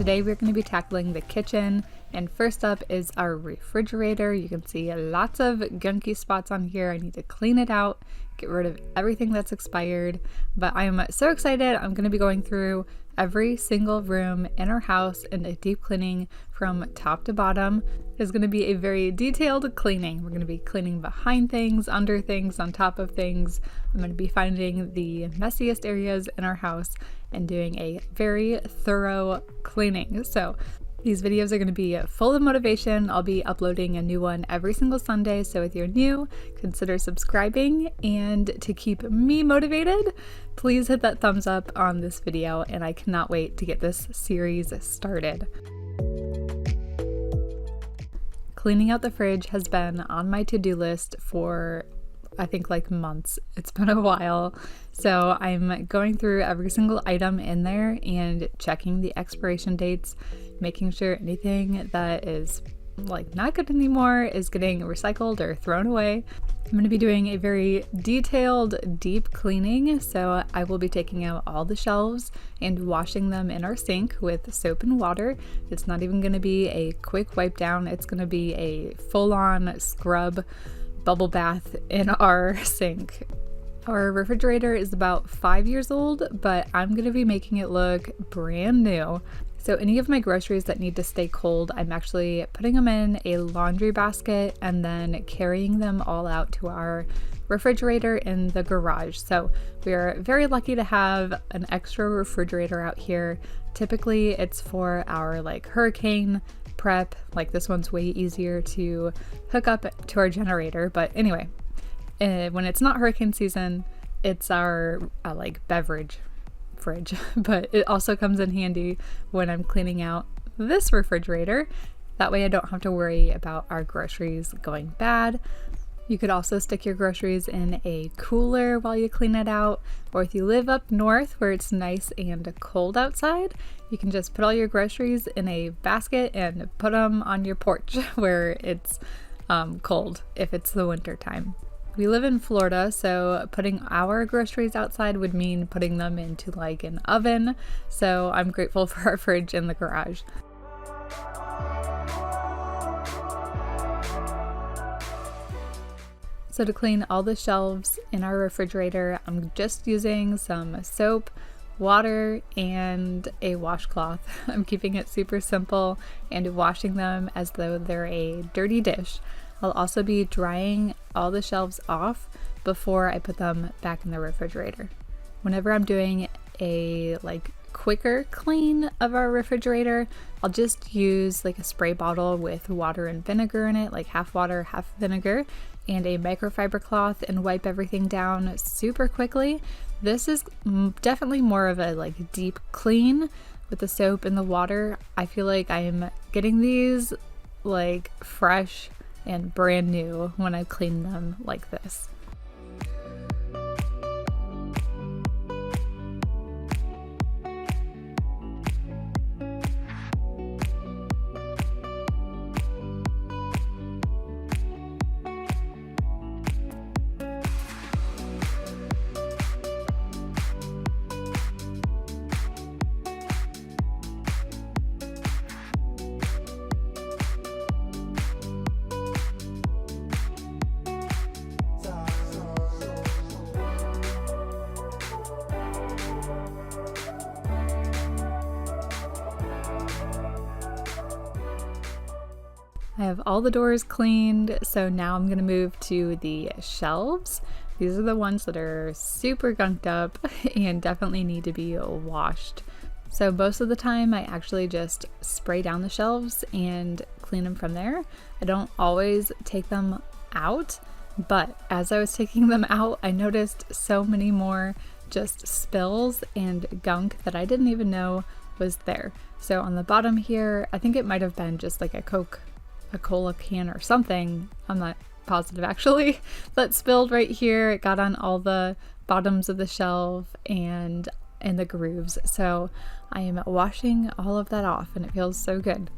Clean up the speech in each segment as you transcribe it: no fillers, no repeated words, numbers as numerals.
today we're going to be tackling the kitchen, and first up is our refrigerator. You can see lots of gunky spots on here. I need to clean it out, get rid of everything that's expired, but I'm so excited. I'm going to be going through every single room in our house and a deep cleaning from top to bottom. It's going to be a very detailed cleaning. We're going to be cleaning behind things, under things, on top of things. I'm going to be finding the messiest areas in our house and doing a very thorough cleaning. So these videos are going to be full of motivation. I'll be uploading a new one every single Sunday. So if you're new, consider subscribing. And to keep me motivated, please hit that thumbs up on this video. And I cannot wait to get this series started. Cleaning out the fridge has been on my to-do list for I think like months. It's been a while. So I'm going through every single item in there and checking the expiration dates, making sure anything that is like not good anymore is getting recycled or thrown away. I'm going to be doing a very detailed, deep cleaning. So I will be taking out all the shelves and washing them in our sink with soap and water. It's not even going to be a quick wipe down. It's going to be a full-on scrub bubble bath in our sink. Our refrigerator is about 5 years old, but I'm going to be making it look brand new. So any of my groceries that need to stay cold, I'm actually putting them in a laundry basket and then carrying them all out to our refrigerator in the garage. So we are very lucky to have an extra refrigerator out here. Typically it's for our like hurricane prep. Like this one's way easier to hook up to our generator. But anyway, when it's not hurricane season, it's our like beverage fridge, but it also comes in handy when I'm cleaning out this refrigerator. That way I don't have to worry about our groceries going bad. You could also stick your groceries in a cooler while you clean it out, or if you live up north where it's nice and cold outside, you can just put all your groceries in a basket and put them on your porch where it's cold if it's the winter time. We live in Florida, so putting our groceries outside would mean putting them into like an oven, so I'm grateful for our fridge in the garage. So to clean all the shelves in our refrigerator, I'm just using some soap, water, and a washcloth. I'm keeping it super simple and washing them as though they're a dirty dish. I'll also be drying all the shelves off before I put them back in the refrigerator. Whenever I'm doing a like quicker clean of our refrigerator, I'll just use like a spray bottle with water and vinegar in it, like half water, half vinegar, and a microfiber cloth, and wipe everything down super quickly. This is definitely more of a like deep clean with the soap and the water. I feel like I'm getting these like fresh and brand new when I clean them like this. I have all the doors cleaned, so now I'm going to move to the shelves. These are the ones that are super gunked up and definitely need to be washed. So most of the time I actually just spray down the shelves and clean them from there. I don't always take them out, but as I was taking them out, I noticed so many more just spills and gunk that I didn't even know was there. So on the bottom here, I think it might have been just like a cola can or something, I'm not positive actually, that spilled right here. It got on all the bottoms of the shelf and in the grooves. So I am washing all of that off and it feels so good.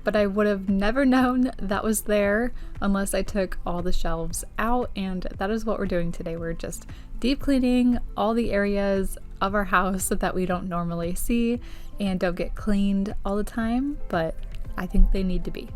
but I would have never known that was there unless I took all the shelves out, and that is what we're doing today. We're just deep cleaning all the areas of our house that we don't normally see and don't get cleaned all the time, but I think they need to be.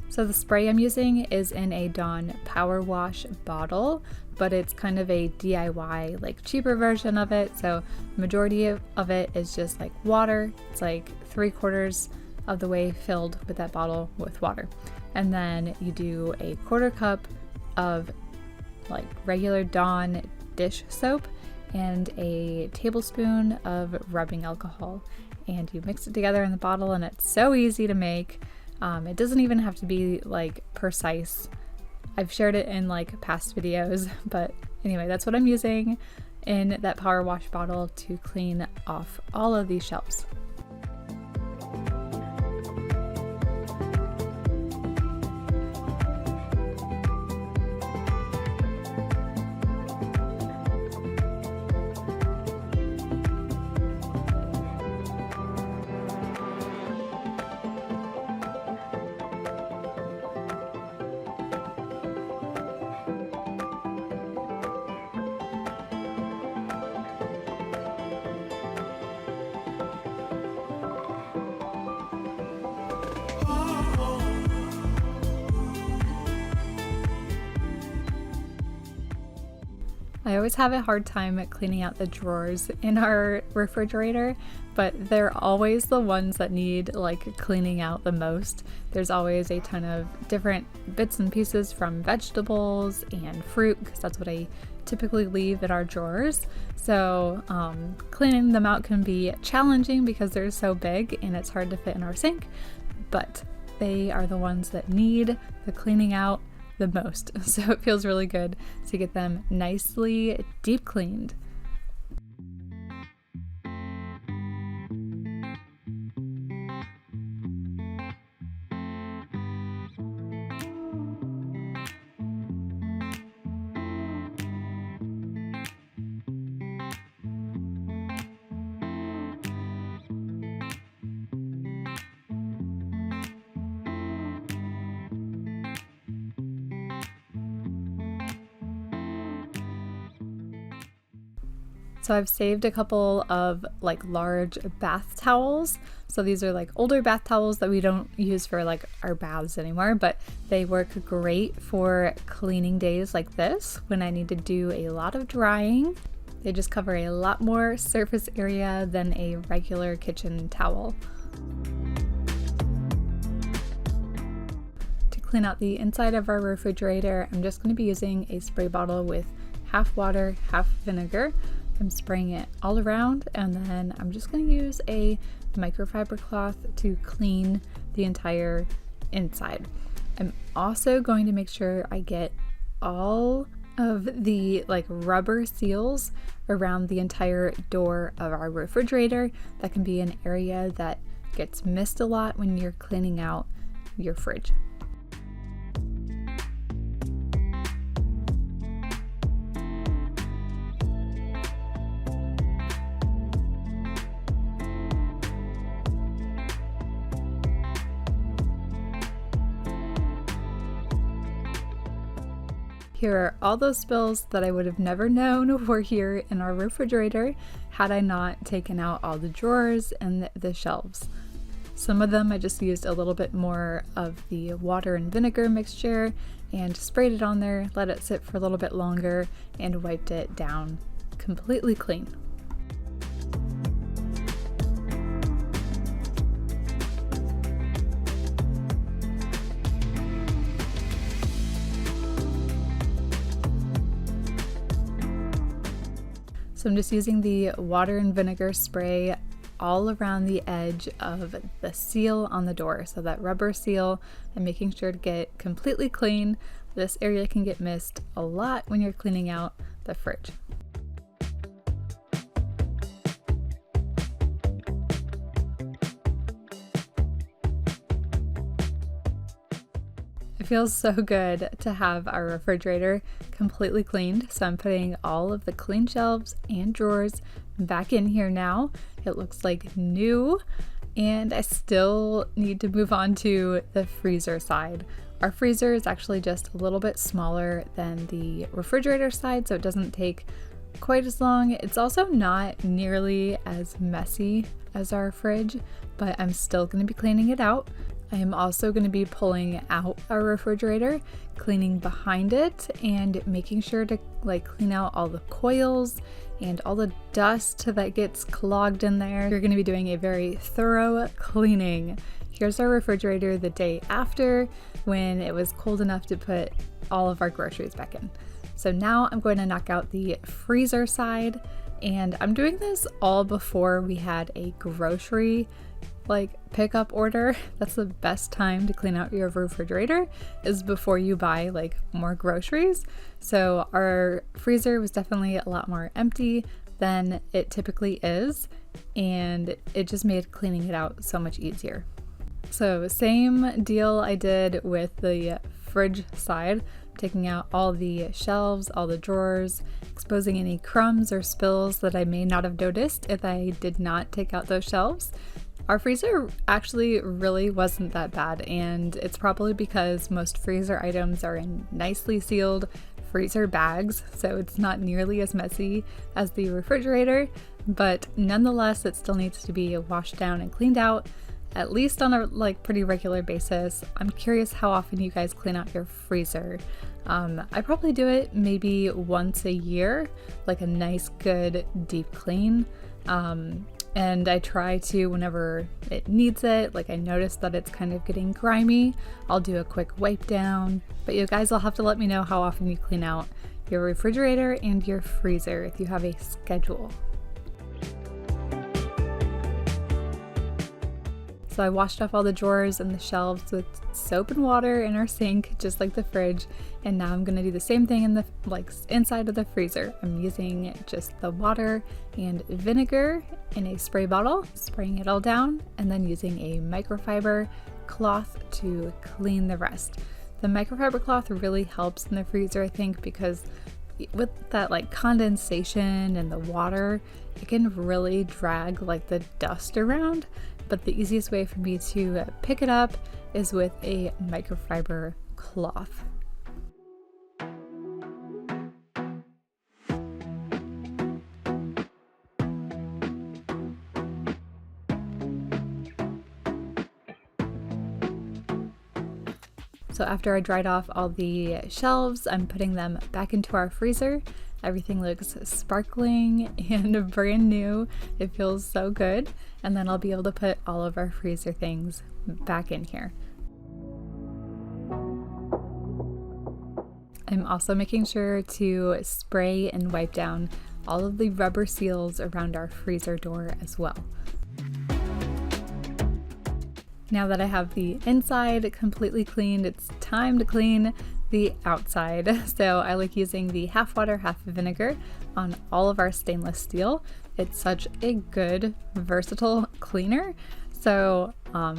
So the spray I'm using is in a Dawn Power Wash bottle, but it's kind of a DIY, like cheaper version of it. So the majority of it is just like water. It's like 3/4 of the way filled with that bottle with water. And then you do a 1/4 cup of like regular Dawn dish soap and a tablespoon of rubbing alcohol. And you mix it together in the bottle, and it's so easy to make. It doesn't even have to be like precise. I've shared it in like past videos, but anyway, that's what I'm using in that power wash bottle to clean off all of these shelves. I always have a hard time at cleaning out the drawers in our refrigerator, but they're always the ones that need like cleaning out the most. There's always a ton of different bits and pieces from vegetables and fruit, because that's what I typically leave in our drawers. So cleaning them out can be challenging because they're so big and it's hard to fit in our sink, but they are the ones that need the cleaning out the most. So it feels really good to get them nicely deep cleaned. So I've saved a couple of like large bath towels. So these are like older bath towels that we don't use for like our baths anymore, but they work great for cleaning days like this when I need to do a lot of drying. They just cover a lot more surface area than a regular kitchen towel. To clean out the inside of our refrigerator, I'm just going to be using a spray bottle with half water, half vinegar. I'm spraying it all around, and then I'm just going to use a microfiber cloth to clean the entire inside. I'm also going to make sure I get all of the like rubber seals around the entire door of our refrigerator. That can be an area that gets missed a lot when you're cleaning out your fridge. Here are all those spills that I would have never known were here in our refrigerator had I not taken out all the drawers and the shelves. Some of them I just used a little bit more of the water and vinegar mixture and sprayed it on there, let it sit for a little bit longer, and wiped it down completely clean. So I'm just using the water and vinegar spray all around the edge of the seal on the door. So that rubber seal, I'm making sure to get completely clean. this area can get missed a lot when you're cleaning out the fridge. It feels so good to have our refrigerator completely cleaned, so I'm putting all of the clean shelves and drawers back in here now. It looks like new, and I still need to move on to the freezer side. Our freezer is actually just a little bit smaller than the refrigerator side, so it doesn't take quite as long. It's also not nearly as messy as our fridge, but I'm still going to be cleaning it out. I am also going to be pulling out our refrigerator, cleaning behind it, and making sure to clean out all the coils and all the dust that gets clogged in there. You're going to be doing a very thorough cleaning. Here's our refrigerator the day after, when it was cold enough to put all of our groceries back in. So now I'm going to knock out the freezer side, and I'm doing this all before we had a grocery pickup order. That's the best time to clean out your refrigerator, is before you buy more groceries. So our freezer was definitely a lot more empty than it typically is, and it just made cleaning it out so much easier. So same deal I did with the fridge side, taking out all the shelves, all the drawers, exposing any crumbs or spills that I may not have noticed if I did not take out those shelves. Our freezer actually really wasn't that bad, and it's probably because most freezer items are in nicely sealed freezer bags, so it's not nearly as messy as the refrigerator, but nonetheless it still needs to be washed down and cleaned out, at least on a pretty regular basis. I'm curious how often you guys clean out your freezer. I probably do it maybe once a year, a nice good deep clean. And I try to, whenever it needs it, I notice that it's kind of getting grimy, I'll do a quick wipe down. But you guys will have to let me know how often you clean out your refrigerator and your freezer if you have a schedule. So I washed off all the drawers and the shelves with soap and water in our sink, just like the fridge. And now I'm gonna do the same thing in the inside of the freezer. I'm using just the water and vinegar in a spray bottle, spraying it all down, and then using a microfiber cloth to clean the rest. The microfiber cloth really helps in the freezer, I think, because with that condensation and the water, it can really drag the dust around. But the easiest way for me to pick it up is with a microfiber cloth. So after I dried off all the shelves, I'm putting them back into our freezer. Everything looks sparkling and brand new. It feels so good. And then I'll be able to put all of our freezer things back in here. I'm also making sure to spray and wipe down all of the rubber seals around our freezer door as well. Now that I have the inside completely cleaned, it's time to clean the outside. So I like using the half water, half vinegar on all of our stainless steel. It's such a good, versatile cleaner. So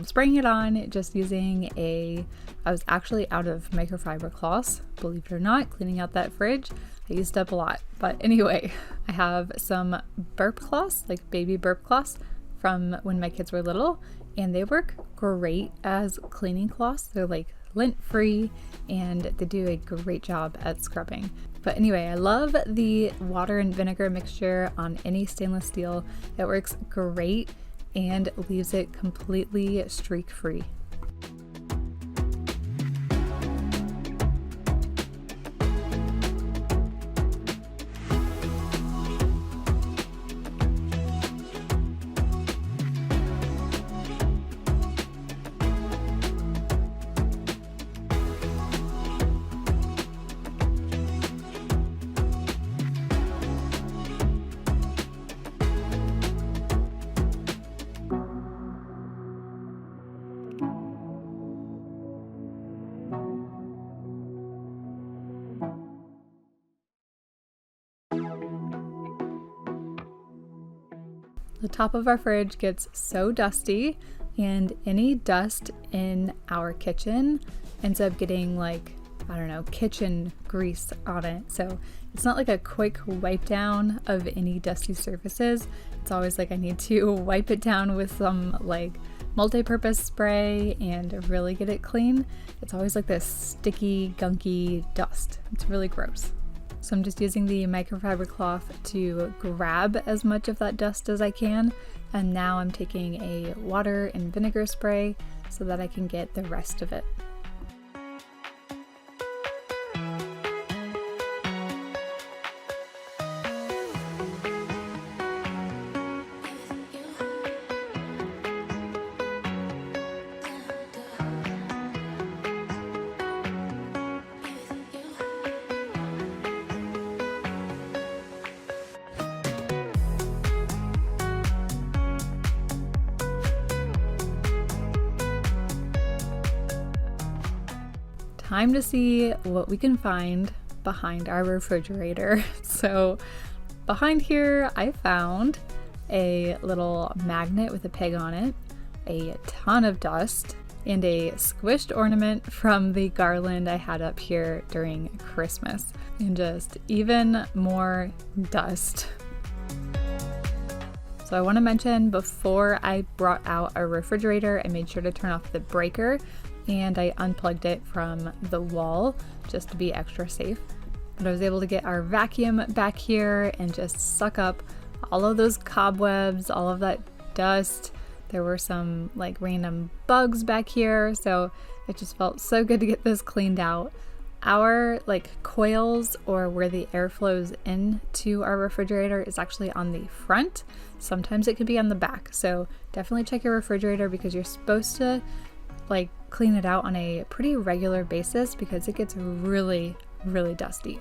spraying it on, just using I was actually out of microfiber cloths, believe it or not, cleaning out that fridge. I used up a lot. But anyway, I have some burp cloths, baby burp cloths from when my kids were little, and they work great as cleaning cloths. They're lint-free, and they do a great job at scrubbing. But anyway, I love the water and vinegar mixture on any stainless steel. It works great and leaves it completely streak-free. The top of our fridge gets so dusty, and any dust in our kitchen ends up getting like, I don't know, kitchen grease on it. So it's not like a quick wipe down of any dusty surfaces. It's always like I need to wipe it down with some like multi-purpose spray and really get it clean. It's always like this sticky, gunky dust. It's really gross. So I'm just using the microfiber cloth to grab as much of that dust as I can. And now I'm taking a water and vinegar spray so that I can get the rest of it. Time to see what we can find behind our refrigerator. So behind here I found a little magnet with a pig on it, a ton of dust, and a squished ornament from the garland I had up here during Christmas, and just even more dust. So I want to mention, before I brought out our refrigerator, I made sure to turn off the breaker and I unplugged it from the wall just to be extra safe. But I was able to get our vacuum back here and just suck up all of those cobwebs, all of that dust. There were some like random bugs back here, so it just felt so good to get this cleaned out. Our like coils, or where the air flows into our refrigerator, is actually on the front. Sometimes it could be on the back, so definitely check your refrigerator because you're supposed to like clean it out on a pretty regular basis because it gets really, really dusty.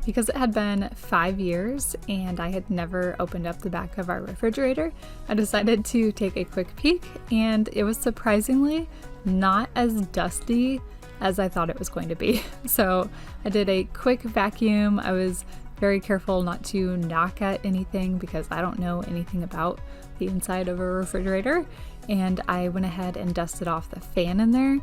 Because it had been 5 years and I had never opened up the back of our refrigerator, I decided to take a quick peek, and it was surprisingly not as dusty as I thought it was going to be. So I did a quick vacuum. I was very careful not to knock at anything because I don't know anything about the inside of a refrigerator, and I went ahead and dusted off the fan in there.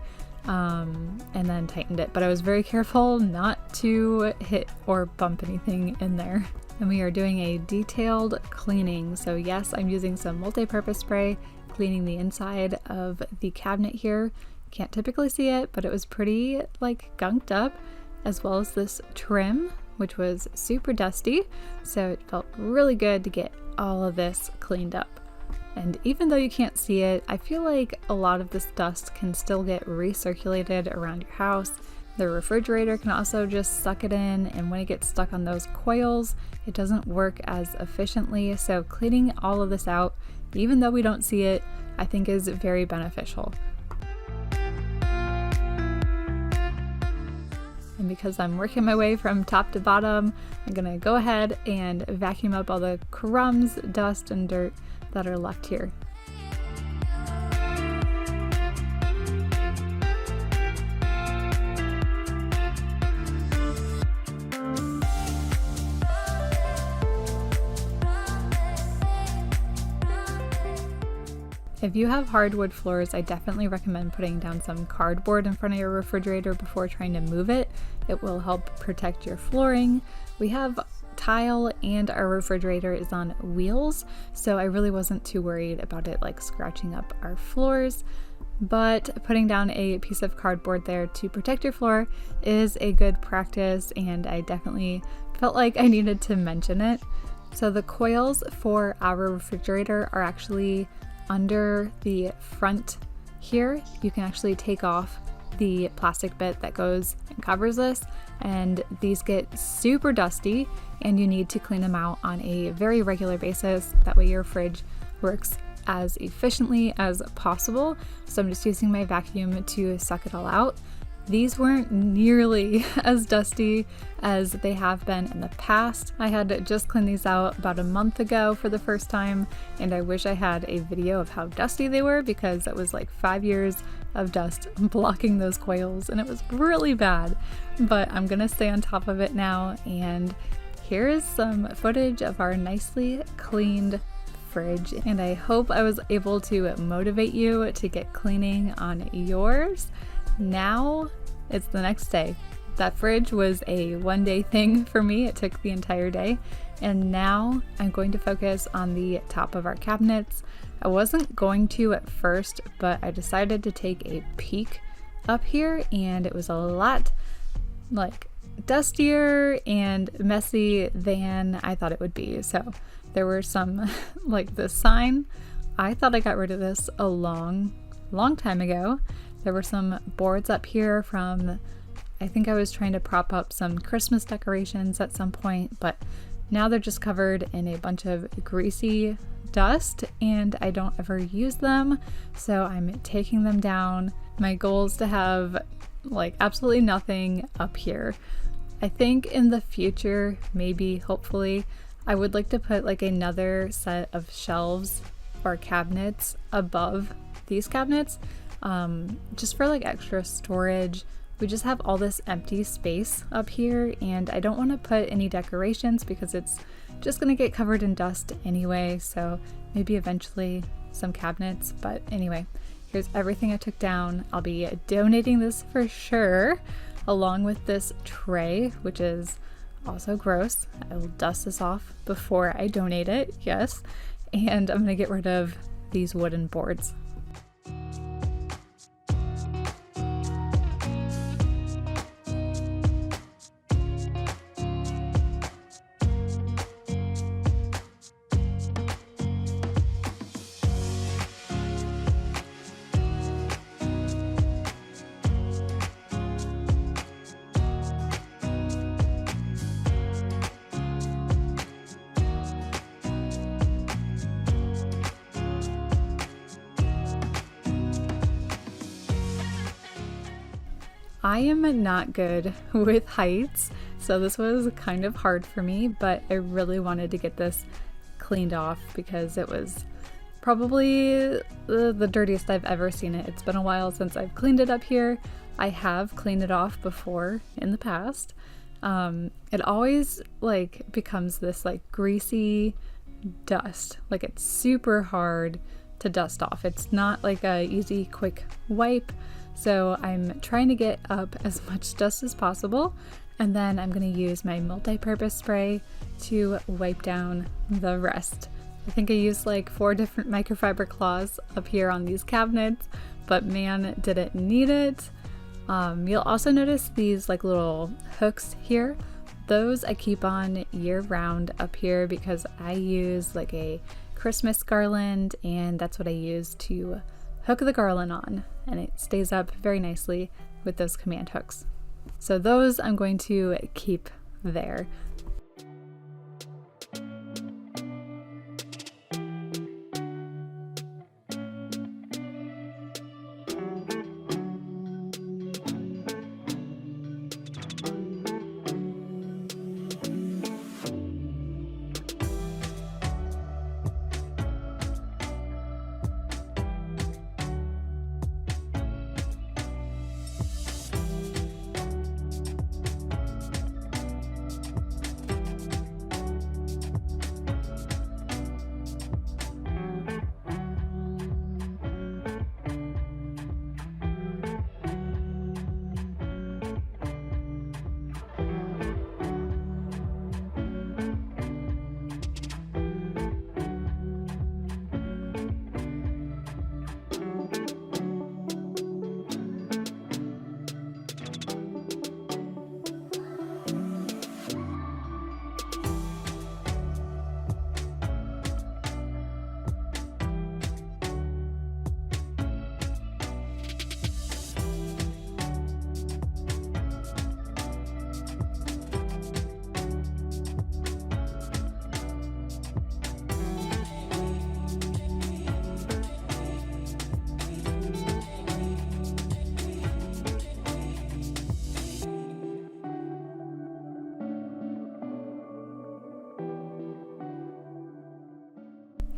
And then tightened it, but I was very careful not to hit or bump anything in there. And we are doing a detailed cleaning. So yes, I'm using some multi-purpose spray, cleaning the inside of the cabinet here. Can't typically see it, but it was pretty like gunked up, as well as this trim, which was super dusty. So it felt really good to get all of this cleaned up. And even though you can't see it, I feel like a lot of this dust can still get recirculated around your house. The refrigerator can also just suck it in, and when it gets stuck on those coils, it doesn't work as efficiently. So cleaning all of this out, even though we don't see it, I think is very beneficial. And because I'm working my way from top to bottom, I'm gonna go ahead and vacuum up all the crumbs, dust, and dirt that are left here. If you have hardwood floors, I definitely recommend putting down some cardboard in front of your refrigerator before trying to move it. It will help protect your flooring. We have tile and our refrigerator is on wheels, so I really wasn't too worried about it like scratching up our floors. But putting down a piece of cardboard there to protect your floor is a good practice, and I definitely felt like I needed to mention it. So the coils for our refrigerator are actually under the front here. You can actually take off the plastic bit that goes and covers this, and these get super dusty and you need to clean them out on a very regular basis. That way your fridge works as efficiently as possible. So I'm just using my vacuum to suck it all out. These weren't nearly as dusty as they have been in the past. I had just cleaned these out about a month ago for the first time, and I wish I had a video of how dusty they were, because it was like 5 years of dust blocking those coils and it was really bad. But I'm gonna stay on top of it now, and here is some footage of our nicely cleaned fridge, and I hope I was able to motivate you to get cleaning on yours. Now it's the next day. That fridge was a one-day thing for me. It took the entire day. And now I'm going to focus on the top of our cabinets. I wasn't going to at first, but I decided to take a peek up here, and it was a lot like dustier and messy than I thought it would be. So there were some like this sign. I thought I got rid of this a long time ago. There were some boards up here from, I think I was trying to prop up some Christmas decorations at some point, but now they're just covered in a bunch of greasy dust and I don't ever use them. So I'm taking them down. My goal is to have like absolutely nothing up here. I think in the future, maybe, hopefully, I would like to put like another set of shelves or cabinets above these cabinets. Just for like extra storage. We just have all this empty space up here, and I don't want to put any decorations because it's just going to get covered in dust anyway. So maybe eventually some cabinets, but anyway, here's everything I took down. I'll be donating this for sure, along with this tray, which is also gross. I will dust this off before I donate it, yes. And I'm going to get rid of these wooden boards. I am not good with heights, so this was kind of hard for me, but I really wanted to get this cleaned off because it was probably the dirtiest I've ever seen it. It's been a while since I've cleaned it up here. I have cleaned it off before in the past. It always like becomes this like greasy dust. Like it's super hard to dust off. It's not like a easy quick wipe. So I'm trying to get up as much dust as possible, and then I'm going to use my multi-purpose spray to wipe down the rest. I think I used like 4 different microfiber cloths up here on these cabinets, but man, did it need it. You'll also notice these like little hooks here. Those I keep on year round up here because I use like a Christmas garland, and that's what I use to hook the garland on, and it stays up very nicely with those command hooks. So those I'm going to keep there.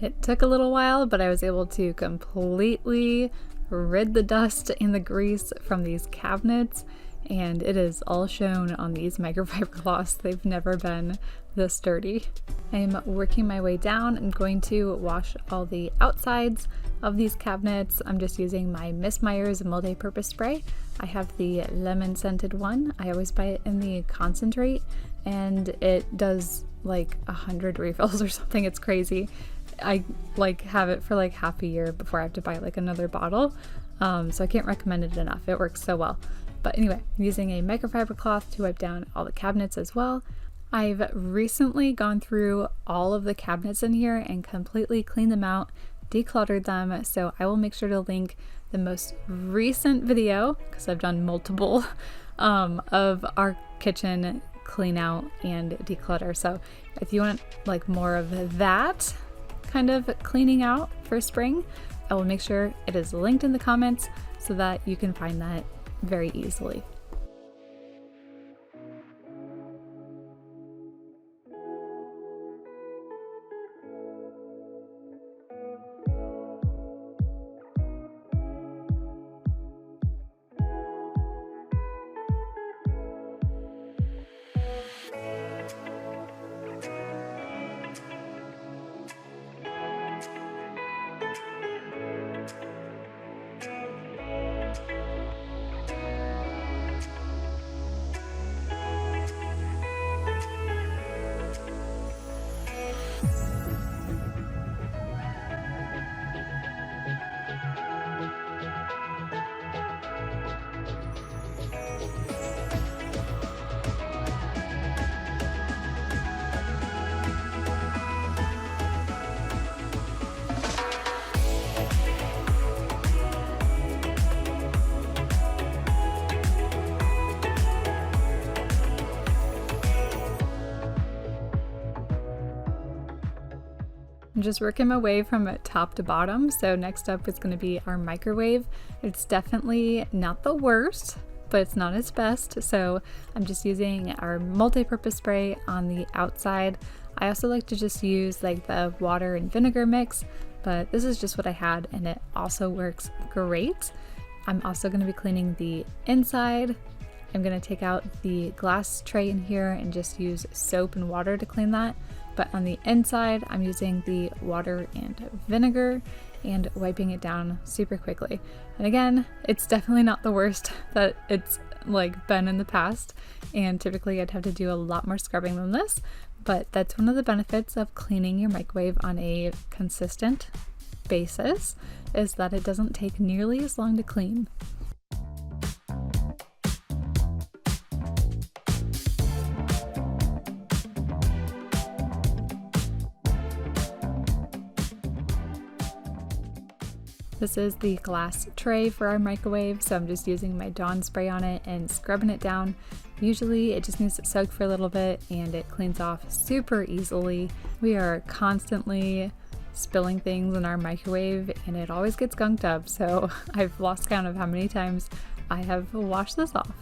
It took a little while, but I was able to completely rid the dust and the grease from these cabinets, and it is all shown on these microfiber cloths. They've never been this dirty. I'm working my way down. I'm going to wash all the outsides of these cabinets. I'm just using my Miss Meyer's multi-purpose spray. I have the lemon scented one. I always buy it in the concentrate, and it does like 100 refills or something. It's crazy. I like have it for like half a year before I have to buy like another bottle. So I can't recommend it enough. It works so well. But anyway, I'm using a microfiber cloth to wipe down all the cabinets as well. I've recently gone through all of the cabinets in here and completely cleaned them out, decluttered them. So I will make sure to link the most recent video, because I've done multiple, of our kitchen clean out and declutter. So if you want like more of that kind of cleaning out for spring, I will make sure it is linked in the comments so that you can find that very easily. I'm just working my way from top to bottom. So next up is going to be our microwave. It's definitely not the worst, but it's not its best. So I'm just using our multi-purpose spray on the outside. I also like to just use like the water and vinegar mix, but this is just what I had and it also works great. I'm also going to be cleaning the inside. I'm going to take out the glass tray in here and just use soap and water to clean that. But on the inside, I'm using the water and vinegar and wiping it down super quickly. And again, it's definitely not the worst that it's like been in the past. And typically I'd have to do a lot more scrubbing than this, but that's one of the benefits of cleaning your microwave on a consistent basis, is that it doesn't take nearly as long to clean. This is the glass tray for our microwave, so I'm just using my Dawn spray on it and scrubbing it down. Usually it just needs to soak for a little bit and it cleans off super easily. We are constantly spilling things in our microwave and it always gets gunked up, so I've lost count of how many times I have washed this off.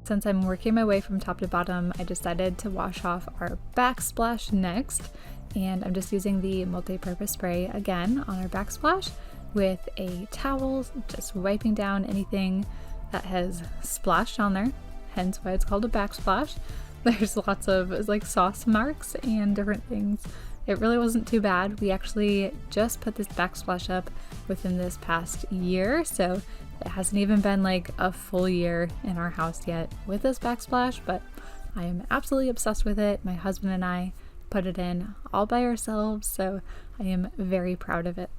Since I'm working my way from top to bottom, I decided to wash off our backsplash next. And I'm just using the multi-purpose spray again on our backsplash with a towel, just wiping down anything that has splashed on there, hence why it's called a backsplash. There's lots of like sauce marks and different things. It really wasn't too bad. We actually just put this backsplash up within this past year, so it hasn't even been like a full year in our house yet with this backsplash, but I am absolutely obsessed with it. My husband and I put it in all by ourselves, so I am very proud of it.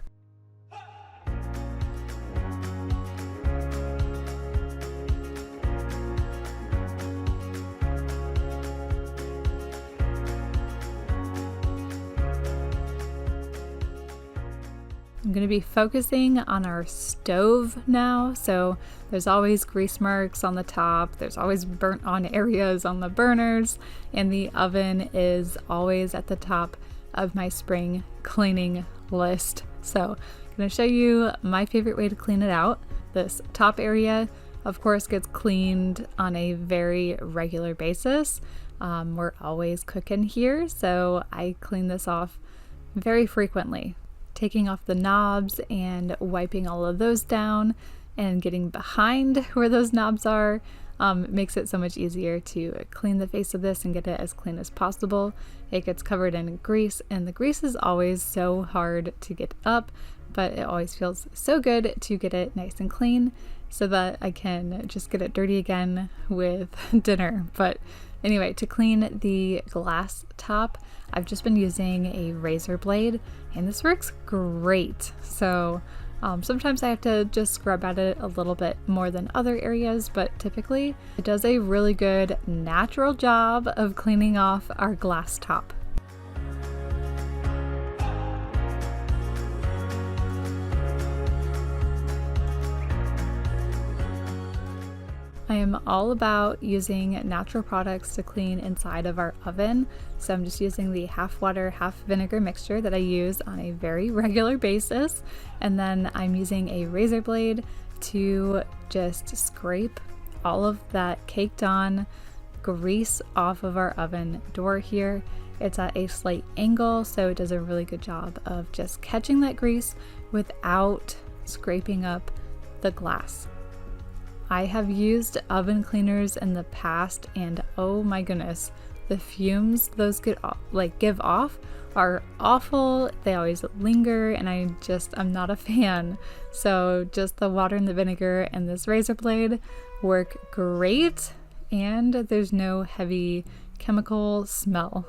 I'm going to be focusing on our stove now. So there's always grease marks on the top, there's always burnt on areas on the burners, and the oven is always at the top of my spring cleaning list. So I'm going to show you my favorite way to clean it out. This top area, of course, gets cleaned on a very regular basis, We're always cooking here, so I clean this off very frequently. Taking off the knobs and wiping all of those down and getting behind where those knobs are makes it so much easier to clean the face of this and get it as clean as possible. It gets covered in grease, and the grease is always so hard to get up, but it always feels so good to get it nice and clean so that I can just get it dirty again with dinner. But anyway, to clean the glass top, I've just been using a razor blade, and this works great. So sometimes I have to just scrub at it a little bit more than other areas, but typically it does a really good natural job of cleaning off our glass top. I am all about using natural products to clean inside of our oven, so I'm just using the half water, half vinegar mixture that I use on a very regular basis, and then I'm using a razor blade to just scrape all of that caked on grease off of our oven door here. It's at a slight angle, so it does a really good job of just catching that grease without scraping up the glass. I have used oven cleaners in the past, and oh my goodness, the fumes those give off are awful. They always linger, and I'm not a fan. So just the water and the vinegar and this razor blade work great, and there's no heavy chemical smell.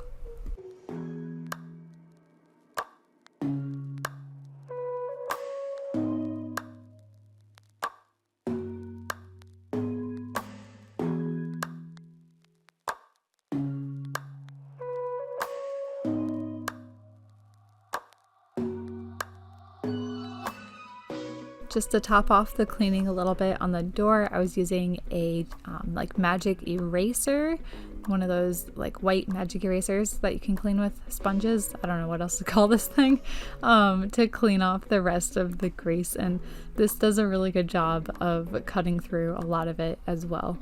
Just to top off the cleaning a little bit on the door, I was using a magic eraser, one of those like white magic erasers that you can clean with sponges. I don't know what else to call this thing, to clean off the rest of the grease, and this does a really good job of cutting through a lot of it as well.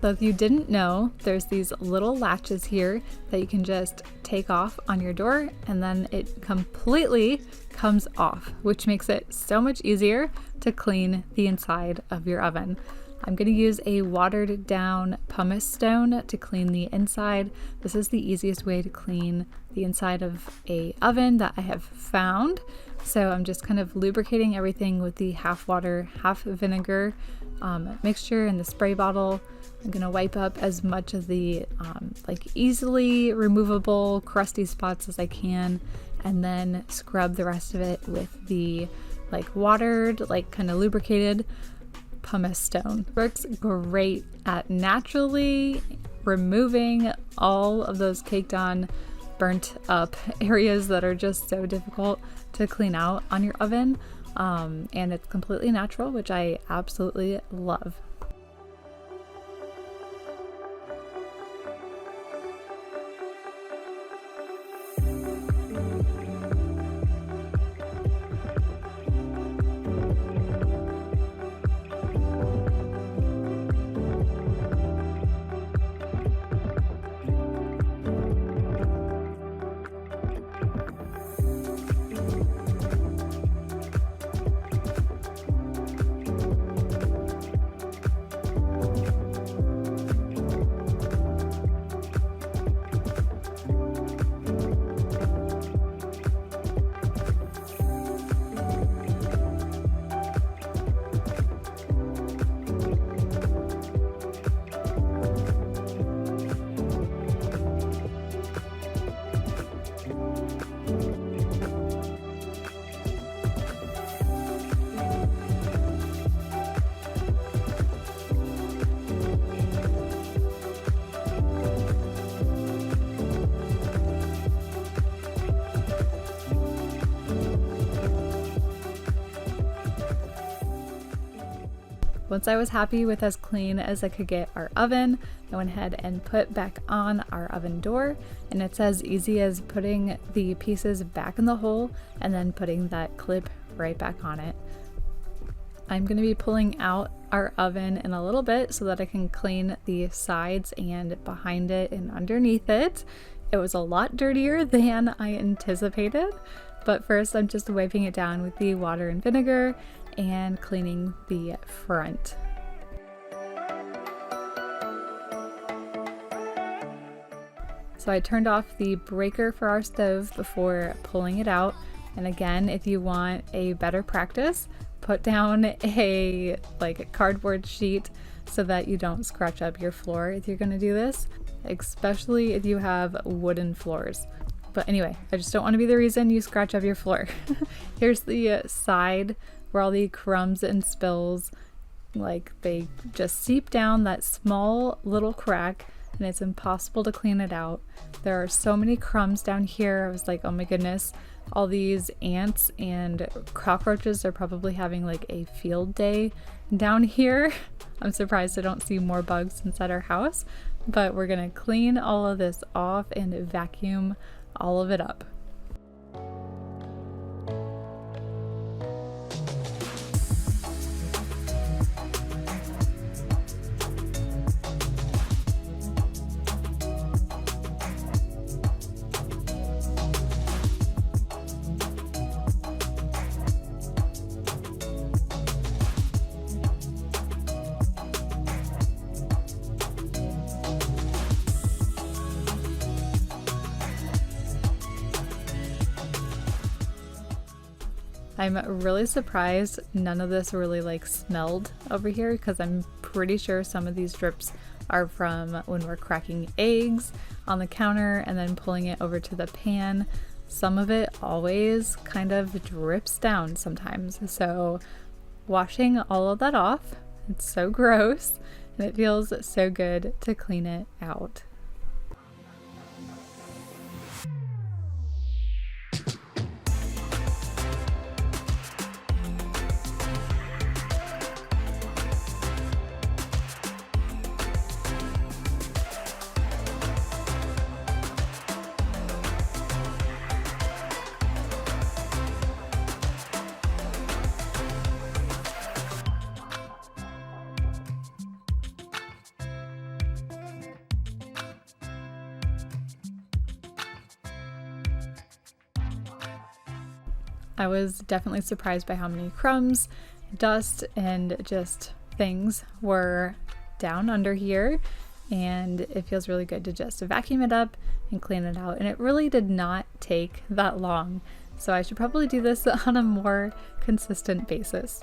So if you didn't know, there's these little latches here that you can just take off on your door, and then it completely comes off, which makes it so much easier to clean the inside of your oven. I'm going to use a watered down pumice stone to clean the inside. This is the easiest way to clean the inside of a oven that I have found. So I'm just kind of lubricating everything with the half water, half vinegar mixture in the spray bottle. I'm going to wipe up as much of the easily removable crusty spots as I can, and then scrub the rest of it with the watered, kind of lubricated pumice stone. Works great at naturally removing all of those caked on, burnt up areas that are just so difficult to clean out on your oven. And it's completely natural, which I absolutely love. Once I was happy with as clean as I could get our oven, I went ahead and put back on our oven door, and it's as easy as putting the pieces back in the hole and then putting that clip right back on it. I'm going to be pulling out our oven in a little bit so that I can clean the sides and behind it and underneath it. It was a lot dirtier than I anticipated, but first I'm just wiping it down with the water and vinegar and cleaning the front. So I turned off the breaker for our stove before pulling it out. And again, if you want a better practice, put down a cardboard sheet so that you don't scratch up your floor if you're going to do this, especially if you have wooden floors. But anyway, I just don't want to be the reason you scratch up your floor. Here's the side where all the crumbs and spills, they just seep down that small little crack, and it's impossible to clean it out. There are so many crumbs down here. I was like, oh my goodness, all these ants and cockroaches are probably having a field day down here. I'm surprised I don't see more bugs inside our house, but we're gonna clean all of this off and vacuum all of it up. I'm really surprised none of this really smelled over here, because I'm pretty sure some of these drips are from when we're cracking eggs on the counter and then pulling it over to the pan. Some of it always kind of drips down sometimes. So washing all of that off, it's so gross and it feels so good to clean it out. I was definitely surprised by how many crumbs, dust, and just things were down under here, and it feels really good to just vacuum it up and clean it out. And it really did not take that long, so I should probably do this on a more consistent basis.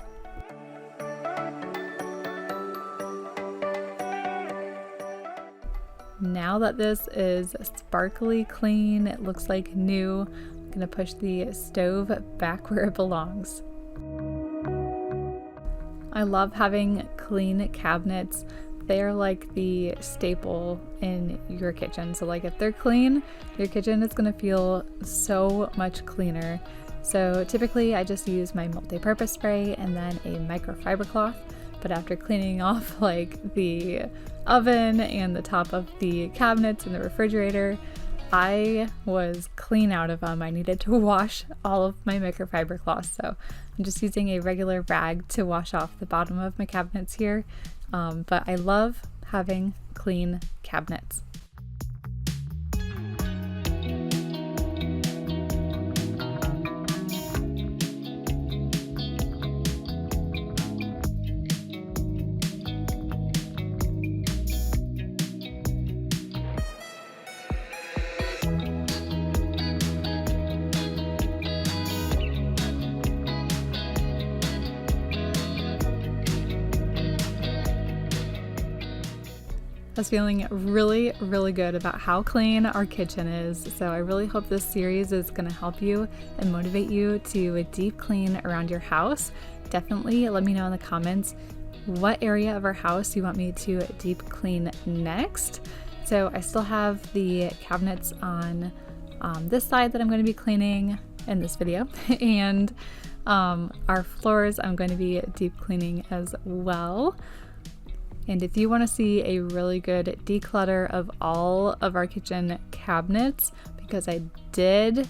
Now that this is sparkly clean, it looks like new, I'm gonna push the stove back where it belongs. I love having clean cabinets. They're like the staple in your kitchen. So if they're clean, your kitchen is gonna feel so much cleaner. So typically I just use my multi-purpose spray and then a microfiber cloth. But after cleaning off the oven and the top of the cabinets and the refrigerator, I was clean out of them. I needed to wash all of my microfiber cloths, so I'm just using a regular rag to wash off the bottom of my cabinets here. But I love having clean cabinets. I was feeling really, really good about how clean our kitchen is, so I really hope this series is going to help you and motivate you to deep clean around your house. Definitely let me know in the comments what area of our house you want me to deep clean next. So I still have the cabinets on this side that I'm going to be cleaning. in this video. And our floors I'm going to be deep cleaning as well. And if you want to see a really good declutter of all of our kitchen cabinets, because I did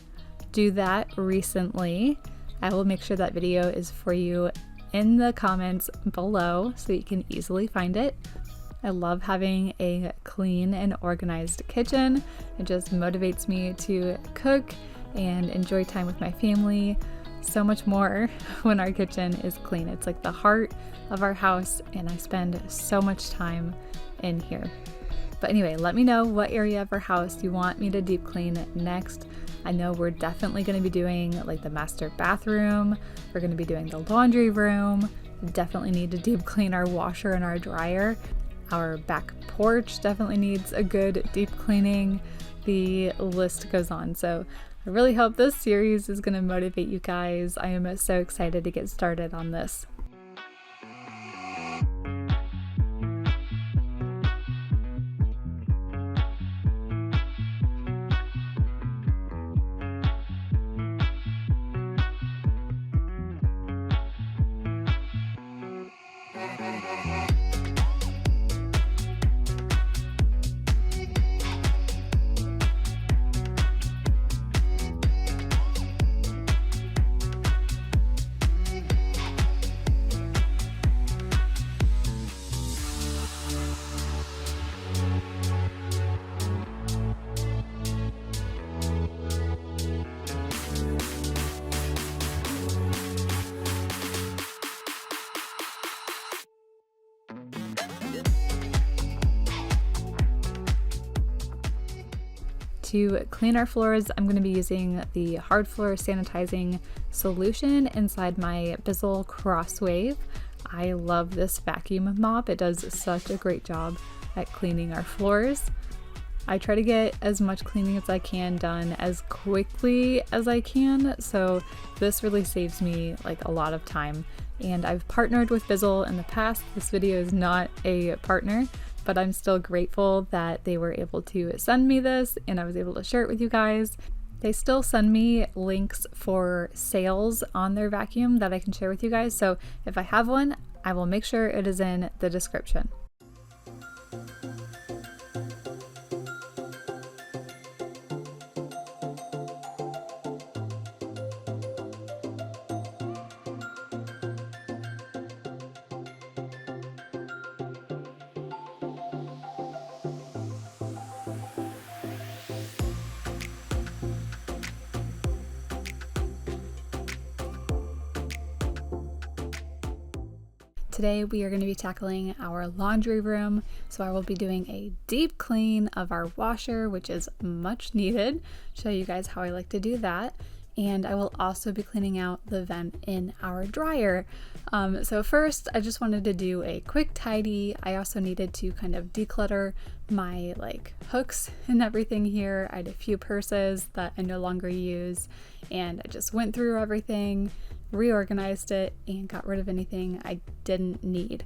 do that recently, I will make sure that video is for you in the comments below so you can easily find it. I love having a clean and organized kitchen. It just motivates me to cook and enjoy time with my family so much more when our kitchen is clean. It's like the heart of our house, and I spend so much time in here. But anyway, let me know what area of our house you want me to deep clean next. I know we're definitely going to be doing like the master bathroom. We're going to be doing the laundry room. We definitely need to deep clean our washer and our dryer. Our back porch definitely needs a good deep cleaning. The list goes on. So I really hope this series is going to motivate you guys. I am so excited to get started on this. To clean our floors, I'm going to be using the hard floor sanitizing solution inside my BISSELL Crosswave. I love this vacuum mop. It does such a great job at cleaning our floors. I try to get as much cleaning as I can done as quickly as I can, so this really saves me like a lot of time. And I've partnered with BISSELL in the past. This video is not a partner, but I'm still grateful that they were able to send me this and I was able to share it with you guys. They still send me links for sales on their vacuum that I can share with you guys. So if I have one, I will make sure it is in the description. Today we are going to be tackling our laundry room, so I will be doing a deep clean of our washer, which is much needed. Show you guys how I like to do that. And I will also be cleaning out the vent in our dryer. So first, I just wanted to do a quick tidy. I also needed to kind of declutter my like hooks and everything here. I had a few purses that I no longer use, and I just went through everything, reorganized it, and got rid of anything I didn't need.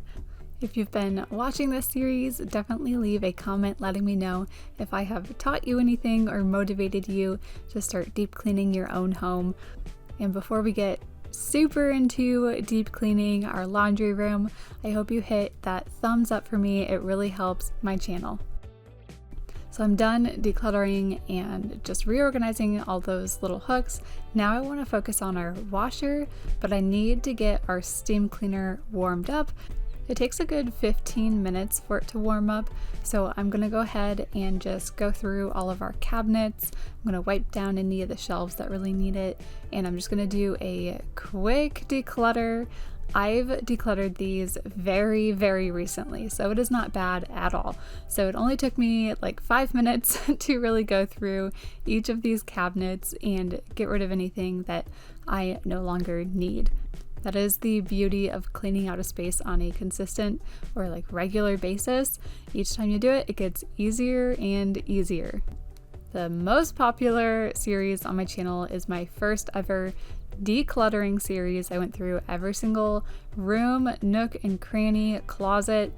If you've been watching this series, definitely leave a comment letting me know if I have taught you anything or motivated you to start deep cleaning your own home. And before we get super into deep cleaning our laundry room, I hope you hit that thumbs up for me. It really helps my channel. So I'm done decluttering and just reorganizing all those little hooks. Now I want to focus on our washer, but I need to get our steam cleaner warmed up. It takes a good 15 minutes for it to warm up, so I'm going to go ahead and just go through all of our cabinets. I'm going to wipe down any of the shelves that really need it, and I'm just going to do a quick declutter. I've decluttered these very, very recently, so it is not bad at all. So it only took me like 5 minutes to really go through each of these cabinets and get rid of anything that I no longer need. That is the beauty of cleaning out a space on a consistent or like regular basis. Each time you do it, it gets easier and easier. The most popular series on my channel is my first ever decluttering series. I went through every single room, nook and cranny, closet,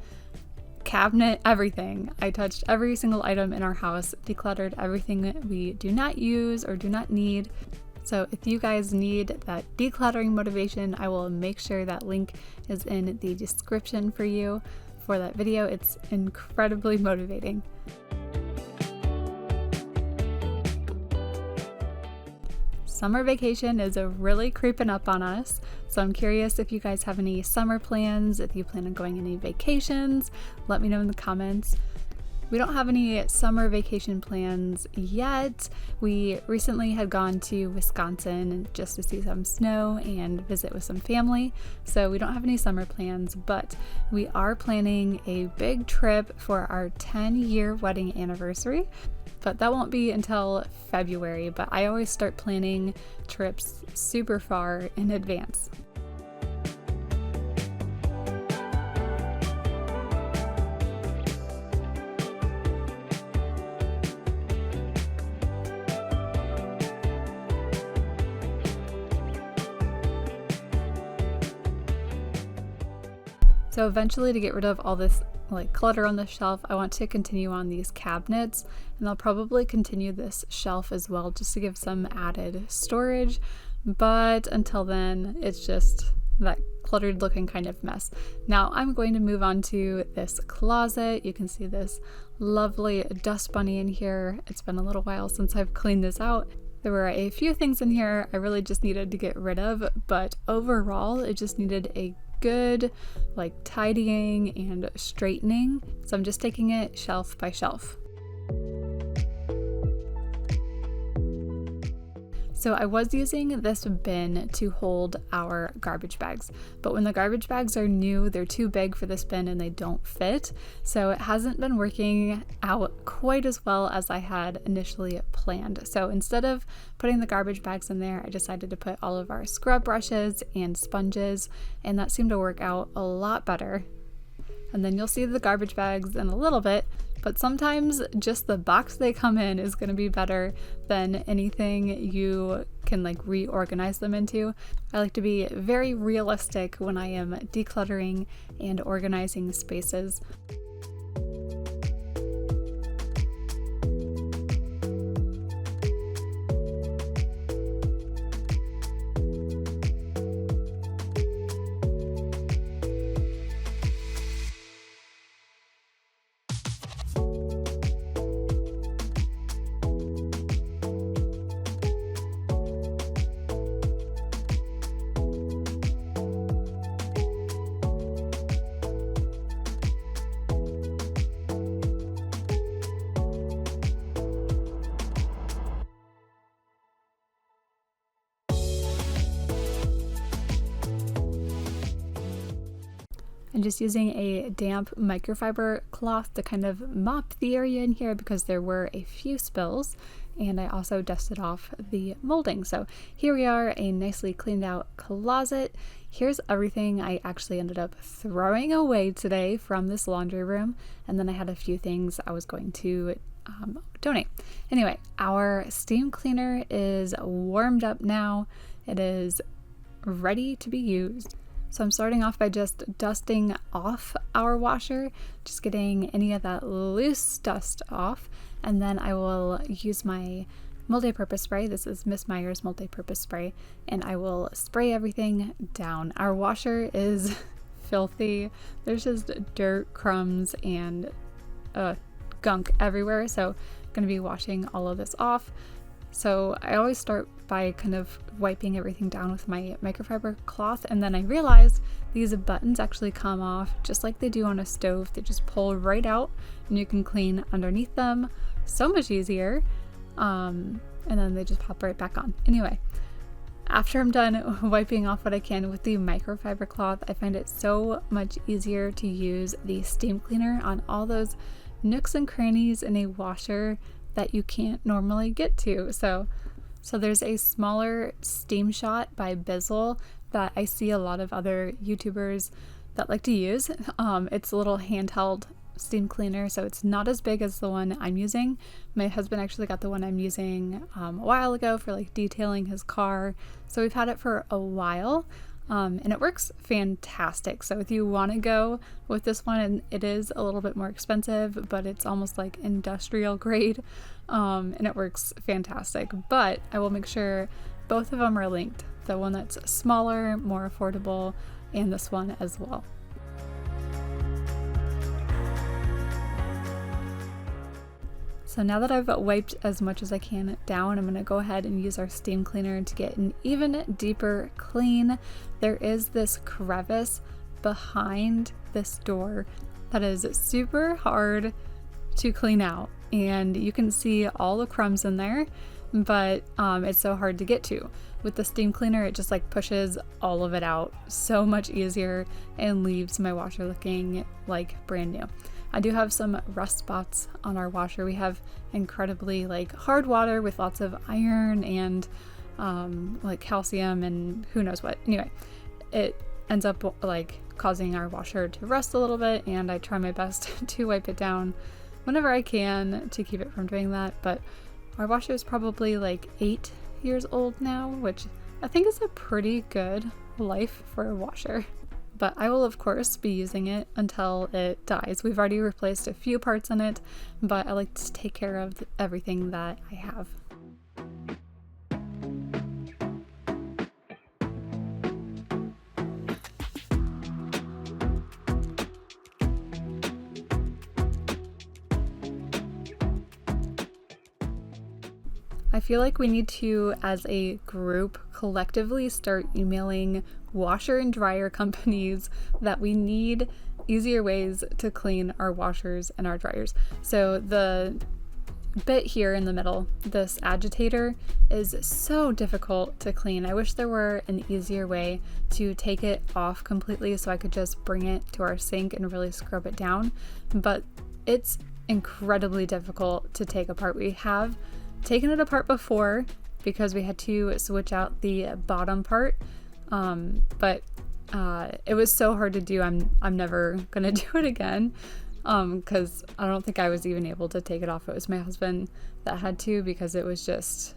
cabinet, everything. I touched every single item in our house, decluttered everything that we do not use or do not need. So if you guys need that decluttering motivation, I will make sure that link is in the description for you for that video. It's incredibly motivating. Summer vacation is really creeping up on us, so I'm curious if you guys have any summer plans, if you plan on going any vacations, let me know in the comments. We don't have any summer vacation plans yet. We recently had gone to Wisconsin just to see some snow and visit with some family, so we don't have any summer plans, but we are planning a big trip for our 10-year wedding anniversary. But that won't be until February, but I always start planning trips super far in advance. So eventually, to get rid of all this clutter on the shelf, I want to continue on these cabinets, and I'll probably continue this shelf as well just to give some added storage. But until then, it's just that cluttered looking kind of mess. Now I'm going to move on to this closet. You can see this lovely dust bunny in here. It's been a little while since I've cleaned this out. There were a few things in here I really just needed to get rid of, but overall it just needed a good tidying and straightening. So I'm just taking it shelf by shelf. So I was using this bin to hold our garbage bags, but when the garbage bags are new, they're too big for this bin and they don't fit. So it hasn't been working out quite as well as I had initially planned. So instead of putting the garbage bags in there, I decided to put all of our scrub brushes and sponges, and that seemed to work out a lot better. And then you'll see the garbage bags in a little bit, but sometimes just the box they come in is going to be better than anything you can reorganize them into. I like to be very realistic when I am decluttering and organizing spaces. I'm just using a damp microfiber cloth to kind of mop the area in here because there were a few spills, and I also dusted off the molding. So here we are, a nicely cleaned out closet. Here's everything I actually ended up throwing away today from this laundry room, and then I had a few things I was going to donate. Anyway, our steam cleaner is warmed up now. It is ready to be used. So I'm starting off by just dusting off our washer, just getting any of that loose dust off, and then I will use my multi-purpose spray. This is Miss Meyer's multi-purpose spray, and I will spray everything down. Our washer is filthy. There's just dirt, crumbs, and gunk everywhere, so I'm going to be washing all of this off. So I always start by kind of wiping everything down with my microfiber cloth, and then I realized these buttons actually come off just like they do on a stove. They just pull right out and you can clean underneath them so much easier, and then they just pop right back on. Anyway, after I'm done wiping off what I can with the microfiber cloth, I find it so much easier to use the steam cleaner on all those nooks and crannies in a washer that you can't normally get to. So there's a smaller steam shot by BISSELL that I see a lot of other YouTubers that like to use. It's a little handheld steam cleaner, so it's not as big as the one I'm using. My husband actually got the one I'm using a while ago for detailing his car, so we've had it for a while. And it works fantastic. So if you want to go with this one, and it is a little bit more expensive, but it's almost like industrial grade, and it works fantastic. But I will make sure both of them are linked. The one that's smaller, more affordable, and this one as well. So now that I've wiped as much as I can down, I'm going to go ahead and use our steam cleaner to get an even deeper clean. There is this crevice behind this door that is super hard to clean out, and you can see all the crumbs in there, but it's so hard to get to. With the steam cleaner, it just like pushes all of it out so much easier and leaves my washer looking like brand new. I do have some rust spots on our washer. We have incredibly like hard water with lots of iron and like calcium and who knows what. Anyway, it ends up like causing our washer to rust a little bit, and I try my best to wipe it down whenever I can to keep it from doing that. But our washer is probably like 8 years old now, which I think is a pretty good life for a washer. But I will of course be using it until it dies. We've already replaced a few parts in it, but I like to take care of everything that I have. I feel like we need to, as a group, collectively start emailing washer and dryer companies that we need easier ways to clean our washers and our dryers. So the bit here in the middle, this agitator, is so difficult to clean. I wish there were an easier way to take it off completely so I could just bring it to our sink and really scrub it down, but it's incredibly difficult to take apart. We have taken it apart before because we had to switch out the bottom part, but it was so hard to do. I'm never gonna do it again because I don't think I was even able to take it off. It was my husband that had to, because it was just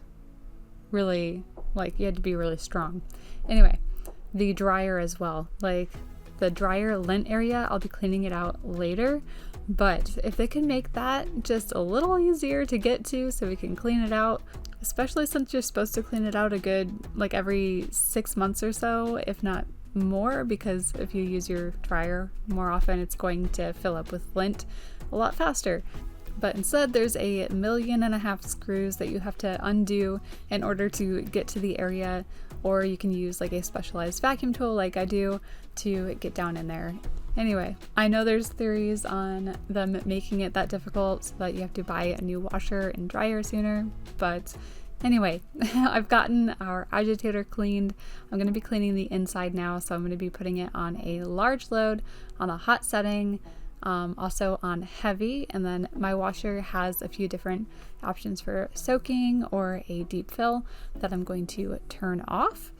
really, like, you had to be really strong. Anyway, the dryer as well, like the dryer lint area, I'll be cleaning it out later. But if they can make that just a little easier to get to so we can clean it out, especially since you're supposed to clean it out a good, like every 6 months or so, if not more, because if you use your dryer more often, it's going to fill up with lint a lot faster. But instead, there's 1.5 million screws that you have to undo in order to get to the area, or you can use like a specialized vacuum tool like I do to get down in there. Anyway, I know there's theories on them making it that difficult so that you have to buy a new washer and dryer sooner, but anyway, I've gotten our agitator cleaned. I'm going to be cleaning the inside now, so I'm going to be putting it on a large load on a hot setting, also on heavy, and then my washer has a few different options for soaking or a deep fill that I'm going to turn off,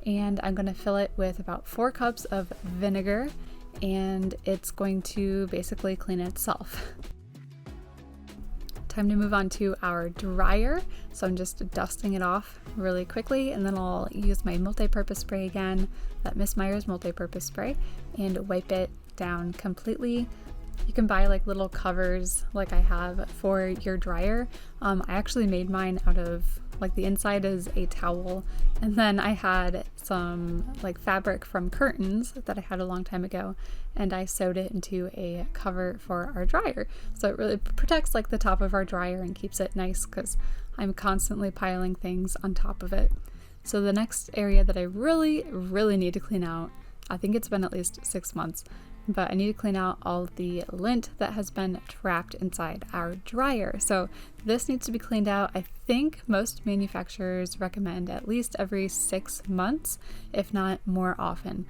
and I'm going to fill it with about 4 cups of vinegar, and it's going to basically clean itself. Time to move on to our dryer. So I'm just dusting it off really quickly, and then I'll use my multi-purpose spray again, that Miss Meyer's multi-purpose spray, and wipe it down completely. You can buy like little covers like I have for your dryer. I actually made mine out of, like, the inside is a towel, and then I had some like fabric from curtains that I had a long time ago, and I sewed it into a cover for our dryer. So it really protects like the top of our dryer and keeps it nice, because I'm constantly piling things on top of it. So the next area that I really need to clean out, I think it's been at least 6 months, but I need to clean out all the lint that has been trapped inside our dryer. So this needs to be cleaned out. I think most manufacturers recommend at least every 6 months, if not more often.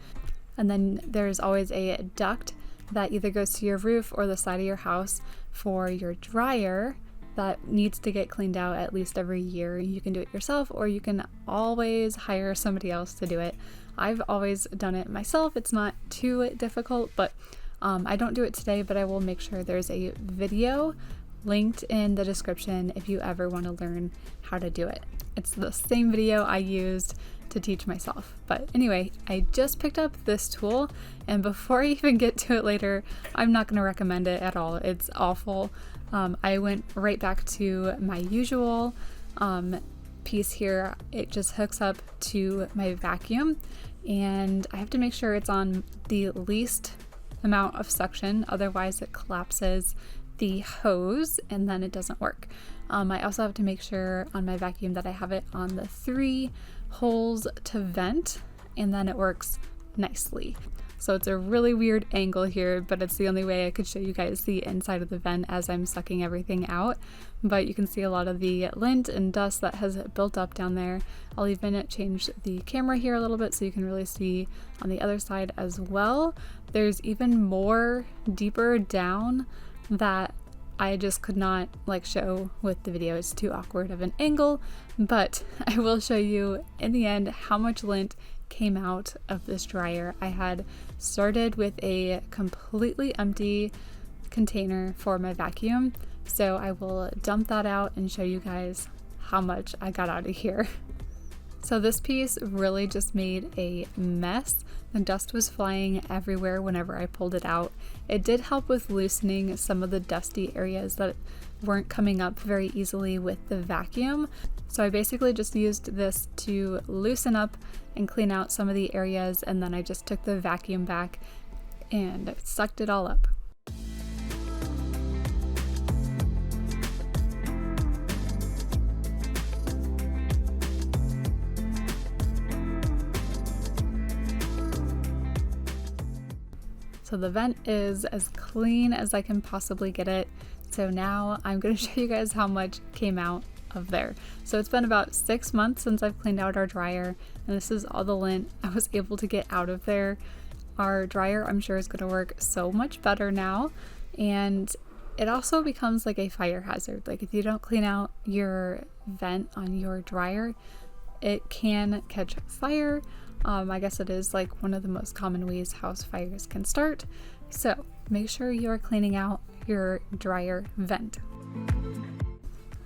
And then there's always a duct that either goes to your roof or the side of your house for your dryer that needs to get cleaned out at least every year. You can do it yourself, or you can always hire somebody else to do it. I've always done it myself. It's not too difficult, but I don't do it today, but I will make sure there's a video linked in the description if you ever want to learn how to do it. It's the same video I used to teach myself. But anyway, I just picked up this tool, and before I even get to it later, I'm not going to recommend it at all. It's awful. I went right back to my usual piece here, it just hooks up to my vacuum, and I have to make sure it's on the least amount of suction, otherwise it collapses the hose and then it doesn't work. I also have to make sure on my vacuum that I have it on the 3 holes to vent, and then it works nicely. So it's a really weird angle here, but it's the only way I could show you guys the inside of the vent as I'm sucking everything out. But you can see a lot of the lint and dust that has built up down there. I'll even change the camera here a little bit so you can really see on the other side as well. There's even more deeper down that I just could not show with the video. It's too awkward of an angle, but I will show you in the end how much lint came out of this dryer. I had started with a completely empty container for my vacuum, so I will dump that out and show you guys how much I got out of here. So this piece really just made a mess. The dust was flying everywhere whenever I pulled it out. It did help with loosening some of the dusty areas that weren't coming up very easily with the vacuum. So I basically just used this to loosen up and clean out some of the areas, and then I just took the vacuum back and sucked it all up. So the vent is as clean as I can possibly get it. So now I'm going to show you guys how much came out of there. So it's been about 6 months since I've cleaned out our dryer, and this is all the lint I was able to get out of there. Our dryer, I'm sure, is going to work so much better now, and it also becomes like a fire hazard. Like if you don't clean out your vent on your dryer, it can catch fire. I guess it is like one of the most common ways house fires can start. So make sure you are cleaning out your dryer vent.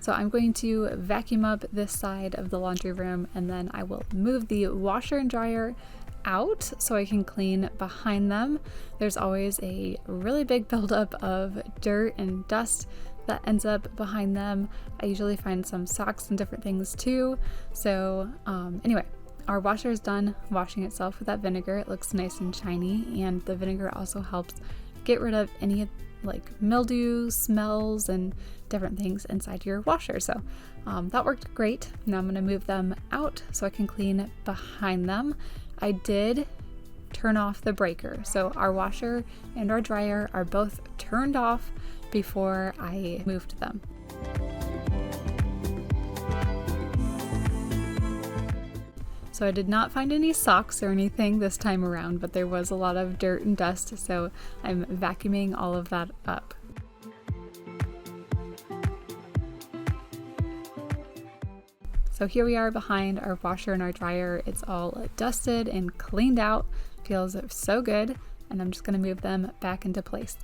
So I'm going to vacuum up this side of the laundry room, and then I will move the washer and dryer out so I can clean behind them. There's always a really big buildup of dirt and dust that ends up behind them. I usually find some socks and different things too. So anyway, our washer is done washing itself with that vinegar. It looks nice and shiny, and the vinegar also helps get rid of any mildew, smells, and different things inside your washer. So that worked great. Now I'm going to move them out so I can clean behind them. I did turn off the breaker, so our washer and our dryer are both turned off before I moved them. So I did not find any socks or anything this time around, but there was a lot of dirt and dust, so I'm vacuuming all of that up. So here we are behind our washer and our dryer. It's all dusted and cleaned out. Feels so good, and I'm just going to move them back into place.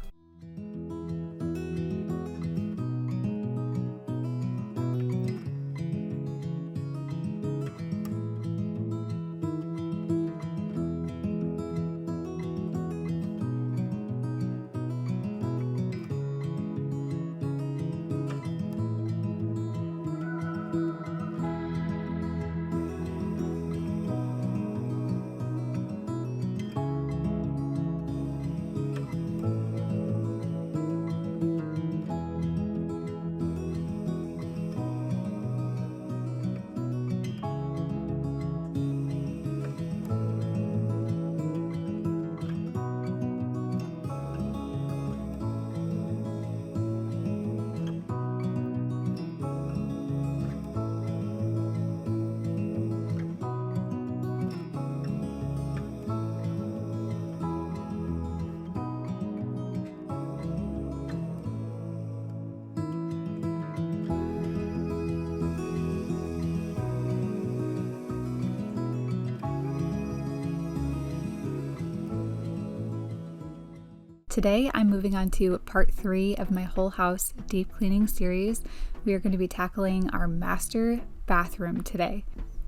Today I'm moving on to part 3 of my whole house deep cleaning series. We are going to be tackling our master bathroom today.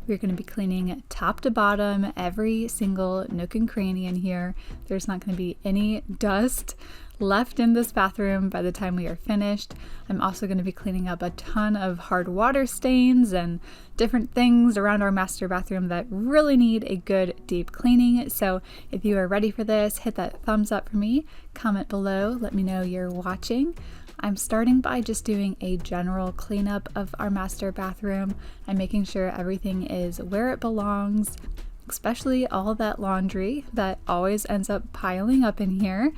We're going to be cleaning top to bottom, every single nook and cranny in here. There's not going to be any dust left in this bathroom by the time we are finished. I'm also going to be cleaning up a ton of hard water stains and different things around our master bathroom that really need a good deep cleaning. So if you are ready for this, hit that thumbs up for me, comment below, let me know you're watching. I'm starting by just doing a general cleanup of our master bathroom. I'm making sure everything is where it belongs, especially all that laundry that always ends up piling up in here.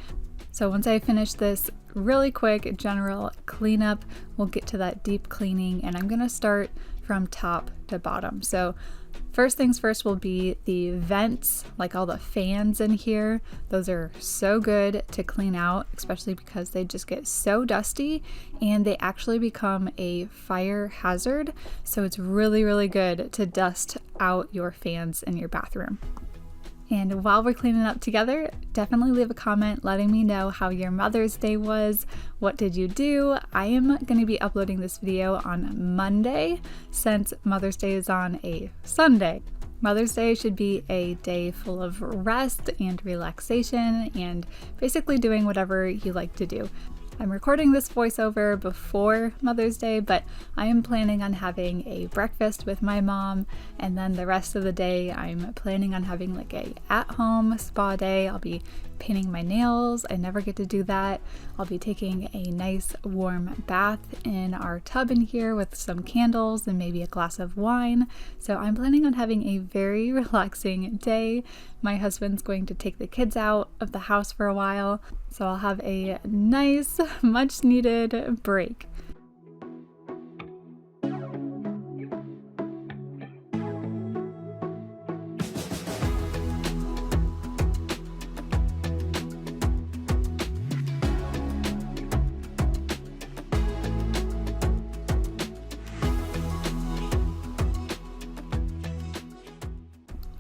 So once I finish this really quick general cleanup, we'll get to that deep cleaning, and I'm gonna start from top to bottom. So first things first will be the vents, like all the fans in here. Those are so good to clean out, especially because they just get so dusty and they actually become a fire hazard. So it's really, really good to dust out your fans in your bathroom. And while we're cleaning up together, definitely leave a comment letting me know how your Mother's Day was. What did you do? I am going to be uploading this video on Monday since Mother's Day is on a Sunday. Mother's Day should be a day full of rest and relaxation and basically doing whatever you like to do. I'm recording this voiceover before Mother's Day, but I am planning on having a breakfast with my mom, and then the rest of the day I'm planning on having like a at-home spa day. I'll be painting my nails. I never get to do that. I'll be taking a nice warm bath in our tub in here with some candles and maybe a glass of wine. So I'm planning on having a very relaxing day. My husband's going to take the kids out of the house for a while, so I'll have a nice, much needed break.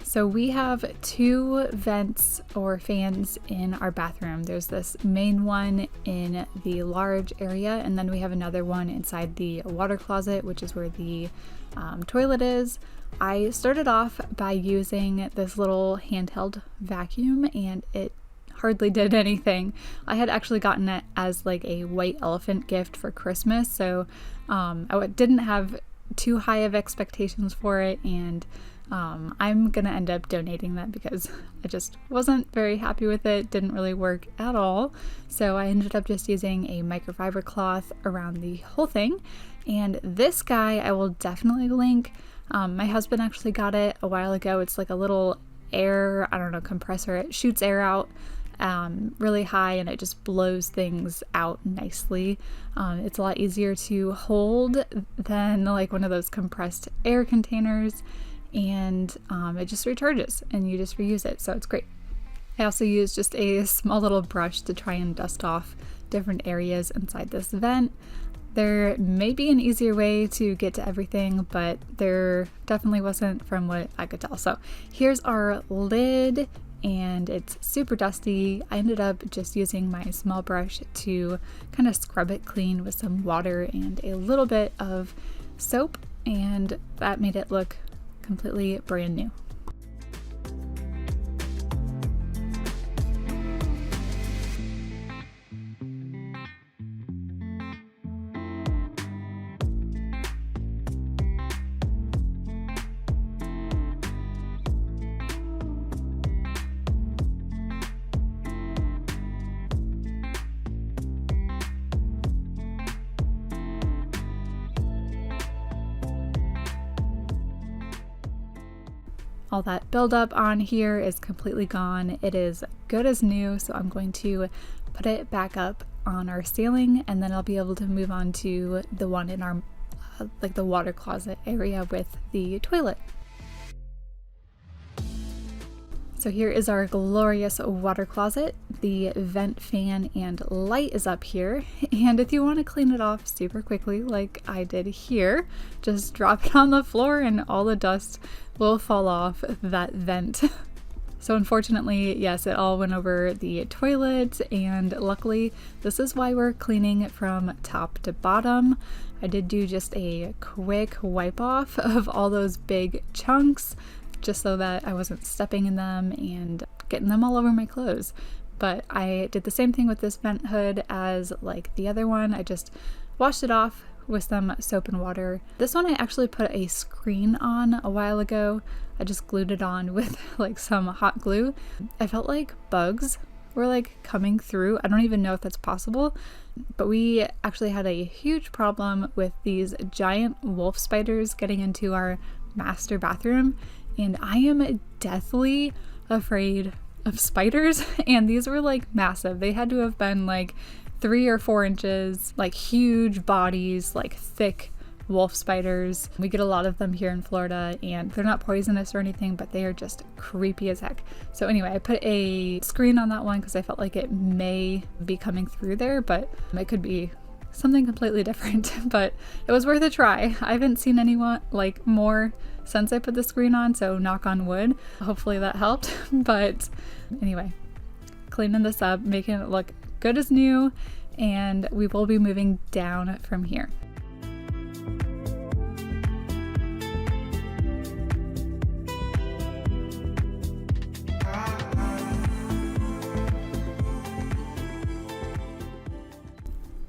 So we have two vents or fans in our bathroom. There's this main one in the large area, and then we have another one inside the water closet, which is where the toilet is. I started off by using this little handheld vacuum, and it hardly did anything. I had actually gotten it as like a white elephant gift for Christmas, so I didn't have too high of expectations for it, and I'm gonna end up donating that because I just wasn't very happy with it. Didn't really work at all. So I ended up just using a microfiber cloth around the whole thing. And this guy I will definitely link. My husband actually got it a while ago. It's like a little air, compressor. It shoots air out really high, and it just blows things out nicely. It's a lot easier to hold than like one of those compressed air containers. And it just recharges and you just reuse it, so it's great. I also use just a small little brush to try and dust off different areas inside this vent. There may be an easier way to get to everything, but there definitely wasn't from what I could tell. So here's our lid, and it's super dusty. I ended up just using my small brush to kind of scrub it clean with some water and a little bit of soap, and that made it look completely brand new. All that buildup on here is completely gone. It is good as new, so I'm going to put it back up on our ceiling, and then I'll be able to move on to the one in our like the water closet area with the toilet. So here is our glorious water closet. The vent fan and light is up here, and if you want to clean it off super quickly like I did here, just drop it on the floor and all the dust will fall off that vent. So unfortunately, yes, it all went over the toilet, and luckily this is why we're cleaning from top to bottom. I did do just a quick wipe off of all those big chunks just so that I wasn't stepping in them and getting them all over my clothes. But I did the same thing with this vent hood as like the other one. I just washed it off with some soap and water. This one I actually put a screen on a while ago. I just glued it on with like some hot glue. I felt like bugs were like coming through. I don't even know if that's possible, but we actually had a huge problem with these giant wolf spiders getting into our master bathroom, and I am deathly afraid of spiders, and these were like massive. They had to have been like 3 or 4 inches, like huge bodies, like thick wolf spiders. We get a lot of them here in Florida, and they're not poisonous or anything, but they are just creepy as heck. So anyway, I put a screen on that one because I felt like it may be coming through there, but it could be something completely different. But it was worth a try. I haven't seen anyone like more since I put the screen on, so knock on wood. Hopefully that helped. But anyway, cleaning this up, making it look good as new, and we will be moving down from here.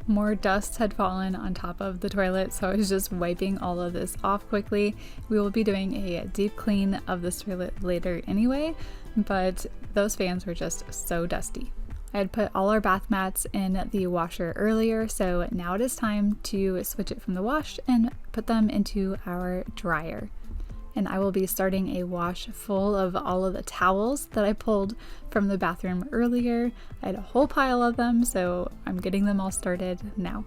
More dust had fallen on top of the toilet, so I was just wiping all of this off quickly. We will be doing a deep clean of this toilet later anyway, but those fans were just so dusty. I had put all our bath mats in the washer earlier, so now it is time to switch it from the wash and put them into our dryer. And I will be starting a wash full of all of the towels that I pulled from the bathroom earlier. I had a whole pile of them, so I'm getting them all started now.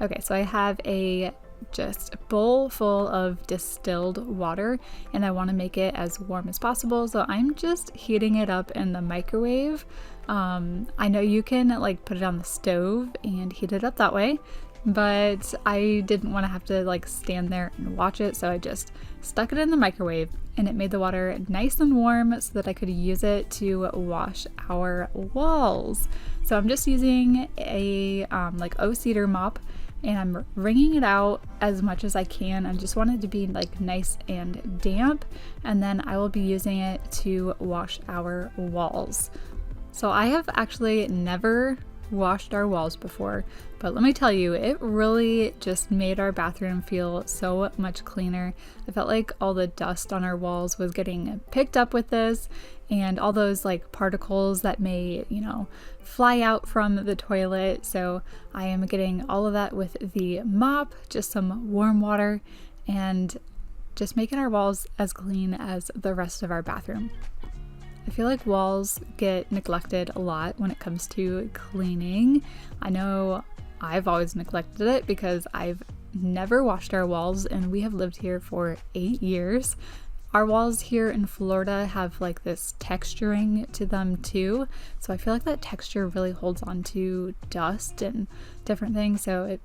Okay, so I have a just bowl full of distilled water, and I want to make it as warm as possible, so I'm just heating it up in the microwave. I know you can like put it on the stove and heat it up that way, but I didn't want to have to like stand there and watch it, so I just stuck it in the microwave, and it made the water nice and warm so that I could use it to wash our walls. So I'm just using a like O-cedar mop, and I'm wringing it out as much as I can. I just want it to be like nice and damp, and then I will be using it to wash our walls. So I have actually never washed our walls before, but let me tell you, it really just made our bathroom feel so much cleaner. I felt like all the dust on our walls was getting picked up with this, and all those like particles that may, fly out from the toilet. So I am getting all of that with the mop, just some warm water, and just making our walls as clean as the rest of our bathroom. I feel like walls get neglected a lot when it comes to cleaning. I know I've always neglected it because I've never washed our walls, and we have lived here for 8 years. Our walls here in Florida have like this texturing to them too, so I feel like that texture really holds on to dust and different things, so it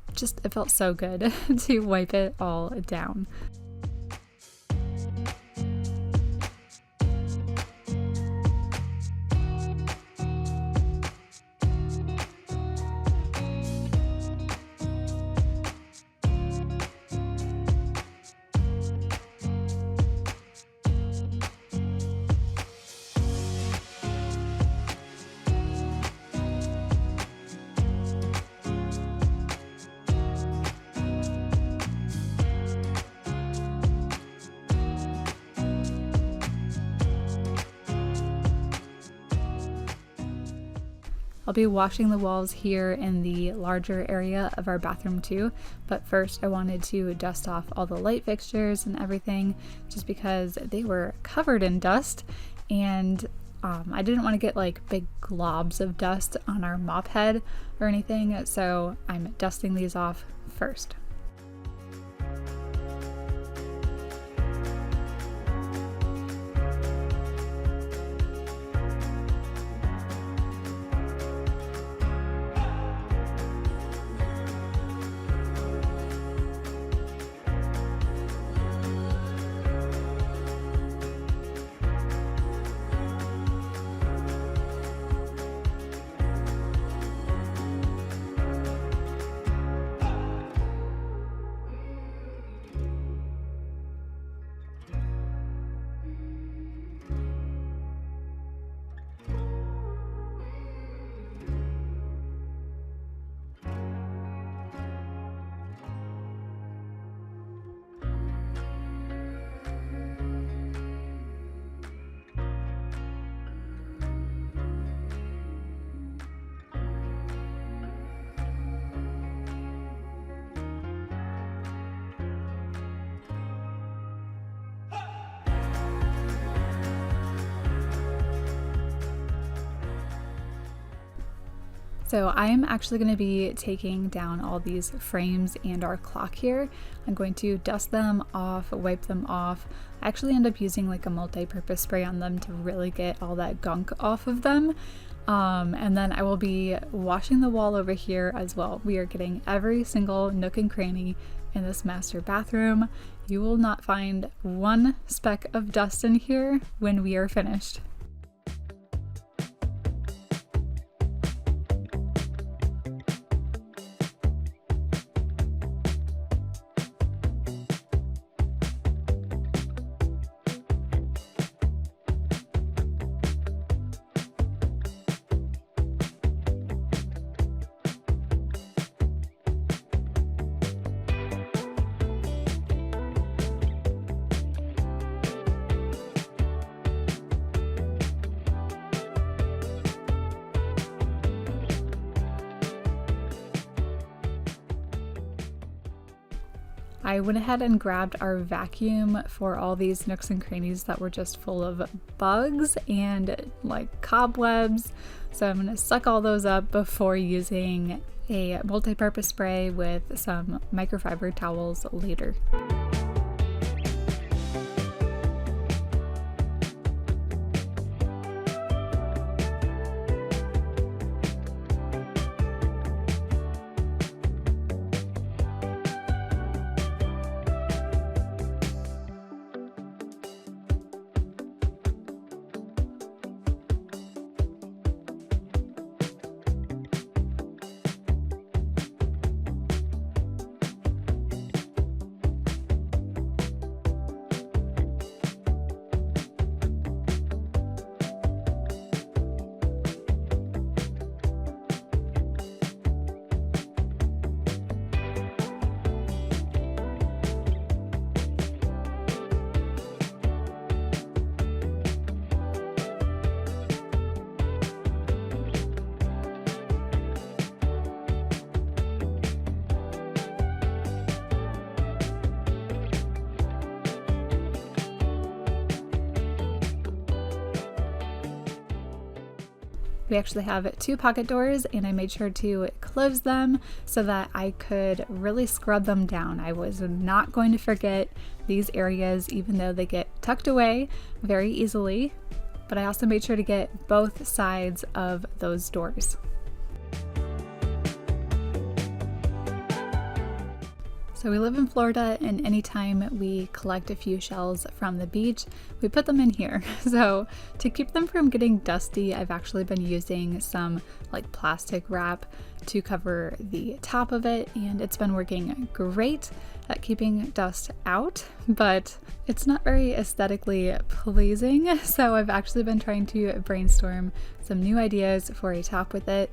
felt so good to wipe it all down. I'll be washing the walls here in the larger area of our bathroom too, but first I wanted to dust off all the light fixtures and everything just because they were covered in dust, and I didn't want to get like big globs of dust on our mop head or anything, so I'm dusting these off first. So I am actually going to be taking down all these frames and our clock here. I'm going to dust them off, wipe them off. I actually end up using like a multi-purpose spray on them to really get all that gunk off of them. And then I will be washing the wall over here as well. We are getting every single nook and cranny in this master bathroom. You will not find one speck of dust in here when we are finished. I went ahead and grabbed our vacuum for all these nooks and crannies that were just full of bugs and like cobwebs. So I'm going to suck all those up before using a multi-purpose spray with some microfiber towels later. We actually have 2 pocket doors, and I made sure to close them so that I could really scrub them down. I was not going to forget these areas, even though they get tucked away very easily, but I also made sure to get both sides of those doors. So we live in Florida, and anytime we collect a few shells from the beach, we put them in here. So to keep them from getting dusty, I've actually been using some like plastic wrap to cover the top of it, and it's been working great at keeping dust out, but it's not very aesthetically pleasing. So I've actually been trying to brainstorm some new ideas for a top with it.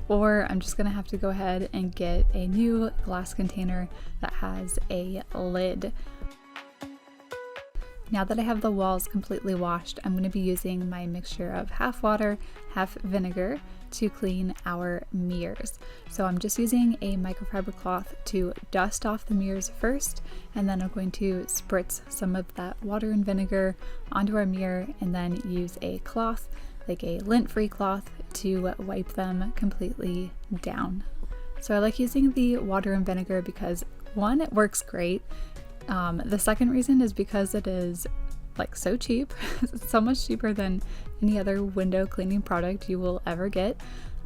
Or I'm just gonna have to go ahead and get a new glass container that has a lid. Now that I have the walls completely washed, I'm gonna be using my mixture of half water, half vinegar to clean our mirrors. So I'm just using a microfiber cloth to dust off the mirrors first, and then I'm going to spritz some of that water and vinegar onto our mirror, and then use a cloth, like a lint-free cloth, to wipe them completely down. So I like using the water and vinegar because, one, it works great. The second reason is because it is like so cheap. It's so much cheaper than any other window cleaning product you will ever get.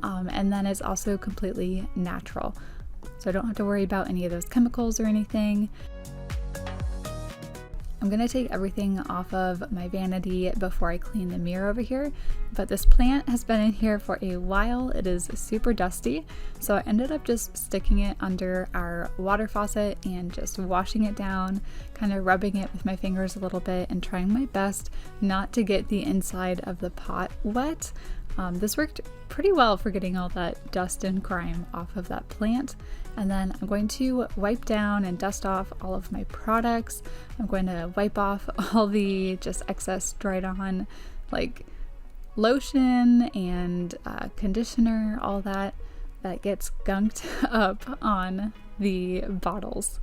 And then it's also completely natural. So I don't have to worry about any of those chemicals or anything. I'm gonna take everything off of my vanity before I clean the mirror over here, but this plant has been in here for a while. It is super dusty, so I ended up just sticking it under our water faucet and just washing it down, kind of rubbing it with my fingers a little bit and trying my best not to get the inside of the pot wet. This worked pretty well for getting all that dust and grime off of that plant. And then I'm going to wipe down and dust off all of my products. I'm going to wipe off all the just excess dried on like lotion and conditioner, all that gets gunked up on the bottles.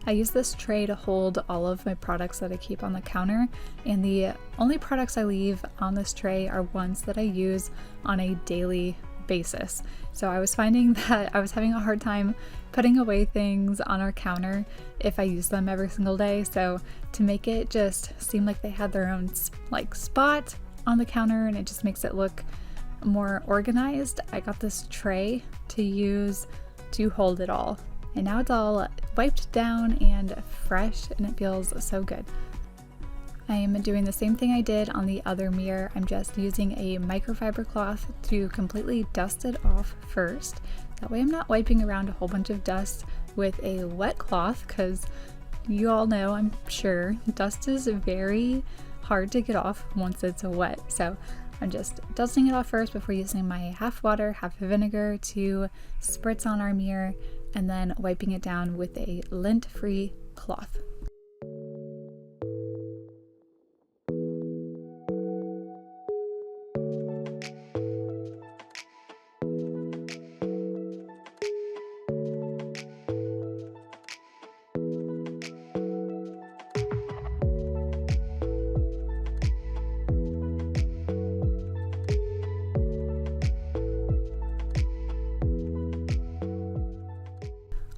I use this tray to hold all of my products that I keep on the counter, and the only products I leave on this tray are ones that I use on a daily basis. So I was finding that I was having a hard time putting away things on our counter if I use them every single day. So to make it just seem like they had their own like spot on the counter and it just makes it look more organized, I got this tray to use to hold it all. And now it's all wiped down and fresh and it feels so good. I am doing the same thing I did on the other mirror. I'm just using a microfiber cloth to completely dust it off first. That way I'm not wiping around a whole bunch of dust with a wet cloth, because you all know, I'm sure, dust is very hard to get off once it's wet. So I'm just dusting it off first before using my half water, half vinegar to spritz on our mirror, and then wiping it down with a lint-free cloth.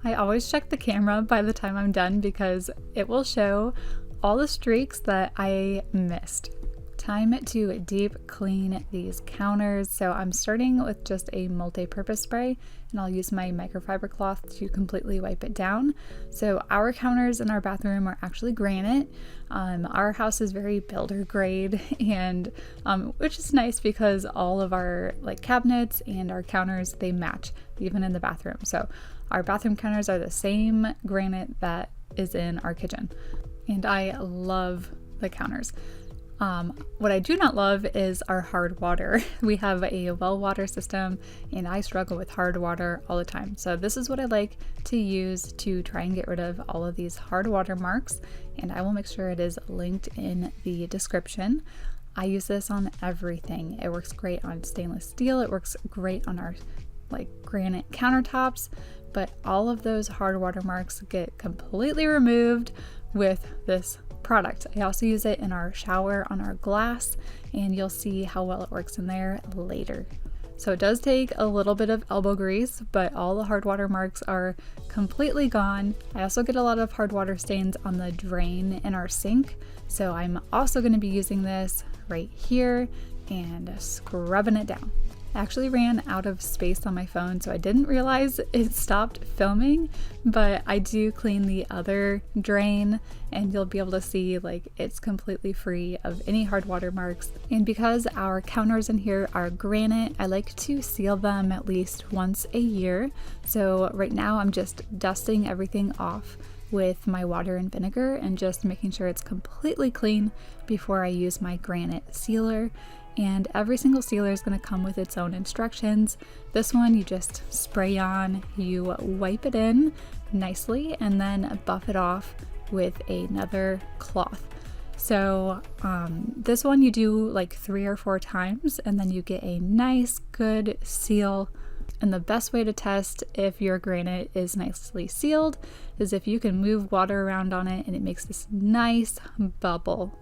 I always check the camera by the time I'm done because it will show all the streaks that I missed. Time to deep clean these counters. So I'm starting with just a multi-purpose spray, and I'll use my microfiber cloth to completely wipe it down. So our counters in our bathroom are actually granite. Our house is very builder grade, and which is nice because all of our like cabinets and our counters, they match even in the bathroom. So our bathroom counters are the same granite that is in our kitchen, and I love the counters. What I do not love is our hard water. We have a well water system and I struggle with hard water all the time. So this is what I like to use to try and get rid of all of these hard water marks, and I will make sure it is linked in the description. I use this on everything. It works great on stainless steel. It works great on our like granite countertops, but all of those hard water marks get completely removed with this product. I also use it in our shower on our glass, and you'll see how well it works in there later. So it does take a little bit of elbow grease, but all the hard water marks are completely gone. I also get a lot of hard water stains on the drain in our sink, so I'm also going to be using this right here and scrubbing it down. I actually ran out of space on my phone, so I didn't realize it stopped filming, but I do clean the other drain and you'll be able to see like it's completely free of any hard water marks. And because our counters in here are granite, I like to seal them at least once a year. So right now I'm just dusting everything off with my water and vinegar and just making sure it's completely clean before I use my granite sealer. And every single sealer is going to come with its own instructions. This one you just spray on, you wipe it in nicely, and then buff it off with another cloth. So this one you do like 3 or 4 times, and then you get a nice good seal. And the best way to test if your granite is nicely sealed is if you can move water around on it and it makes this nice bubble.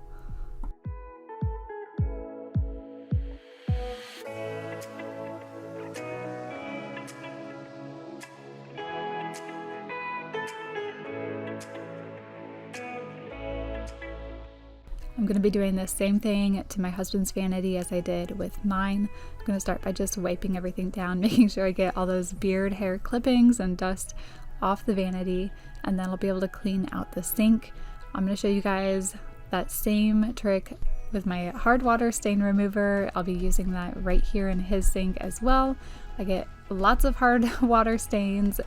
I'm going to be doing the same thing to my husband's vanity as I did with mine. I'm going to start by just wiping everything down, making sure I get all those beard hair clippings and dust off the vanity, and then I'll be able to clean out the sink. I'm going to show you guys that same trick with my hard water stain remover. I'll be using that right here in his sink as well. I get lots of hard water stains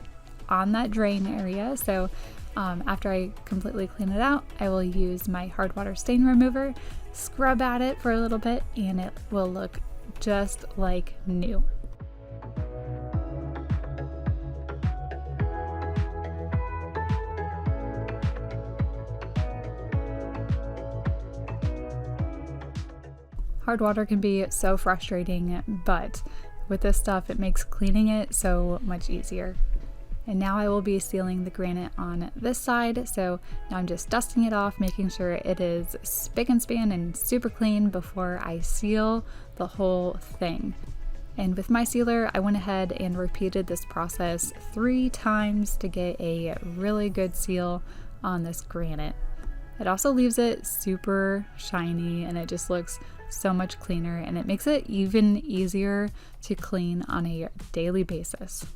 on that drain area, so after I completely clean it out, I will use my hard water stain remover, scrub at it for a little bit, and it will look just like new. Hard water can be so frustrating, but with this stuff, it makes cleaning it so much easier. And now I will be sealing the granite on this side, so now I'm just dusting it off, making sure it is spick and span and super clean before I seal the whole thing. And with my sealer, I went ahead and repeated this process 3 times to get a really good seal on this granite. It also leaves it super shiny, and it just looks so much cleaner, and it makes it even easier to clean on a daily basis.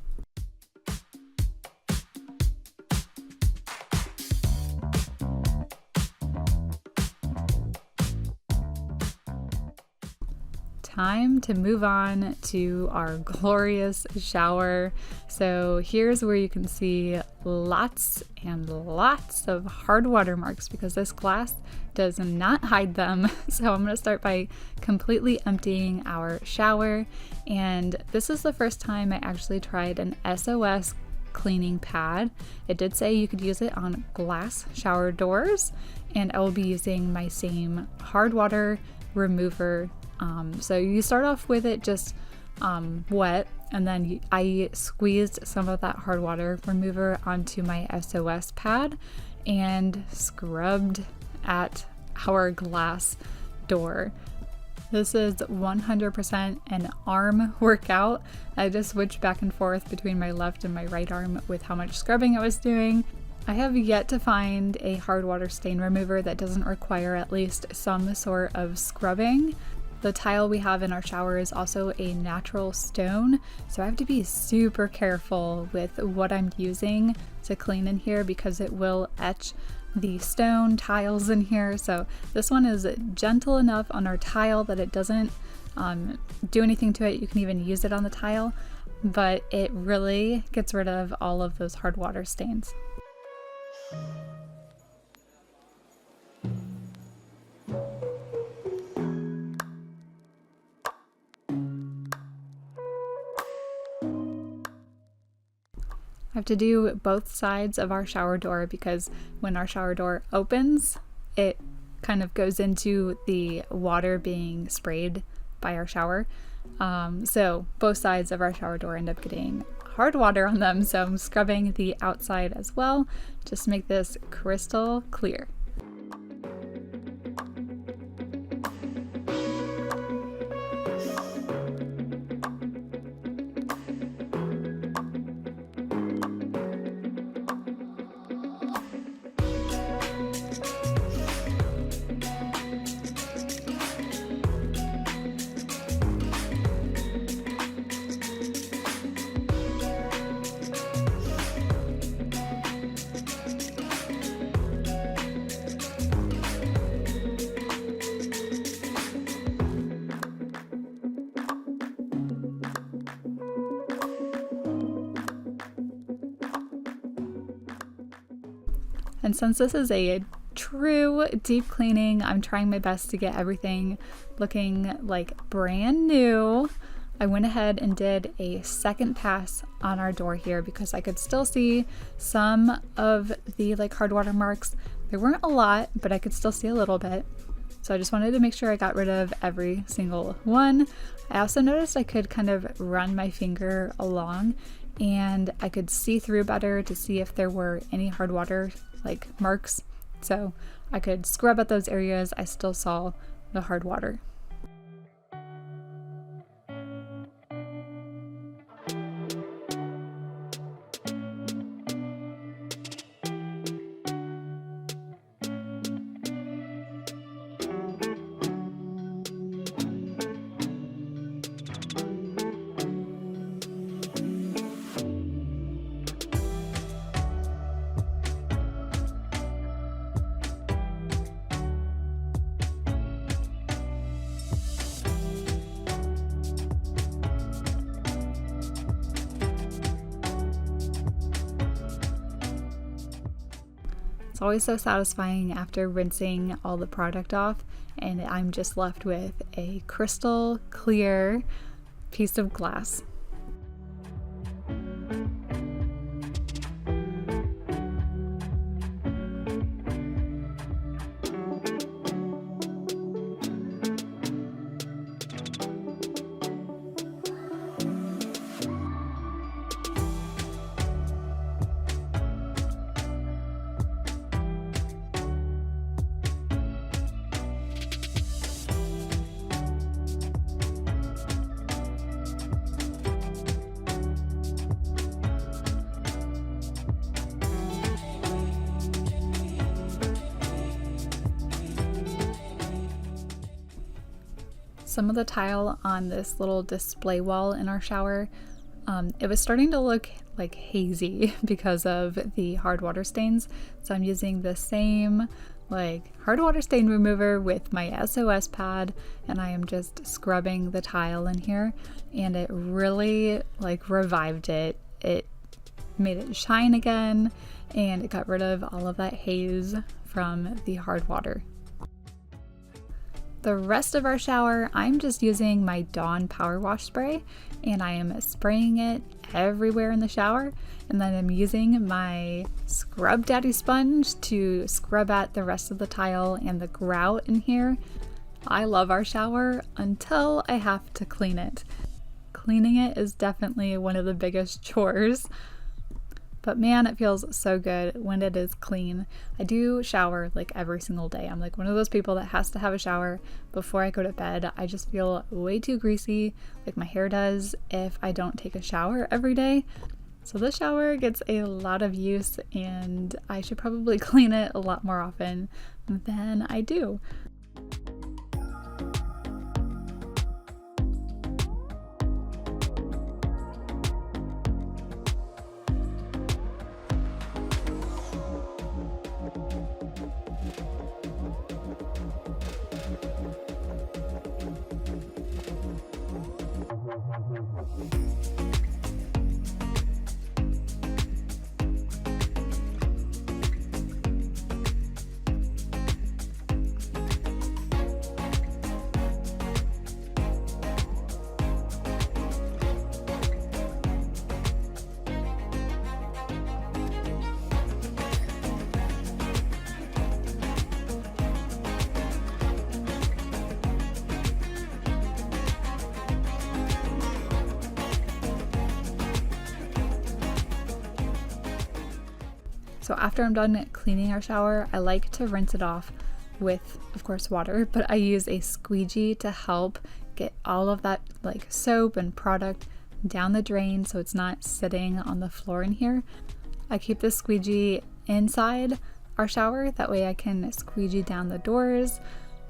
Time to move on to our glorious shower. So here's where you can see lots and lots of hard water marks because this glass does not hide them. So I'm going to start by completely emptying our shower. And this is the first time I actually tried an SOS cleaning pad. It did say you could use it on glass shower doors, and I will be using my same hard water remover. So you start off with it just wet, and then I squeezed some of that hard water remover onto my SOS pad and scrubbed at our glass door. This is 100% an arm workout. I just switched back and forth between my left and my right arm with how much scrubbing I was doing. I have yet to find a hard water stain remover that doesn't require at least some sort of scrubbing. The tile we have in our shower is also a natural stone, so I have to be super careful with what I'm using to clean in here because it will etch the stone tiles in here. So this one is gentle enough on our tile that it doesn't do anything to it. You can even use it on the tile, but it really gets rid of all of those hard water stains. I have to do both sides of our shower door because when our shower door opens, it kind of goes into the water being sprayed by our shower. So both sides of our shower door end up getting hard water on them. So I'm scrubbing the outside as well, just to make this crystal clear. And since this is a true deep cleaning, I'm trying my best to get everything looking like brand new. I went ahead and did a second pass on our door here because I could still see some of the hard water marks. There weren't a lot, but I could still see a little bit. So I just wanted to make sure I got rid of every single one. I also noticed I could kind of run my finger along and I could see through better to see if there were any hard water marks. So I could scrub at those areas. I still saw the hard water. It's always so satisfying after rinsing all the product off, and I'm just left with a crystal clear piece of glass. Some of the tile on this little display wall in our shower, it was starting to look like hazy because of the hard water stains. So I'm using the same like hard water stain remover with my SOS pad, and I am just scrubbing the tile in here, and it really like revived it. It made it shine again, and it got rid of all of that haze from the hard water. The rest of our shower, I'm just using my Dawn Power Wash spray, and I am spraying it everywhere in the shower, and then I'm using my Scrub Daddy sponge to scrub at the rest of the tile and the grout in here. I love our shower until I have to clean it. Cleaning it is definitely one of the biggest chores. But man, it feels so good when it is clean. I do shower like every single day. I'm like one of those people that has to have a shower before I go to bed. I just feel way too greasy, like my hair does, if I don't take a shower every day. So this shower gets a lot of use, and I should probably clean it a lot more often than I do. So after I'm done cleaning our shower, I like to rinse it off with, of course, water, but I use a squeegee to help get all of that like soap and product down the drain so it's not sitting on the floor in here. I keep the squeegee inside our shower, that way I can squeegee down the doors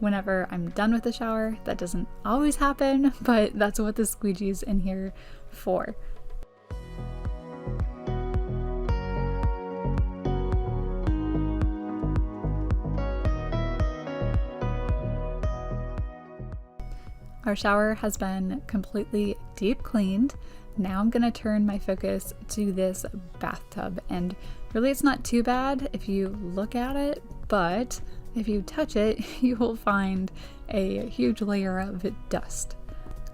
whenever I'm done with the shower. That doesn't always happen, but that's what the squeegee's in here for. Our shower has been completely deep cleaned. Now I'm gonna turn my focus to this bathtub, and really it's not too bad if you look at it, but if you touch it, you will find a huge layer of dust.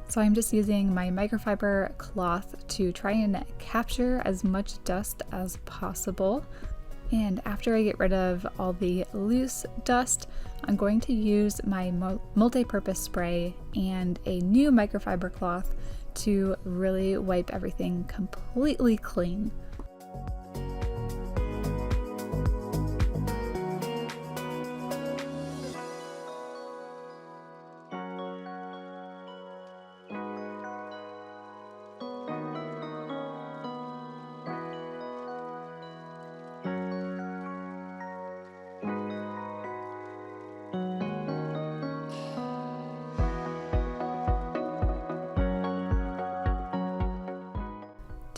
So I'm just using my microfiber cloth to try and capture as much dust as possible. And after I get rid of all the loose dust, I'm going to use my multi-purpose spray and a new microfiber cloth to really wipe everything completely clean.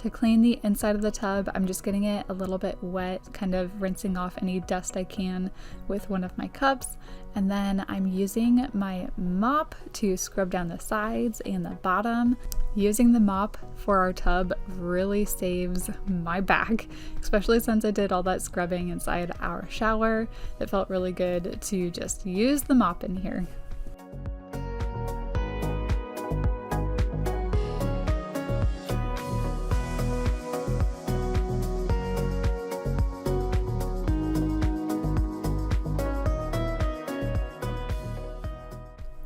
To clean the inside of the tub, I'm just getting it a little bit wet, kind of rinsing off any dust I can with one of my cups. And then I'm using my mop to scrub down the sides and the bottom. Using the mop for our tub really saves my back, especially since I did all that scrubbing inside our shower. It felt really good to just use the mop in here.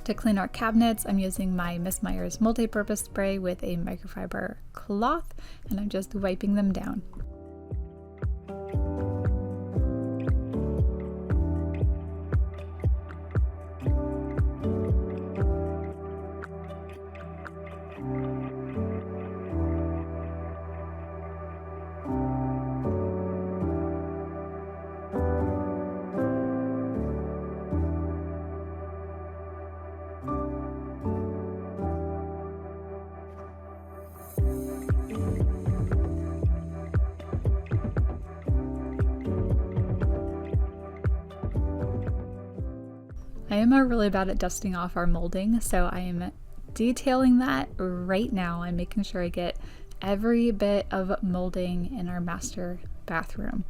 To clean our cabinets, I'm using my Miss Meyer's multi-purpose spray with a microfiber cloth, and I'm just wiping them down. I am really bad at dusting off our molding, so I am detailing that right now. I'm making sure I get every bit of molding in our master bathroom.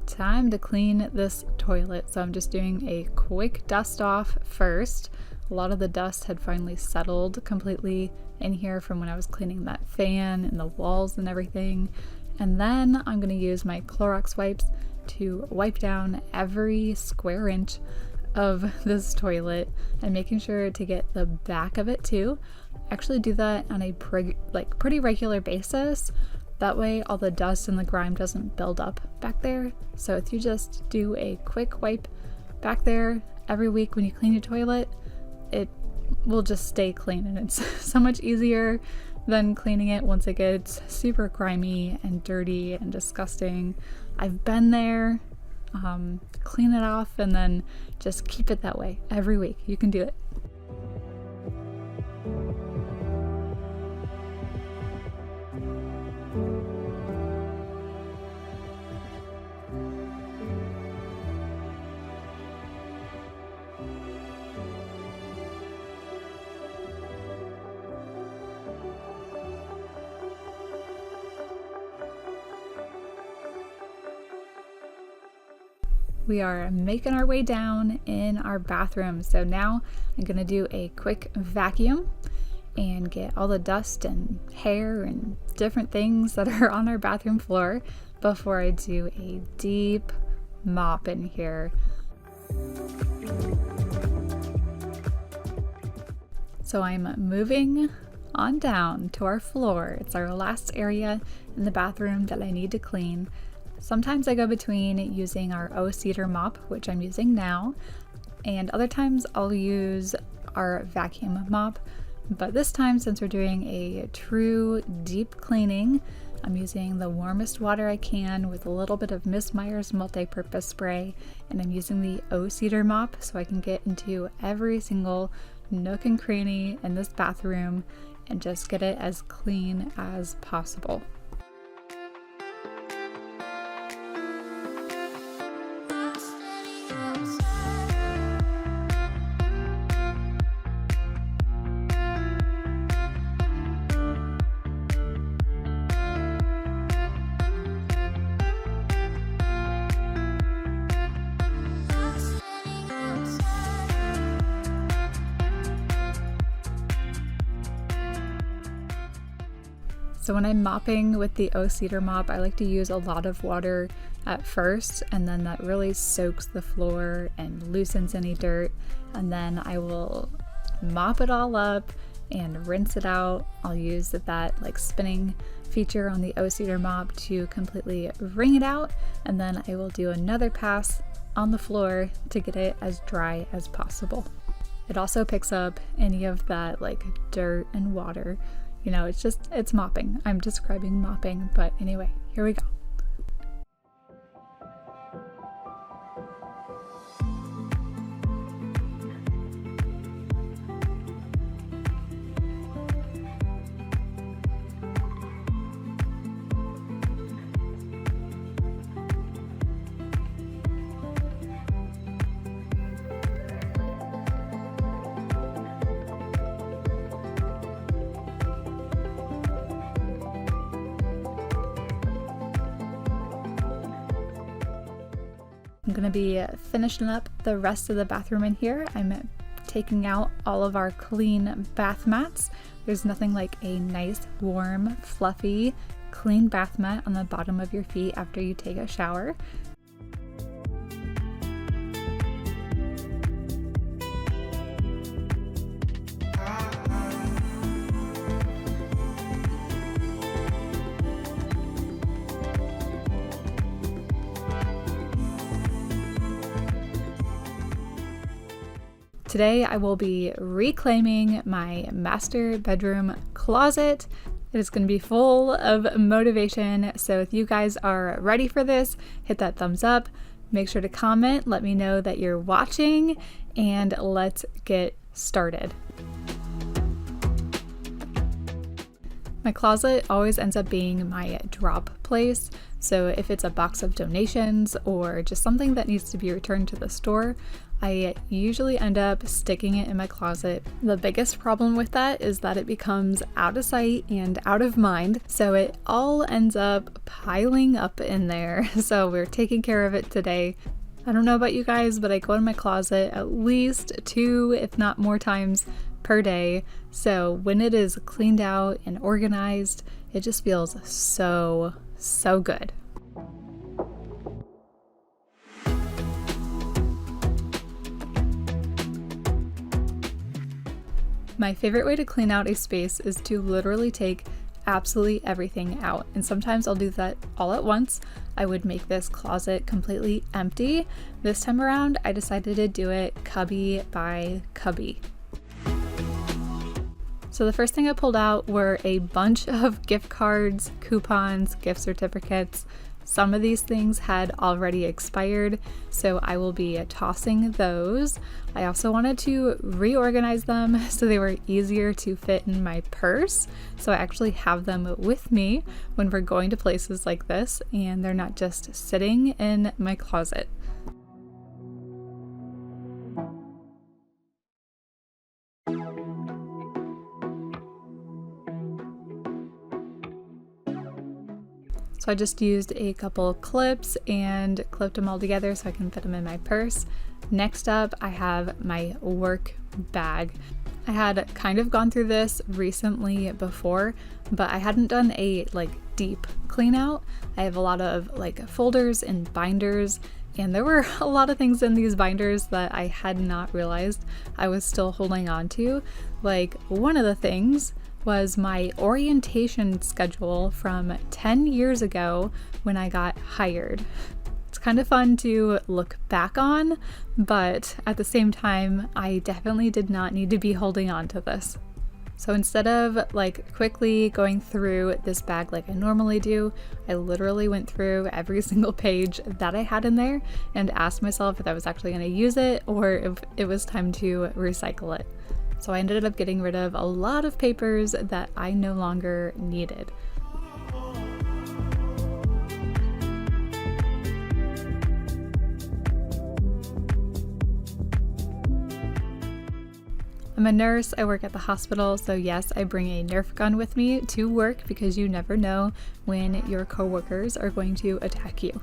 Time to clean this toilet, so I'm just doing a quick dust off first. A lot of the dust had finally settled completely in here from when I was cleaning that fan and the walls and everything. And then I'm going to use my Clorox wipes to wipe down every square inch of this toilet and making sure to get the back of it too. I actually do that on a pretty regular basis. That way all the dust and the grime doesn't build up back there. So if you just do a quick wipe back there every week when you clean your toilet, it will just stay clean, and it's so much easier than cleaning it once it gets super grimy and dirty and disgusting. I've been there. Clean it off and then just keep it that way every week. You can do it. We are making our way down in our bathroom. So now I'm gonna do a quick vacuum and get all the dust and hair and different things that are on our bathroom floor before I do a deep mop in here. So I'm moving on down to our floor. It's our last area in the bathroom that I need to clean. Sometimes I go between using our cedar mop, which I'm using now, and other times I'll use our vacuum mop. But this time, since we're doing a true deep cleaning, I'm using the warmest water I can with a little bit of Miss Meyer's multi-purpose spray, and I'm using the cedar mop so I can get into every single nook and cranny in this bathroom and just get it as clean as possible. So when I'm mopping with the cedar mop, I like to use a lot of water at first, and then that really soaks the floor and loosens any dirt. And then I will mop it all up and rinse it out. I'll use that spinning feature on the cedar mop to completely wring it out. And then I will do another pass on the floor to get it as dry as possible. It also picks up any of that dirt and water. You know, it's mopping. I'm describing mopping, but anyway, here we go. I'm gonna be finishing up the rest of the bathroom in here. I'm taking out all of our clean bath mats. There's nothing like a nice, warm, fluffy, clean bath mat on the bottom of your feet after you take a shower. Today I will be reclaiming my master bedroom closet. It is going to be full of motivation, so if you guys are ready for this, hit that thumbs up, make sure to comment, let me know that you're watching, and let's get started. My closet always ends up being my drop place, so if it's a box of donations or just something that needs to be returned to the store, I usually end up sticking it in my closet. The biggest problem with that is that it becomes out of sight and out of mind, so it all ends up piling up in there. So we're taking care of it today. I don't know about you guys, but I go in my closet at least 2, if not more times per day. So when it is cleaned out and organized, it just feels so good. My favorite way to clean out a space is to literally take absolutely everything out, and sometimes I'll do that all at once. I would make this closet completely empty. This time around, I decided to do it cubby by cubby. So the first thing I pulled out were a bunch of gift cards, coupons, gift certificates. Some of these things had already expired, so I will be tossing those. I also wanted to reorganize them so they were easier to fit in my purse. So I actually have them with me when we're going to places like this, and they're not just sitting in my closet. So I just used a couple clips and clipped them all together so I can fit them in my purse. Next up, I have my work bag. I had kind of gone through this recently before, but I hadn't done a deep clean out. I have a lot of folders and binders, and there were a lot of things in these binders that I had not realized I was still holding on to. One of the things was my orientation schedule from 10 years ago when I got hired. It's kind of fun to look back on, but at the same time, I definitely did not need to be holding on to this. So instead of quickly going through this bag like I normally do, I literally went through every single page that I had in there and asked myself if I was actually going to use it or if it was time to recycle it. So I ended up getting rid of a lot of papers that I no longer needed. I'm a nurse, I work at the hospital, so yes, I bring a Nerf gun with me to work because you never know when your coworkers are going to attack you.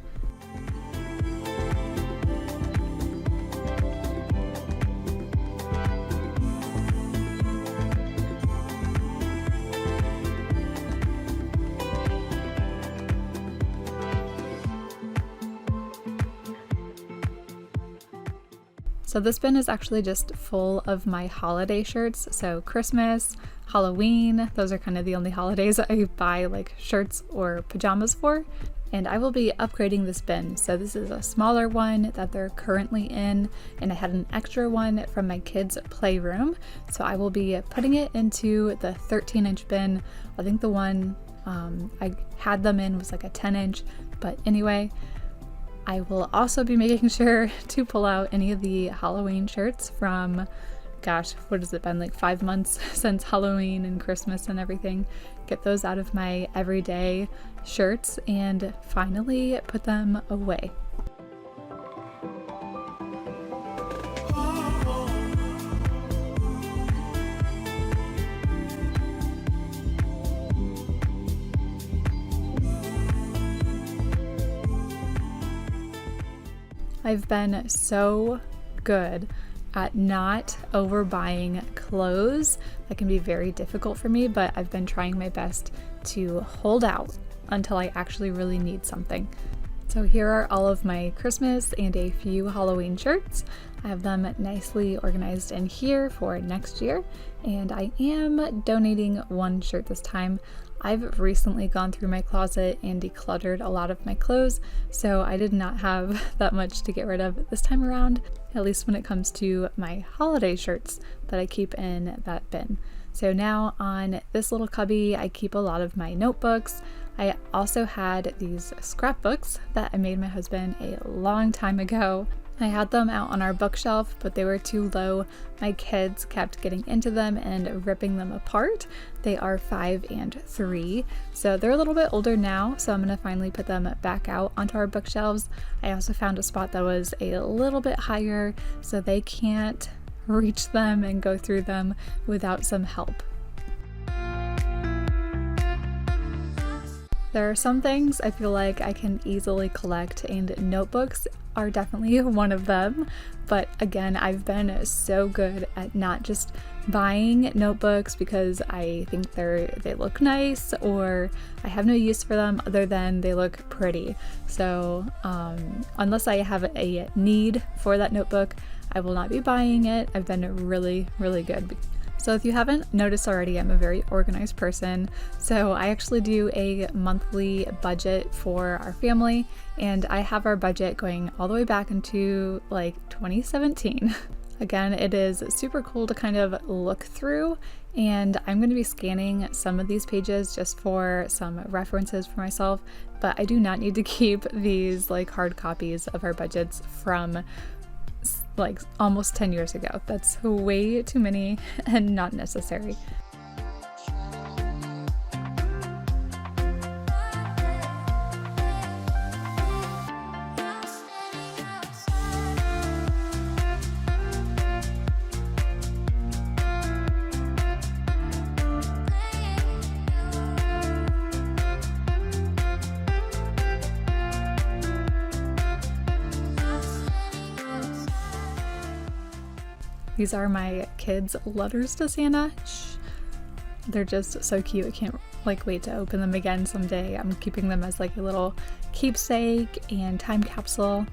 So this bin is actually just full of my holiday shirts. So Christmas, Halloween, those are kind of the only holidays I buy shirts or pajamas for. And I will be upgrading this bin. So this is a smaller one that they're currently in, and I had an extra one from my kids' playroom. So I will be putting it into the 13-inch bin. I think the one I had them in was a 10-inch, but anyway, I will also be making sure to pull out any of the Halloween shirts from, gosh, what has it been, 5 months since Halloween and Christmas and everything. Get those out of my everyday shirts and finally put them away. I've been so good at not overbuying clothes. That can be very difficult for me, but I've been trying my best to hold out until I actually really need something. So here are all of my Christmas and a few Halloween shirts. I have them nicely organized in here for next year, and I am donating one shirt this time. I've recently gone through my closet and decluttered a lot of my clothes, so I did not have that much to get rid of this time around, at least when it comes to my holiday shirts that I keep in that bin. So now on this little cubby, I keep a lot of my notebooks. I also had these scrapbooks that I made my husband a long time ago. I had them out on our bookshelf, but they were too low. My kids kept getting into them and ripping them apart. They are 5 and 3, so they're a little bit older now, so I'm gonna finally put them back out onto our bookshelves. I also found a spot that was a little bit higher, so they can't reach them and go through them without some help. There are some things I feel like I can easily collect, and notebooks are definitely one of them. But again, I've been so good at not just buying notebooks because I think they look nice or I have no use for them other than they look pretty. So unless I have a need for that notebook, I will not be buying it. I've been really, really good. So if you haven't noticed already, I'm a very organized person. So I actually do a monthly budget for our family, and I have our budget going all the way back into like 2017. Again, it is super cool to kind of look through, and I'm going to be scanning some of these pages just for some references for myself, but I do not need to keep these like hard copies of our budgets from like almost 10 years ago. That's way too many and not necessary. These are my kids' letters to Santa. Shh. They're just so cute. I can't wait to open them again someday. I'm keeping them as like a little keepsake and time capsule.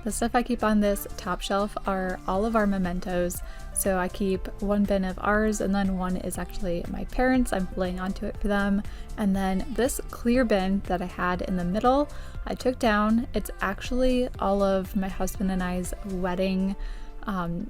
The stuff I keep on this top shelf are all of our mementos. So I keep one bin of ours, and then one is actually my parents. I'm holding onto it for them. And then this clear bin that I had in the middle, I took down. It's actually all of my husband and I's wedding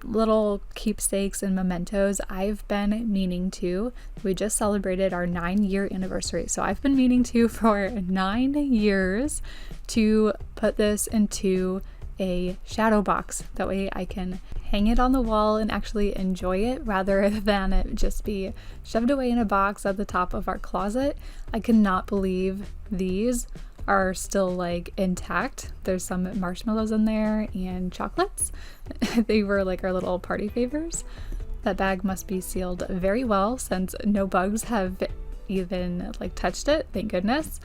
little keepsakes and mementos. I've been meaning to. We just celebrated our 9-year anniversary, so I've been meaning to for 9 years to put this into a shadow box. That way I can hang it on the wall and actually enjoy it rather than it just be shoved away in a box at the top of our closet. I cannot believe these are still like intact. There's some marshmallows in there and chocolates. They were like our little party favors. That bag must be sealed very well since no bugs have even like touched it, thank goodness.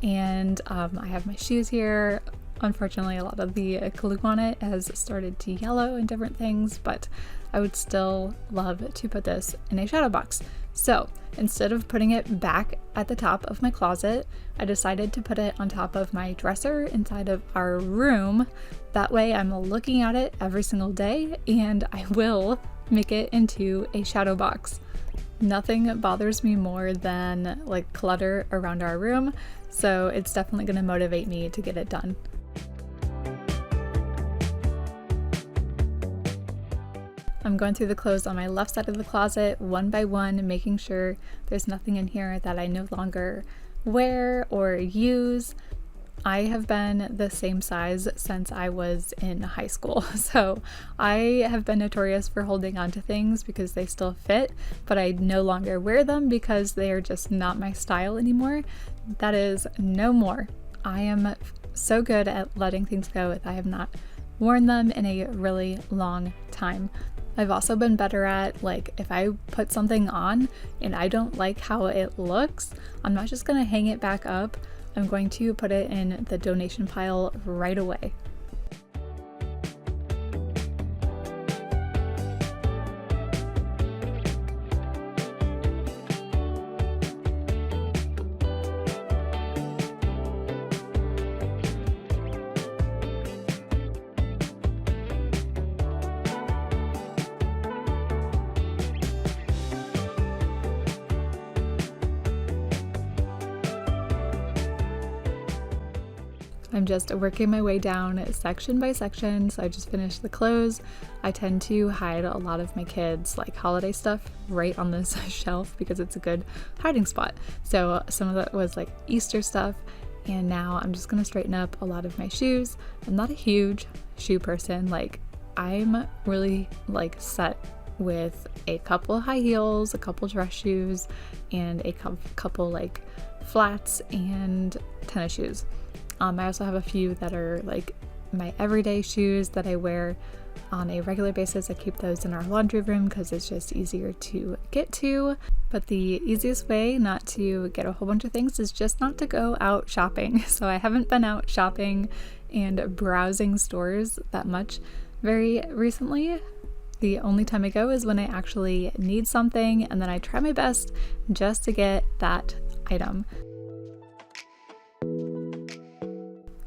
And I have my shoes here. Unfortunately, a lot of the glue on it has started to yellow and different things, but I would still love to put this in a shadow box. So instead of putting it back at the top of my closet, I decided to put it on top of my dresser inside of our room. That way I'm looking at it every single day, and I will make it into a shadow box. Nothing bothers me more than like clutter around our room, so it's definitely going to motivate me to get it done. I'm going through the clothes on my left side of the closet one by one, making sure there's nothing in here that I no longer wear or use. I have been the same size since I was in high school, so I have been notorious for holding on to things because they still fit, but I no longer wear them because they are just not my style anymore. That is no more. I am so good at letting things go if I have not worn them in a really long time. I've also been better at, like, if I put something on and I don't like how it looks, I'm not just gonna hang it back up. I'm going to put it in the donation pile right away. I'm just working my way down section by section. So I just finished the clothes. I tend to hide a lot of my kids' like holiday stuff right on this shelf because it's a good hiding spot. So some of that was like Easter stuff, and now I'm just gonna straighten up a lot of my shoes. I'm not a huge shoe person. Like, I'm really like set with a couple high heels, a couple dress shoes, and a couple like flats and tennis shoes. I also have a few that are like my everyday shoes that I wear on a regular basis. I keep those in our laundry room because it's just easier to get to. But the easiest way not to get a whole bunch of things is just not to go out shopping. So I haven't been out shopping and browsing stores that much very recently. The only time I go is when I actually need something, and then I try my best just to get that item.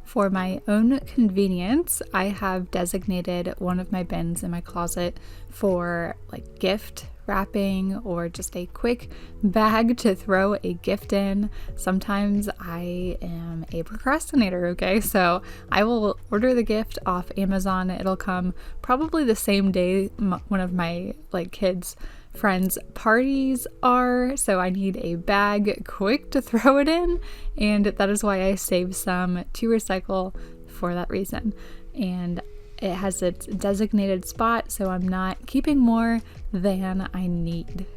For my own convenience, I have designated one of my bins in my closet for like gift wrapping or just a quick bag to throw a gift in. Sometimes I am a procrastinator, okay? So I will order the gift off Amazon. It'll come probably the same day one of my like kids' friends' parties are, so I need a bag quick to throw it in, and that is why I save some to recycle for that reason. And it has its designated spot, so I'm not keeping more than I need.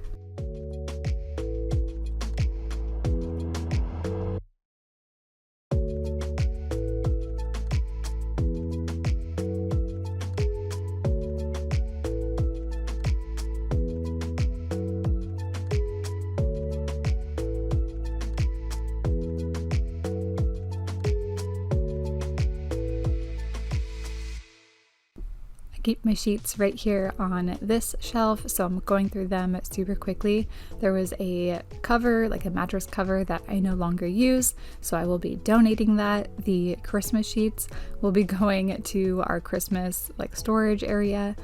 Keep my sheets right here on this shelf, so I'm going through them super quickly. There was a cover, like a mattress cover, that I no longer use, so I will be donating that. The Christmas sheets will be going to our Christmas like storage area.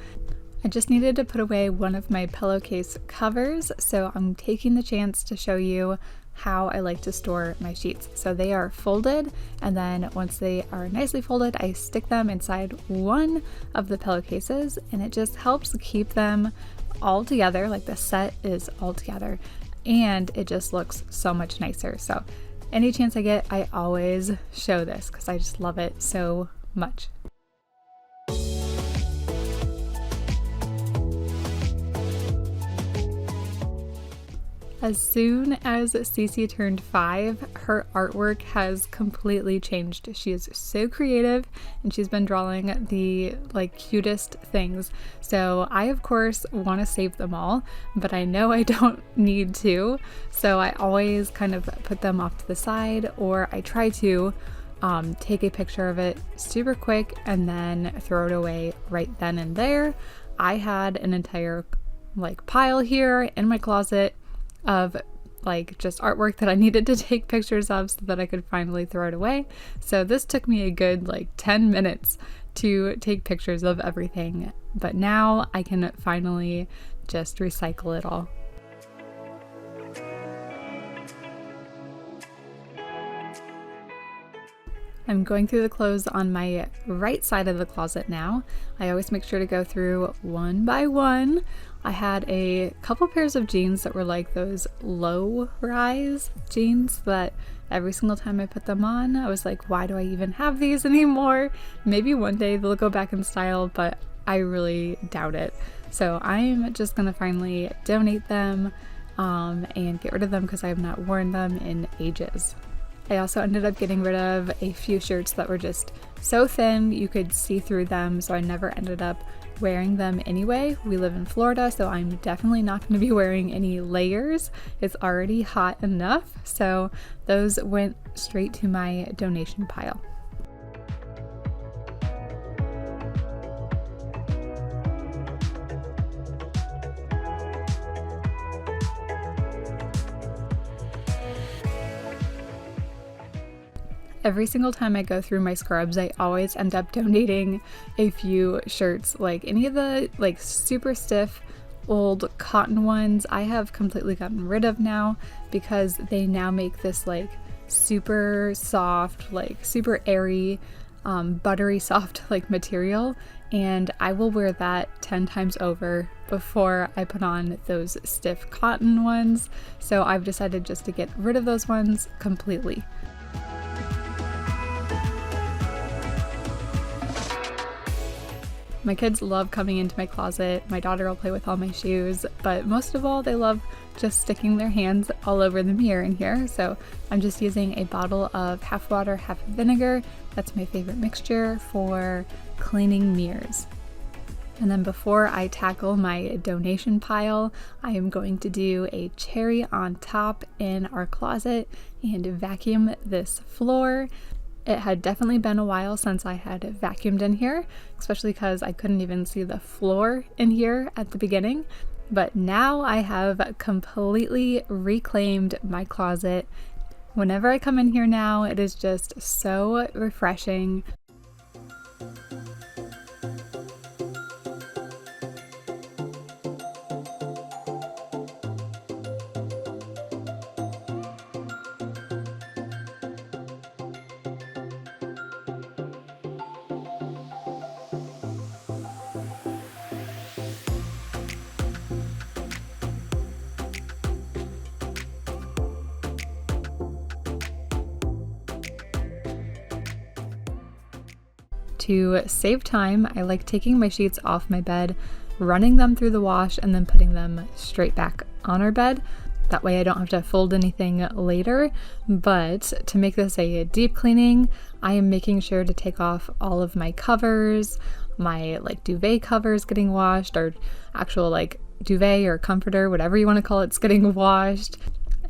I just needed to put away one of my pillowcase covers, so I'm taking the chance to show you how I like to store my sheets. So they are folded, and then once they are nicely folded, I stick them inside one of the pillowcases, and it just helps keep them all together, like the set is all together, and it just looks so much nicer. So any chance I get, I always show this because I just love it so much. As soon as Cece turned 5, her artwork has completely changed. She is so creative, and she's been drawing the like cutest things. So I of course want to save them all, but I know I don't need to. So I always kind of put them off to the side, or I try to take a picture of it super quick and then throw it away right then and there. I had an entire like pile here in my closet of like just artwork that I needed to take pictures of so that I could finally throw it away. So this took me a good like 10 minutes to take pictures of everything, but now I can finally just recycle it all. I'm going through the clothes on my right side of the closet now. I always make sure to go through one by one. I had a couple pairs of jeans that were like those low-rise jeans that every single time I put them on, I was like, why do I even have these anymore? Maybe one day they'll go back in style, but I really doubt it. So I'm just gonna finally donate them and get rid of them because I have not worn them in ages. I also ended up getting rid of a few shirts that were just so thin you could see through them, so I never ended up wearing them anyway. We live in Florida, so I'm definitely not going to be wearing any layers. It's already hot enough, so those went straight to my donation pile. Every single time I go through my scrubs, I always end up donating a few shirts. Like any of the like super stiff old cotton ones, I have completely gotten rid of now because they now make this like super soft, like super airy, buttery soft like material, and I will wear that 10 times over before I put on those stiff cotton ones. So I've decided just to get rid of those ones completely. My kids love coming into my closet. My daughter will play with all my shoes, but most of all, they love just sticking their hands all over the mirror in here. So I'm just using a bottle of half water, half vinegar. That's my favorite mixture for cleaning mirrors. And then before I tackle my donation pile, I am going to do a cherry on top in our closet and vacuum this floor. It had definitely been a while since I had vacuumed in here, especially because I couldn't even see the floor in here at the beginning. But now I have completely reclaimed my closet. Whenever I come in here now, it is just so refreshing. To save time, I like taking my sheets off my bed, running them through the wash, and then putting them straight back on our bed. That way I don't have to fold anything later. But to make this a deep cleaning, I am making sure to take off all of my covers, my like duvet covers getting washed, or actual like duvet or comforter, whatever you want to call it's getting washed.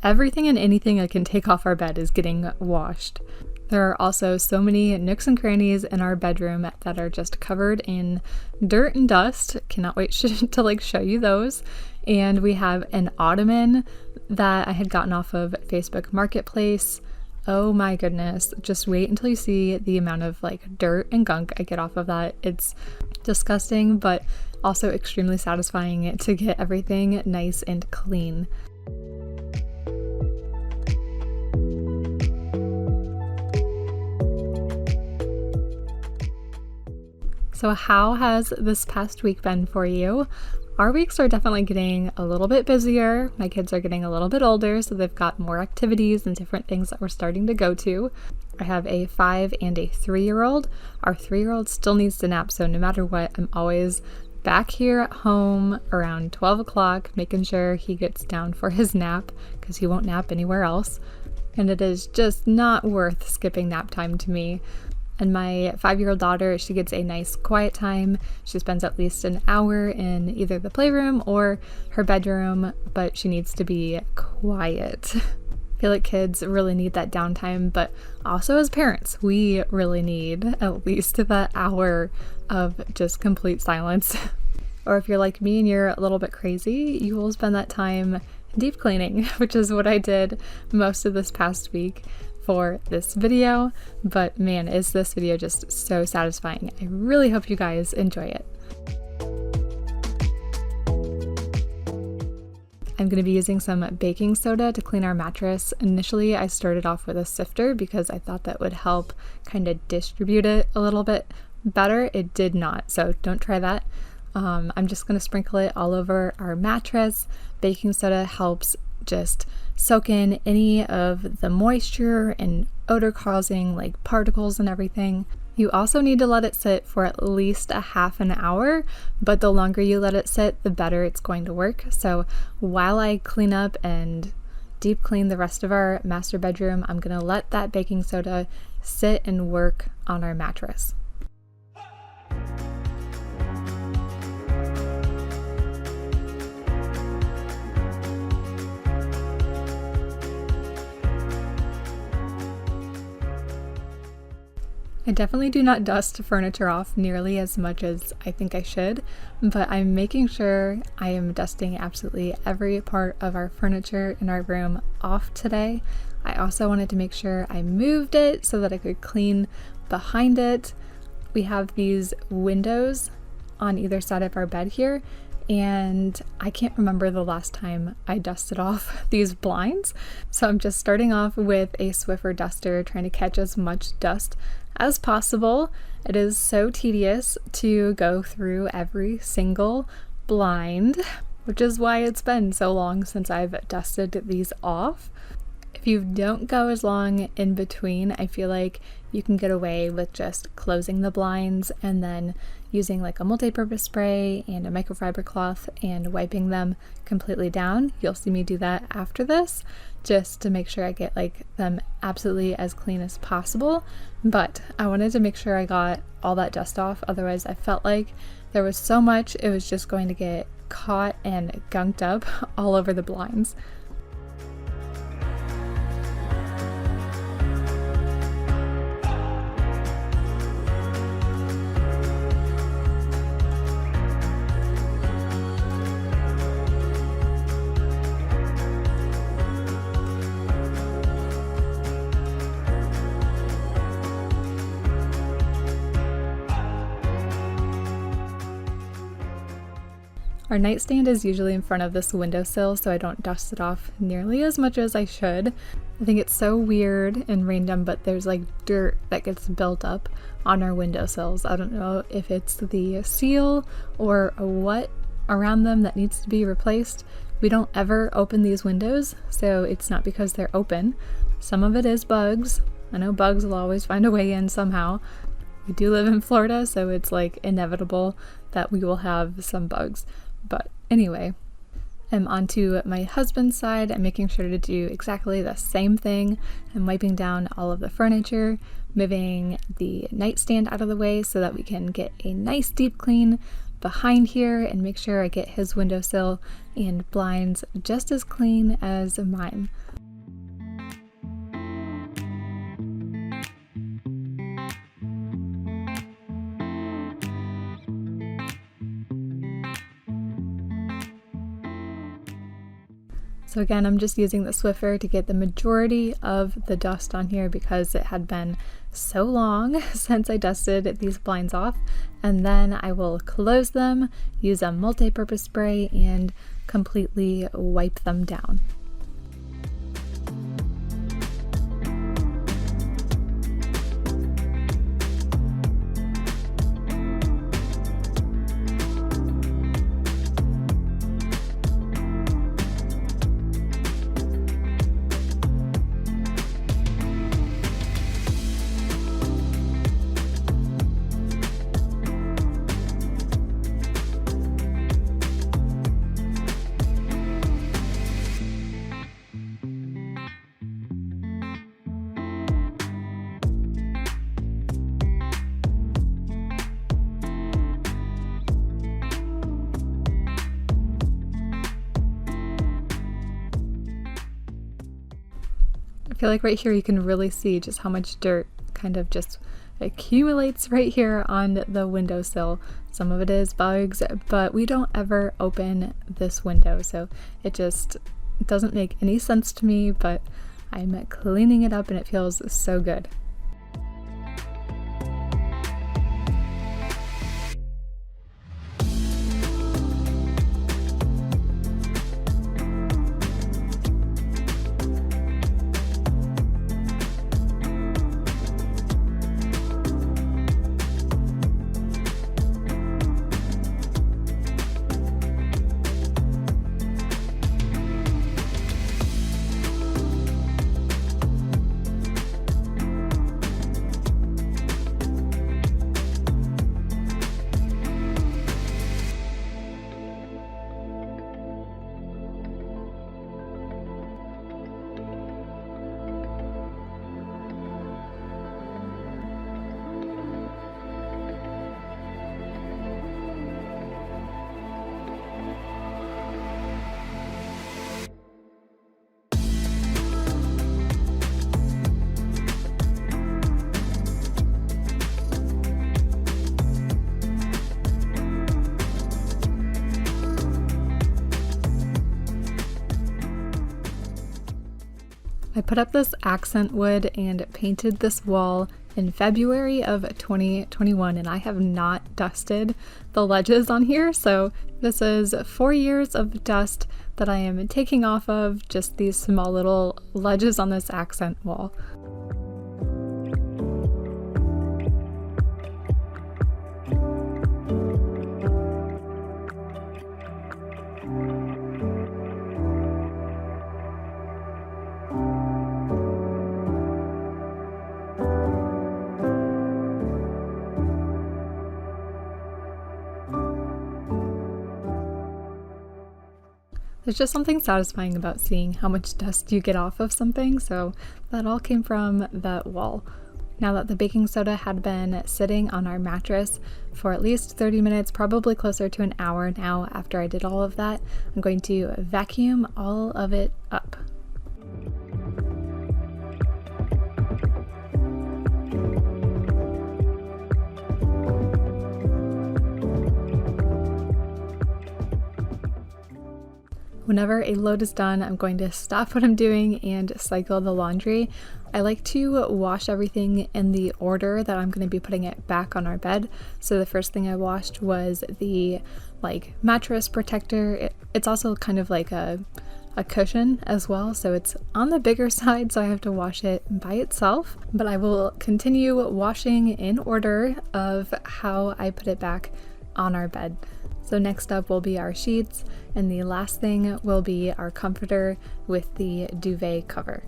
Everything and anything I can take off our bed is getting washed. There are also so many nooks and crannies in our bedroom that are just covered in dirt and dust. Cannot wait to like show you those. And we have an ottoman that I had gotten off of Facebook Marketplace. Oh my goodness, just wait until you see the amount of like dirt and gunk I get off of that. It's disgusting, but also extremely satisfying to get everything nice and clean. So how has this past week been for you? Our weeks are definitely getting a little bit busier. My kids are getting a little bit older, so they've got more activities and different things that we're starting to go to. I have a 5 and a 3-year-old. Our 3-year-old still needs to nap, so no matter what, I'm always back here at home around 12 o'clock, making sure he gets down for his nap because he won't nap anywhere else. And it is just not worth skipping nap time to me. And my 5-year-old daughter, she gets a nice quiet time. She spends at least an hour in either the playroom or her bedroom, but she needs to be quiet. I feel like kids really need that downtime, but also as parents, we really need at least that hour of just complete silence. Or if you're like me and you're a little bit crazy, you will spend that time deep cleaning, which is what I did most of this past week for this video. But man, is this video just so satisfying. I really hope you guys enjoy it. I'm going to be using some baking soda to clean our mattress. Initially, I started off with a sifter because I thought that would help kind of distribute it a little bit better. It did not, so don't try that. I'm just going to sprinkle it all over our mattress. Baking soda helps just soak in any of the moisture and odor causing like particles and everything. You also need to let it sit for at least a half an hour, but the longer you let it sit, the better it's going to work. So while I clean up and deep clean the rest of our master bedroom, I'm going to let that baking soda sit and work on our mattress. I definitely do not dust furniture off nearly as much as I think I should, but I'm making sure I am dusting absolutely every part of our furniture in our room off today. I also wanted to make sure I moved it so that I could clean behind it. We have these windows on either side of our bed here, and I can't remember the last time I dusted off these blinds. So I'm just starting off with a Swiffer duster, trying to catch as much dust as possible. It is so tedious to go through every single blind, which is why it's been so long since I've dusted these off. If you don't go as long in between, I feel like you can get away with just closing the blinds and then using like a multi-purpose spray and a microfiber cloth and wiping them completely down. You'll see me do that after this, just to make sure I get like them absolutely as clean as possible. But I wanted to make sure I got all that dust off, otherwise I felt like there was so much it was just going to get caught and gunked up all over the blinds. Our nightstand is usually in front of this windowsill, so I don't dust it off nearly as much as I should. I think it's so weird and random, but there's like dirt that gets built up on our windowsills. I don't know if it's the seal or what around them that needs to be replaced. We don't ever open these windows, so it's not because they're open. Some of it is bugs. I know bugs will always find a way in somehow. We do live in Florida, so it's like inevitable that we will have some bugs. But anyway, I'm onto my husband's side. I'm making sure to do exactly the same thing. I'm wiping down all of the furniture, moving the nightstand out of the way so that we can get a nice deep clean behind here and make sure I get his windowsill and blinds just as clean as mine. So again, I'm just using the Swiffer to get the majority of the dust on here because it had been so long since I dusted these blinds off. And then I will close them, use a multi-purpose spray, and completely wipe them down. I feel like right here you can really see just how much dirt kind of just accumulates right here on the windowsill. Some of it is bugs, but we don't ever open this window, so it just doesn't make any sense to me, but I'm cleaning it up and it feels so good. I put up this accent wood and painted this wall in February of 2021, and I have not dusted the ledges on here, so this is 4 years of dust that I am taking off of just these small little ledges on this accent wall. There's just something satisfying about seeing how much dust you get off of something, so that all came from that wall. Now that the baking soda had been sitting on our mattress for at least 30 minutes, probably closer to an hour now after I did all of that, I'm going to vacuum all of it up. Whenever a load is done, I'm going to stop what I'm doing and cycle the laundry. I like to wash everything in the order that I'm going to be putting it back on our bed. So the first thing I washed was the mattress protector. It's also kind of like a cushion as well, so it's on the bigger side, so I have to wash it by itself. But I will continue washing in order of how I put it back on our bed. So next up will be our sheets, and the last thing will be our comforter with the duvet cover.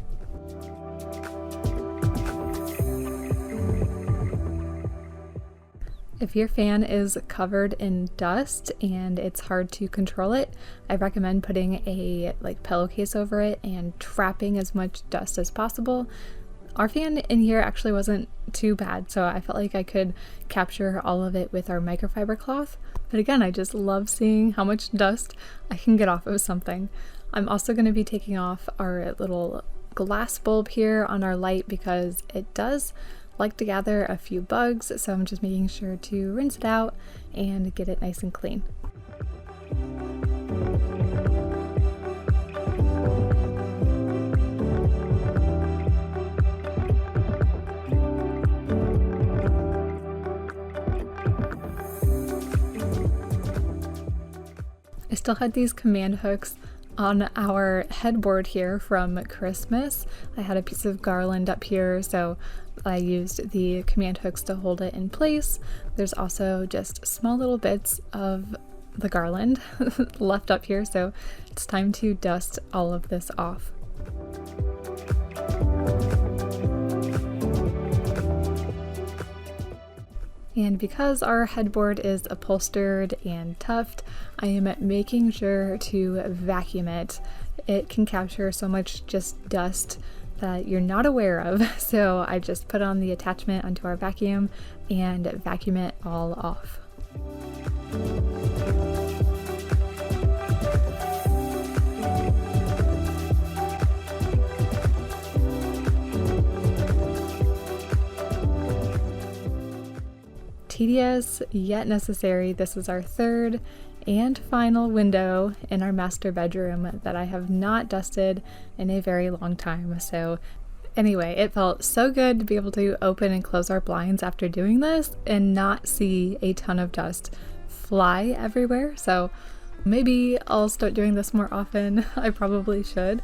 If your fan is covered in dust and it's hard to control it, I recommend putting a pillowcase over it and trapping as much dust as possible. Our fan in here actually wasn't too bad, so I felt like I could capture all of it with our microfiber cloth. But again, I just love seeing how much dust I can get off of something. I'm also going to be taking off our little glass bulb here on our light because it does like to gather a few bugs, so I'm just making sure to rinse it out and get it nice and clean. I still had these command hooks on our headboard here from Christmas. I had a piece of garland up here, so I used the command hooks to hold it in place. There's also just small little bits of the garland left up here, so it's time to dust all of this off. And because our headboard is upholstered and tufted, I am making sure to vacuum it. It can capture so much just dust that you're not aware of, so I just put on the attachment onto our vacuum and vacuum it all off. Tedious yet necessary. This is our third and final window in our master bedroom that I have not dusted in a very long time. So anyway, it felt so good to be able to open and close our blinds after doing this and not see a ton of dust fly everywhere. So maybe I'll start doing this more often. I probably should.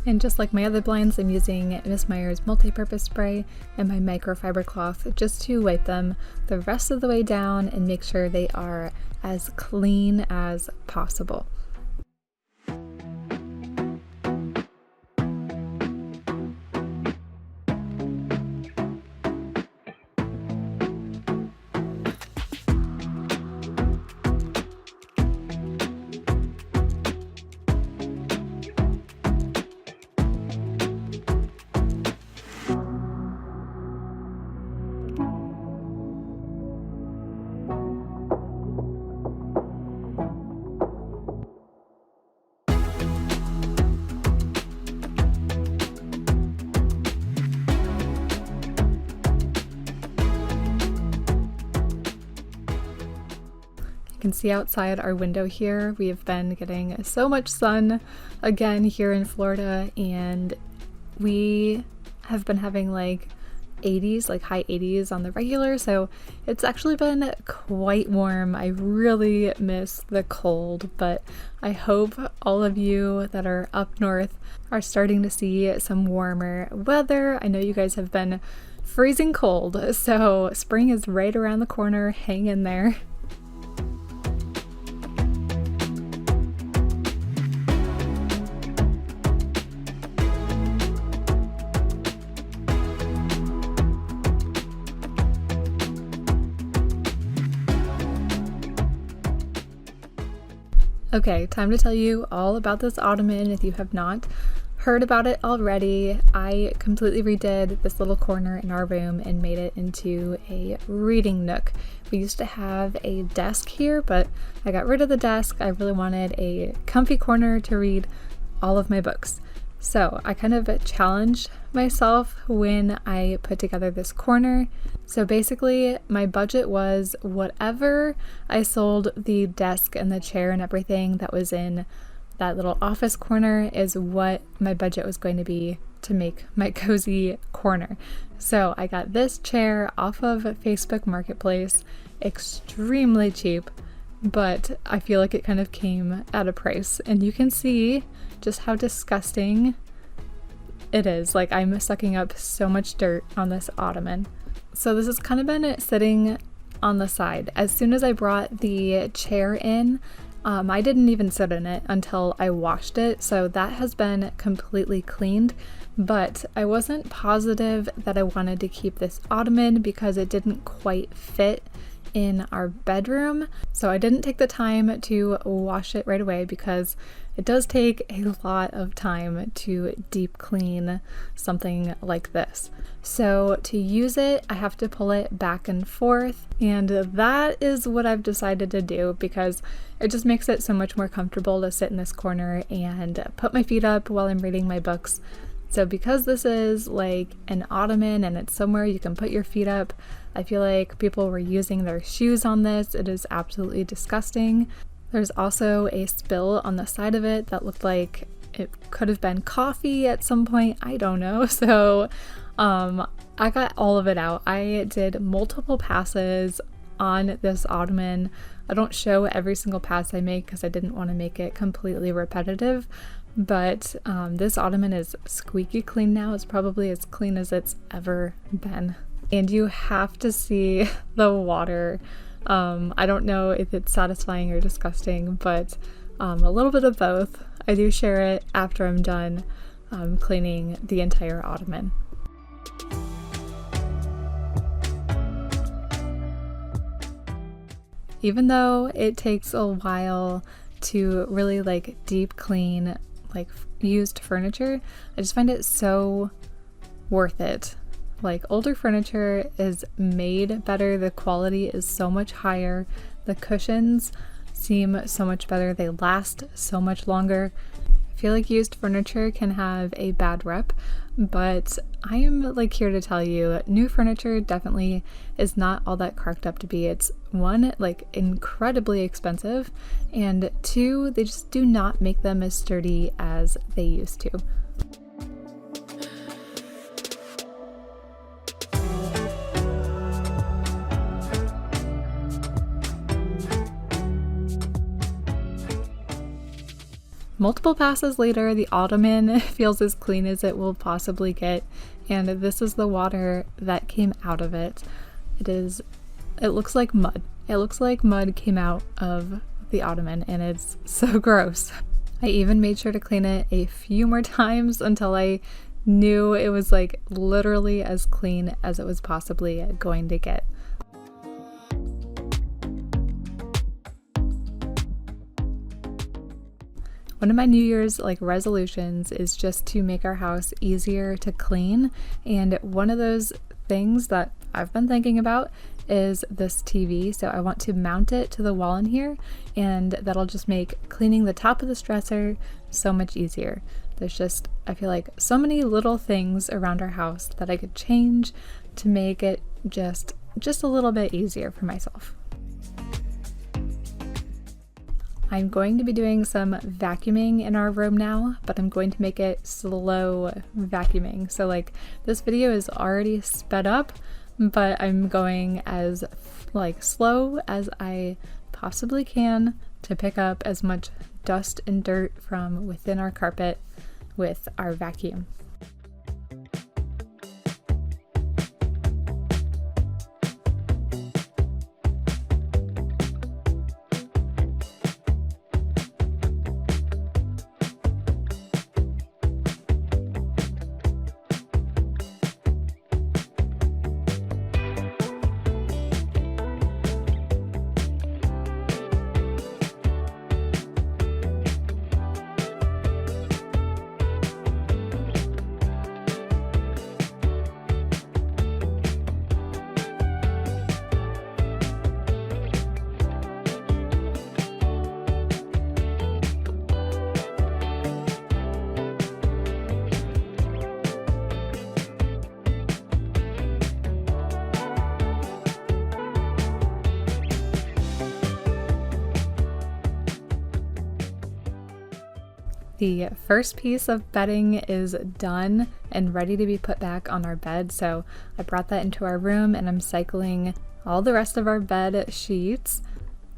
And just like my other blinds, I'm using Miss Meyer's multi-purpose spray and my microfiber cloth just to wipe them the rest of the way down and make sure they are as clean as possible. can see outside our window here. We have been getting so much sun again here in Florida, and we have been having like 80s, like high 80s on the regular, so it's actually been quite warm. I really miss the cold, but I hope all of you that are up north are starting to see some warmer weather. I know you guys have been freezing cold, so spring is right around the corner. Hang in there. Okay, time to tell you all about this ottoman if you have not heard about it already. I completely redid this little corner in our room and made it into a reading nook. We used to have a desk here, but I got rid of the desk. I really wanted a comfy corner to read all of my books. So I kind of challenged myself when I put together this corner. So basically my budget was whatever I sold the desk and the chair and everything that was in that little office corner is what my budget was going to be to make my cozy corner. So I got this chair off of Facebook Marketplace, extremely cheap, but I feel like it kind of came at a price, and you can see just how disgusting it is. Like, I'm sucking up so much dirt on this ottoman. So this has kind of been sitting on the side. As soon as I brought the chair in, I didn't even sit in it until I washed it, so that has been completely cleaned, but I wasn't positive that I wanted to keep this ottoman because it didn't quite fit in our bedroom. So I didn't take the time to wash it right away because it does take a lot of time to deep clean something like this. So to use it, I have to pull it back and forth, and that is what I've decided to do because it just makes it so much more comfortable to sit in this corner and put my feet up while I'm reading my books. So because this is like an ottoman and it's somewhere you can put your feet up, I feel like people were using their shoes on this. It is absolutely disgusting. There's also a spill on the side of it that looked like it could have been coffee at some point. I don't know. So I got all of it out. I did multiple passes on this ottoman. I don't show every single pass I make because I didn't want to make it completely repetitive. But this ottoman is squeaky clean now. It's probably as clean as it's ever been. And you have to see the water. I don't know if it's satisfying or disgusting, but a little bit of both. I do share it after I'm done cleaning the entire ottoman. Even though it takes a while to really like deep clean like used furniture, I just find it so worth it. Like, older furniture is made better, the quality is so much higher, the cushions seem so much better, they last so much longer. I feel like used furniture can have a bad rep, but I am like here to tell you new furniture definitely is not all that cracked up to be. It's one, like incredibly expensive, and two, they just do not make them as sturdy as they used to. Multiple passes later, the ottoman feels as clean as it will possibly get, and this is the water that came out of it. It looks like mud. It looks like mud came out of the ottoman, and it's so gross. I even made sure to clean it a few more times until I knew it was like literally as clean as it was possibly going to get. One of my New Year's resolutions is just to make our house easier to clean, and one of those things that I've been thinking about is this TV. So I want to mount it to the wall in here, and that'll just make cleaning the top of this dresser so much easier. There's just, I feel like, so many little things around our house that I could change to make it just a little bit easier for myself. I'm going to be doing some vacuuming in our room now, but I'm going to make it slow vacuuming. So like this video is already sped up, but I'm going as like slow as I possibly can to pick up as much dust and dirt from within our carpet with our vacuum. The first piece of bedding is done and ready to be put back on our bed, so I brought that into our room and I'm cycling all the rest of our bed sheets.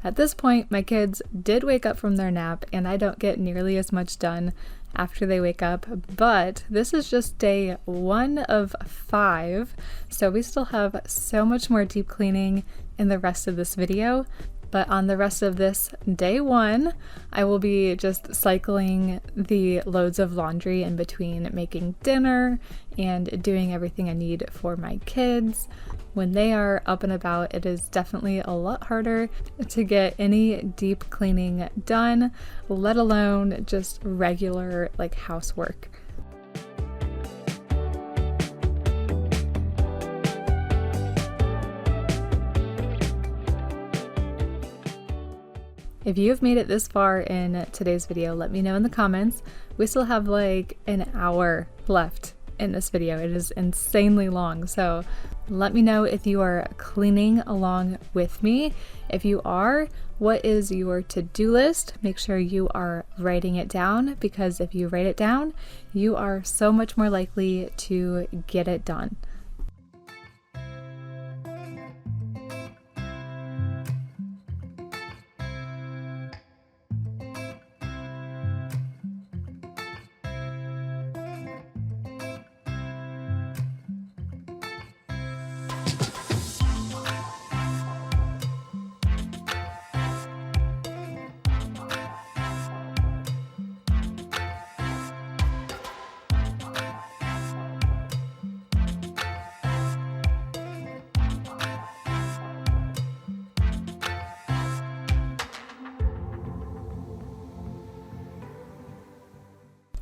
At this point, my kids did wake up from their nap and I don't get nearly as much done after they wake up, but this is just day 1 of 5, so we still have so much more deep cleaning in the rest of this video. But on the rest of this day 1, I will be just cycling the loads of laundry in between making dinner and doing everything I need for my kids. When they are up and about, it is definitely a lot harder to get any deep cleaning done, let alone just regular like housework. If you have made it this far in today's video, let me know in the comments. We still have like an hour left in this video. It is insanely long, so let me know if you are cleaning along with me. If you are, what is your to-do list? Make sure you are writing it down, because if you write it down, you are so much more likely to get it done.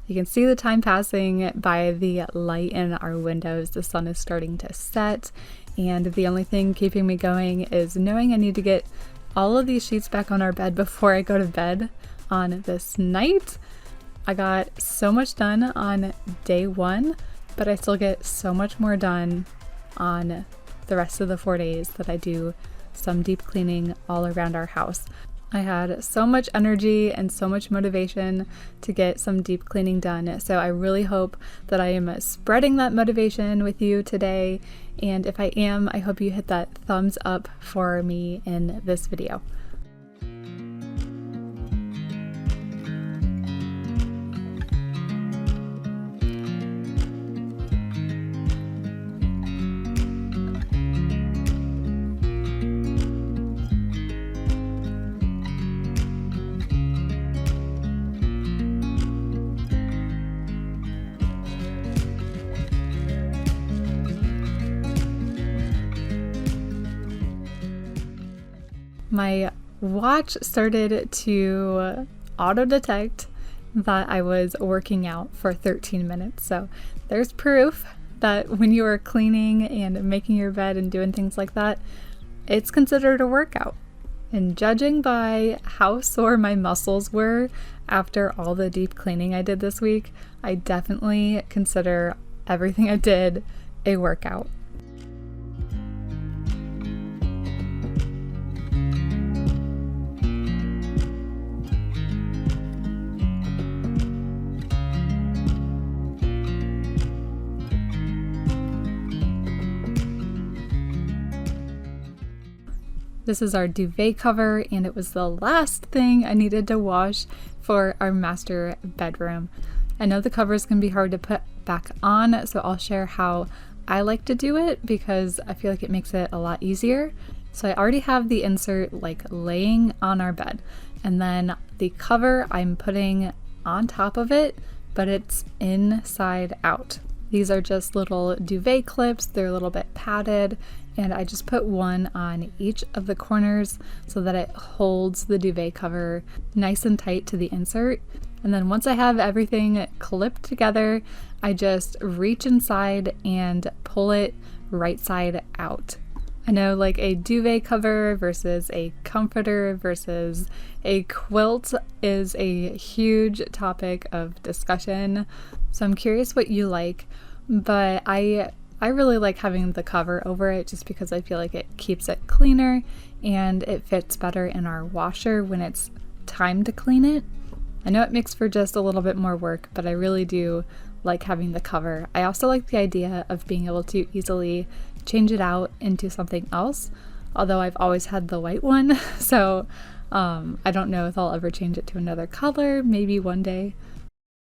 You can see the time passing by the light in our windows. The sun is starting to set, and the only thing keeping me going is knowing I need to get all of these sheets back on our bed before I go to bed on this night. I got so much done on day 1, but I still get so much more done on the rest of the 4 days that I do some deep cleaning all around our house. I had so much energy and so much motivation to get some deep cleaning done, so I really hope that I am spreading that motivation with you today, and if I am, I hope you hit that thumbs up for me in this video. My watch started to auto-detect that I was working out for 13 minutes. So there's proof that when you are cleaning and making your bed and doing things like that, it's considered a workout. And judging by how sore my muscles were after all the deep cleaning I did this week, I definitely consider everything I did a workout. This is our duvet cover, and it was the last thing I needed to wash for our master bedroom. I know the covers can be hard to put back on, so I'll share how I like to do it because I feel like it makes it a lot easier. So I already have the insert like laying on our bed, and then the cover I'm putting on top of it, but it's inside out. These are just little duvet clips. They're a little bit padded, and I just put one on each of the corners so that it holds the duvet cover nice and tight to the insert. And then once I have everything clipped together, I just reach inside and pull it right side out. I know, like, a duvet cover versus a comforter versus a quilt is a huge topic of discussion. So I'm curious what you like, but I really like having the cover over it just because I feel like it keeps it cleaner and it fits better in our washer when it's time to clean it. I know it makes for just a little bit more work, but I really do like having the cover. I also like the idea of being able to easily change it out into something else, although I've always had the white one, so I don't know if I'll ever change it to another color, maybe one day.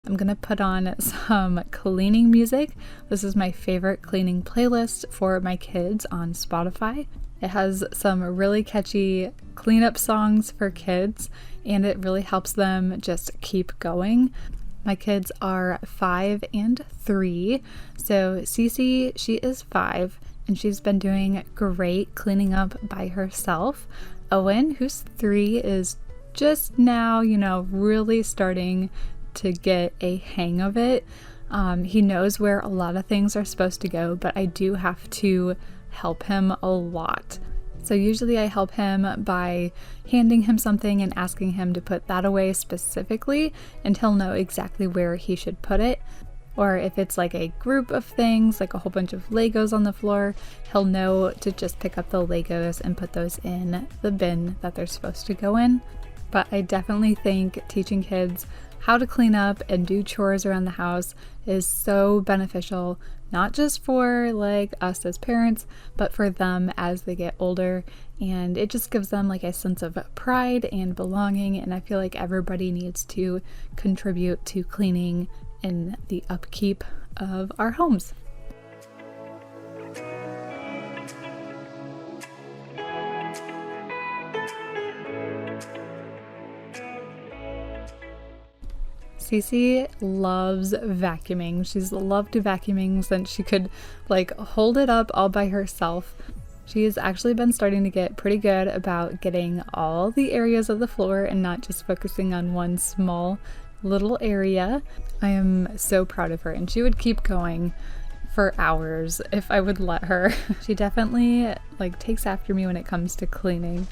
I'm gonna put on some cleaning music. This is my favorite cleaning playlist for my kids on Spotify. It has some really catchy cleanup songs for kids, and it really helps them just keep going. My kids are 5 and 3, so Cece, she is 5, and she's been doing great cleaning up by herself. Owen, who's 3, is just now, really starting to get a hang of it. He knows where a lot of things are supposed to go, but I do have to help him a lot. So usually I help him by handing him something and asking him to put that away specifically, and he'll know exactly where he should put it. Or if it's like a group of things, like a whole bunch of Legos on the floor, he'll know to just pick up the Legos and put those in the bin that they're supposed to go in. But I definitely think teaching kids how to clean up and do chores around the house is so beneficial, not just for like us as parents, but for them as they get older. And it just gives them like a sense of pride and belonging. And I feel like everybody needs to contribute to cleaning and the upkeep of our homes. Cece loves vacuuming. She's loved vacuuming since she could like hold it up all by herself. She's actually been starting to get pretty good about getting all the areas of the floor and not just focusing on one small little area. I am so proud of her, and she would keep going for hours if I would let her. She definitely like takes after me when it comes to cleaning.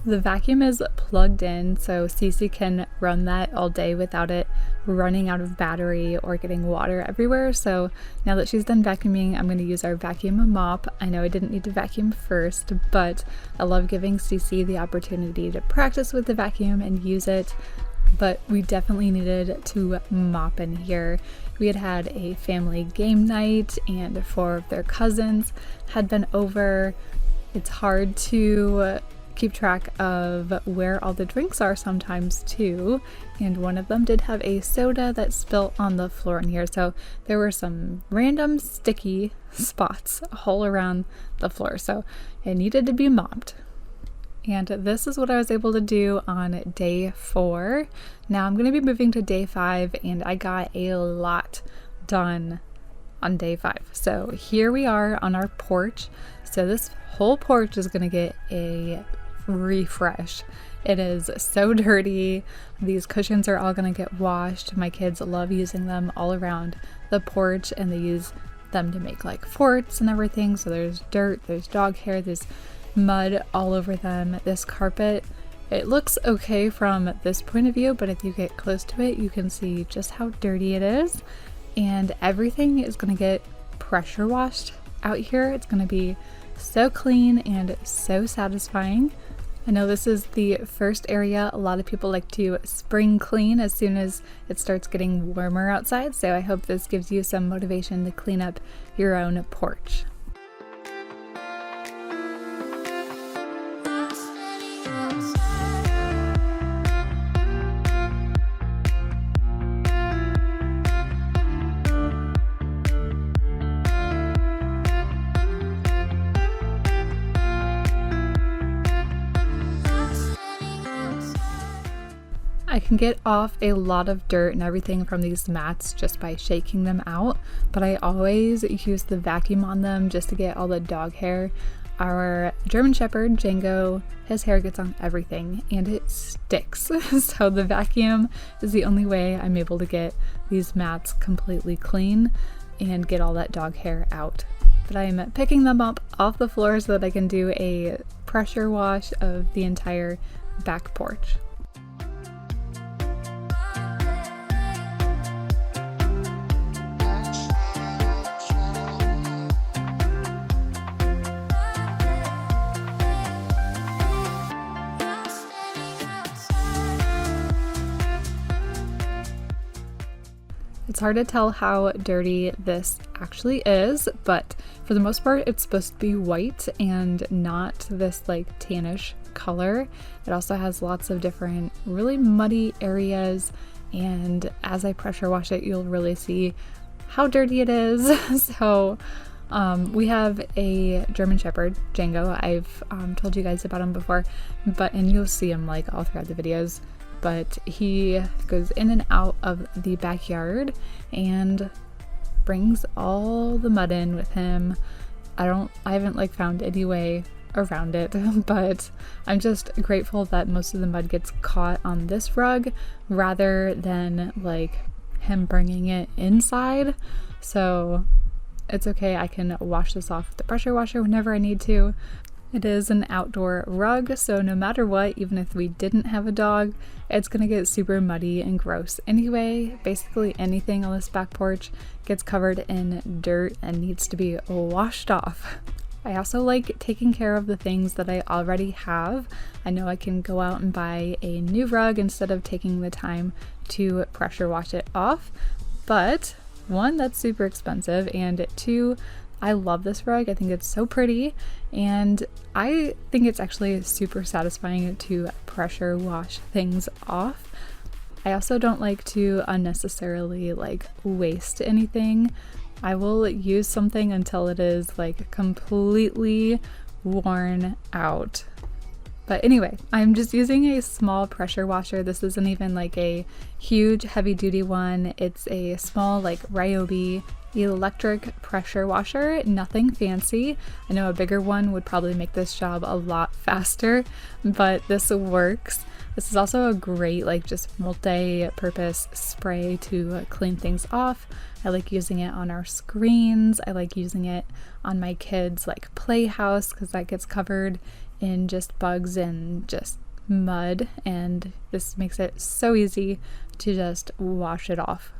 The vacuum is plugged in, so Cece can run that all day without it running out of battery or getting water everywhere. So now that she's done vacuuming, I'm going to use our vacuum mop. I know I didn't need to vacuum first, but I love giving Cece the opportunity to practice with the vacuum and use it. But we definitely needed to mop in here. We had a family game night, and 4 of their cousins had been over. It's hard to keep track of where all the drinks are sometimes too, and one of them did have a soda that spilt on the floor in here, so there were some random sticky spots all around the floor, so it needed to be mopped. And this is what I was able to do on day 4. Now I'm going to be moving to day 5, and I got a lot done on day 5. So here we are on our porch. So this whole porch is gonna get a refresh. It is so dirty. These cushions are all gonna get washed. My kids love using them all around the porch, and they use them to make like forts and everything. So there's dirt, there's dog hair, there's mud all over them. This carpet, it looks okay from this point of view, but if you get close to it, you can see just how dirty it is. And everything is gonna get pressure washed out here. It's gonna be so clean and so satisfying. I know this is the first area a lot of people like to spring clean as soon as it starts getting warmer outside, so I hope this gives you some motivation to clean up your own porch. I can get off a lot of dirt and everything from these mats just by shaking them out, but I always use the vacuum on them just to get all the dog hair. Our German Shepherd, Django, his hair gets on everything and it sticks. So the vacuum is the only way I'm able to get these mats completely clean and get all that dog hair out. But I'm picking them up off the floor so that I can do a pressure wash of the entire back porch. It's hard to tell how dirty this actually is, but for the most part it's supposed to be white and not this like tannish color. It also has lots of different really muddy areas, and as I pressure wash it you'll really see how dirty it is. So we have a German Shepherd, Django. I've told you guys about him before, and you'll see him like all throughout the videos. But he goes in and out of the backyard and brings all the mud in with him. I haven't like found any way around it, but I'm just grateful that most of the mud gets caught on this rug rather than like him bringing it inside. So it's okay, I can wash this off with the pressure washer whenever I need to. It is an outdoor rug, so no matter what, even if we didn't have a dog, it's gonna get super muddy and gross anyway. Basically anything on this back porch gets covered in dirt and needs to be washed off. I also like taking care of the things that I already have. I know I can go out and buy a new rug instead of taking the time to pressure wash it off, but 1, that's super expensive, and 2, I love this rug. I think it's so pretty, and I think it's actually super satisfying to pressure wash things off. I also don't like to unnecessarily like waste anything. I will use something until it is like completely worn out. But anyway, I'm just using a small pressure washer. This isn't even like a huge heavy duty one. It's a small like Ryobi electric pressure washer, nothing fancy. I know a bigger one would probably make this job a lot faster, but this works. This is also a great like just multi-purpose spray to clean things off. I like using it on our screens. I like using it on my kids' like playhouse because that gets covered in just bugs and just mud, and this makes it so easy to just wash it off.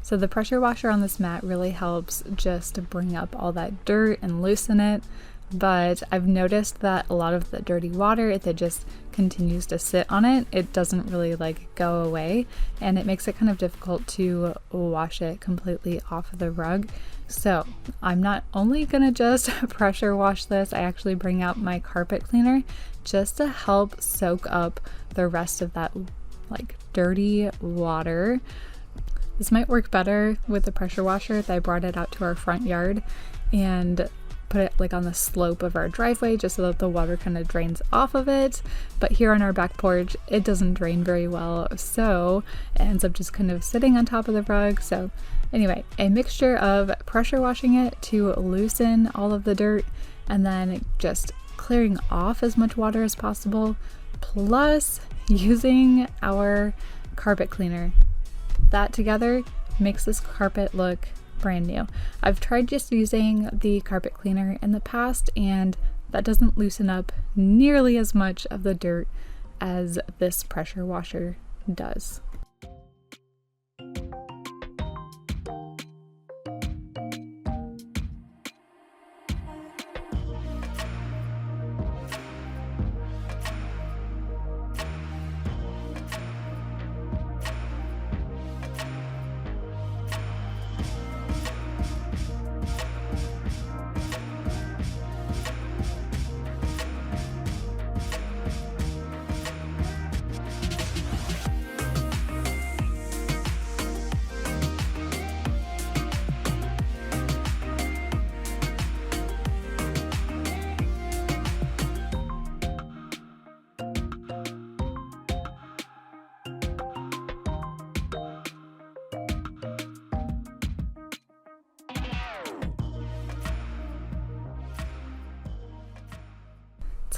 So the pressure washer on this mat really helps just to bring up all that dirt and loosen it, but I've noticed that a lot of the dirty water, if it just continues to sit on it, it doesn't really like go away, and it makes it kind of difficult to wash it completely off of the rug. So I'm not only gonna just pressure wash this, I actually bring out my carpet cleaner just to help soak up the rest of that like dirty water. This might work better with the pressure washer if I brought it out to our front yard and put it like on the slope of our driveway just so that the water kind of drains off of it. But here on our back porch, it doesn't drain very well, so it ends up just kind of sitting on top of the rug. So anyway, a mixture of pressure washing it to loosen all of the dirt and then just clearing off as much water as possible, plus using our carpet cleaner. That together makes this carpet look brand new. I've tried just using the carpet cleaner in the past, and that doesn't loosen up nearly as much of the dirt as this pressure washer does.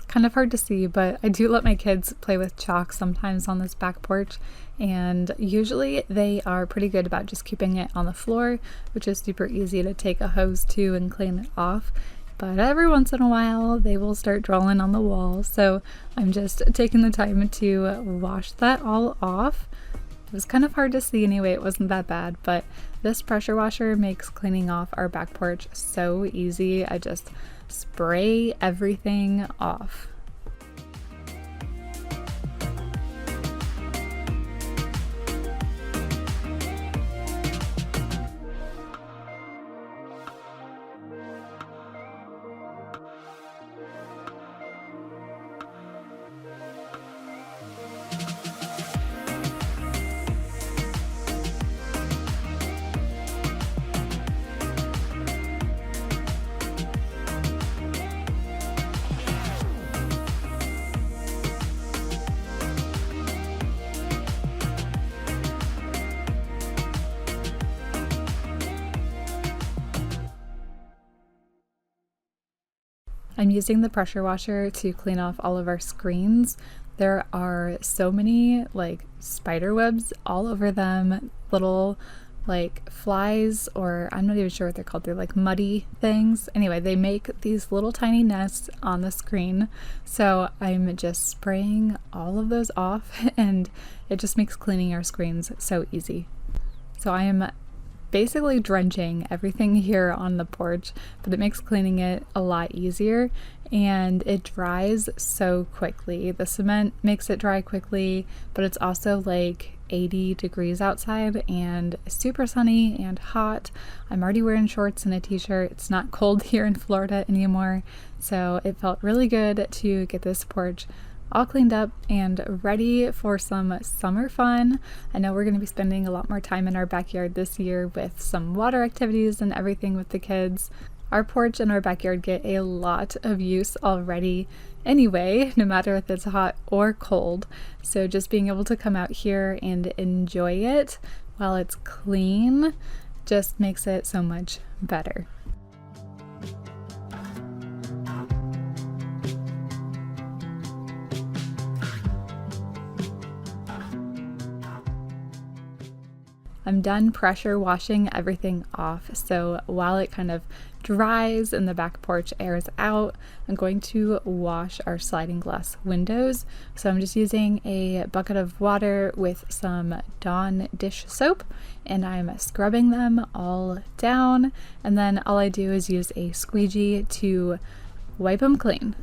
Kind of hard to see, but I do let my kids play with chalk sometimes on this back porch, and usually they are pretty good about just keeping it on the floor, which is super easy to take a hose to and clean it off. But every once in a while they will start drawing on the wall, so I'm just taking the time to wash that all off. It was kind of hard to see anyway, it wasn't that bad, but this pressure washer makes cleaning off our back porch so easy. I just spray everything off. I'm using the pressure washer to clean off all of our screens. There are so many like spider webs all over them, little like flies, or I'm not even sure what they're called. They're like muddy things. Anyway, they make these little tiny nests on the screen. So I'm just spraying all of those off and it just makes cleaning our screens so easy. So I am basically drenching everything here on the porch, but it makes cleaning it a lot easier and it dries so quickly. The cement makes it dry quickly, but it's also like 80 degrees outside and super sunny and hot. I'm already wearing shorts and a t-shirt. It's not cold here in Florida anymore, so it felt really good to get this porch all cleaned up and ready for some summer fun. I know we're going to be spending a lot more time in our backyard this year with some water activities and everything with the kids. Our porch and our backyard get a lot of use already anyway, no matter if it's hot or cold. So just being able to come out here and enjoy it while it's clean just makes it so much better. I'm done pressure washing everything off, so while it kind of dries and the back porch airs out, I'm going to wash our sliding glass windows. So I'm just using a bucket of water with some Dawn dish soap and I'm scrubbing them all down, and then all I do is use a squeegee to wipe them clean.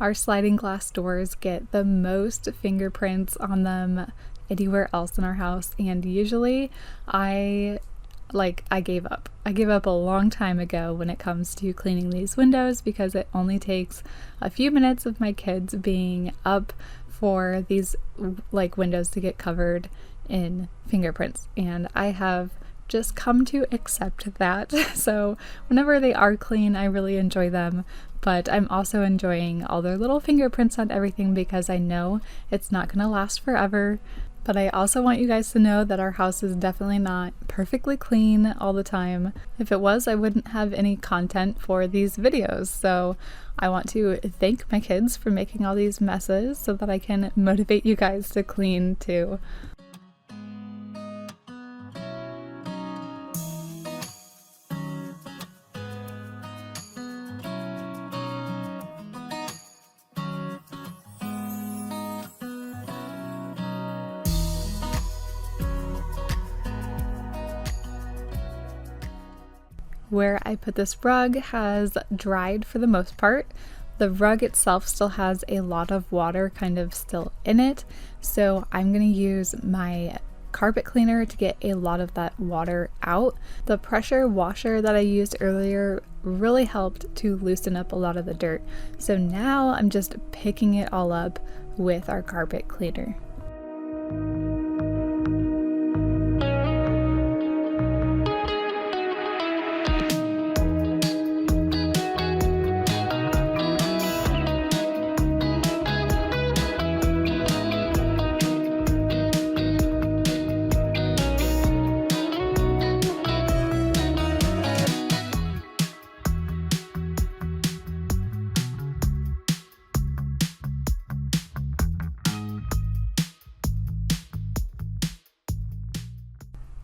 Our sliding glass doors get the most fingerprints on them anywhere else in our house, and usually I gave up. I gave up a long time ago when it comes to cleaning these windows because it only takes a few minutes of my kids being up for these windows to get covered in fingerprints, and I have just come to accept that. So whenever they are clean, I really enjoy them, but I'm also enjoying all their little fingerprints on everything because I know it's not going to last forever. But I also want you guys to know that our house is definitely not perfectly clean all the time. If it was, I wouldn't have any content for these videos. So I want to thank my kids for making all these messes so that I can motivate you guys to clean too. Where I put this rug has dried for the most part. The rug itself still has a lot of water kind of still in it, so I'm going to use my carpet cleaner to get a lot of that water out. The pressure washer that I used earlier really helped to loosen up a lot of the dirt, so now I'm just picking it all up with our carpet cleaner.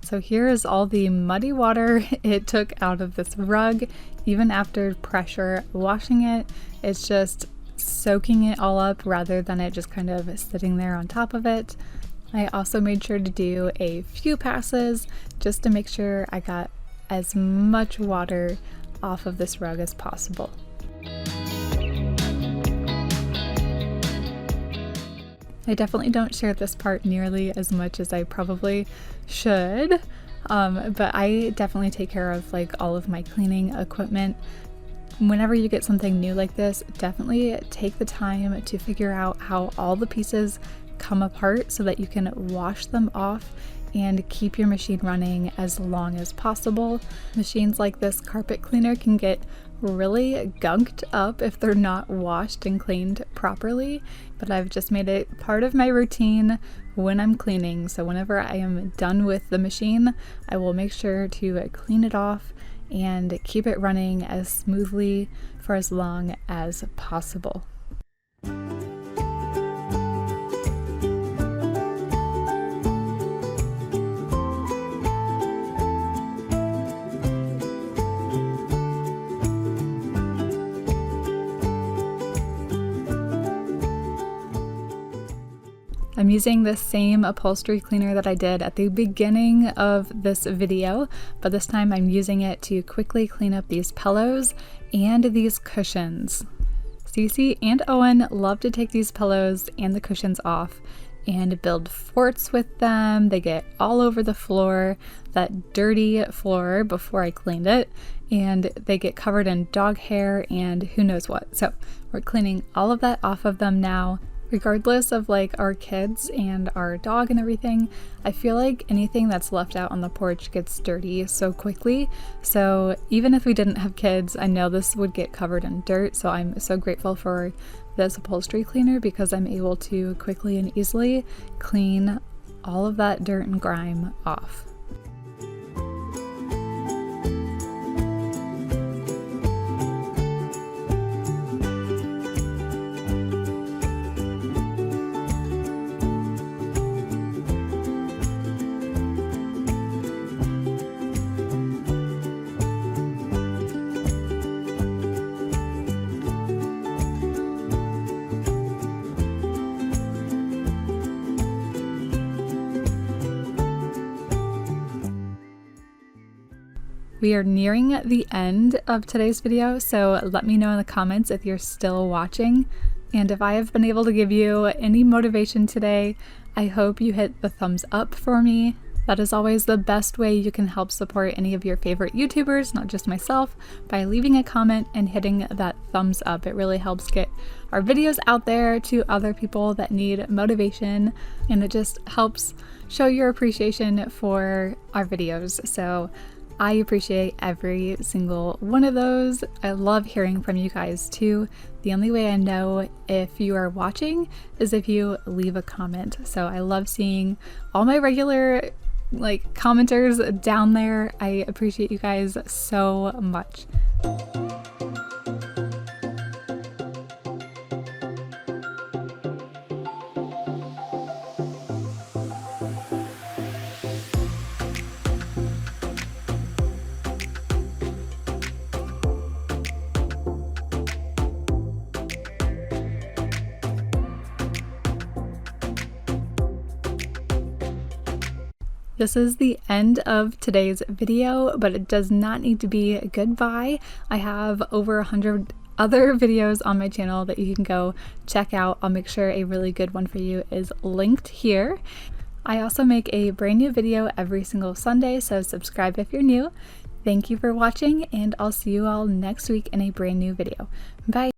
So here is all the muddy water it took out of this rug. Even after pressure washing it, it's just soaking it all up rather than it just kind of sitting there on top of it. I also made sure to do a few passes just to make sure I got as much water off of this rug as possible. I definitely don't share this part nearly as much as I probably should, but I definitely take care of all of my cleaning equipment. Whenever you get something new like this, definitely take the time to figure out how all the pieces come apart so that you can wash them off and keep your machine running as long as possible. Machines like this carpet cleaner can get really gunked up if they're not washed and cleaned properly, but I've just made it part of my routine when I'm cleaning. So whenever I am done with the machine, I will make sure to clean it off and keep it running as smoothly for as long as possible. I'm using the same upholstery cleaner that I did at the beginning of this video, but this time I'm using it to quickly clean up these pillows and these cushions. Cece and Owen love to take these pillows and the cushions off and build forts with them. They get all over the floor, that dirty floor before I cleaned it, and they get covered in dog hair and who knows what. So we're cleaning all of that off of them now. Regardless of our kids and our dog and everything, I feel like anything that's left out on the porch gets dirty so quickly. So even if we didn't have kids, I know this would get covered in dirt. So I'm so grateful for this upholstery cleaner because I'm able to quickly and easily clean all of that dirt and grime off. We are nearing the end of today's video, so let me know in the comments if you're still watching. And if I have been able to give you any motivation today, I hope you hit the thumbs up for me. That is always the best way you can help support any of your favorite YouTubers, not just myself, by leaving a comment and hitting that thumbs up. It really helps get our videos out there to other people that need motivation, and it just helps show your appreciation for our videos. So I appreciate every single one of those. I love hearing from you guys too. The only way I know if you are watching is if you leave a comment. So I love seeing all my regular commenters down there. I appreciate you guys so much. This is the end of today's video, but it does not need to be a goodbye. I have over 100 other videos on my channel that you can go check out. I'll make sure a really good one for you is linked here. I also make a brand new video every single Sunday, so subscribe if you're new. Thank you for watching, and I'll see you all next week in a brand new video. Bye!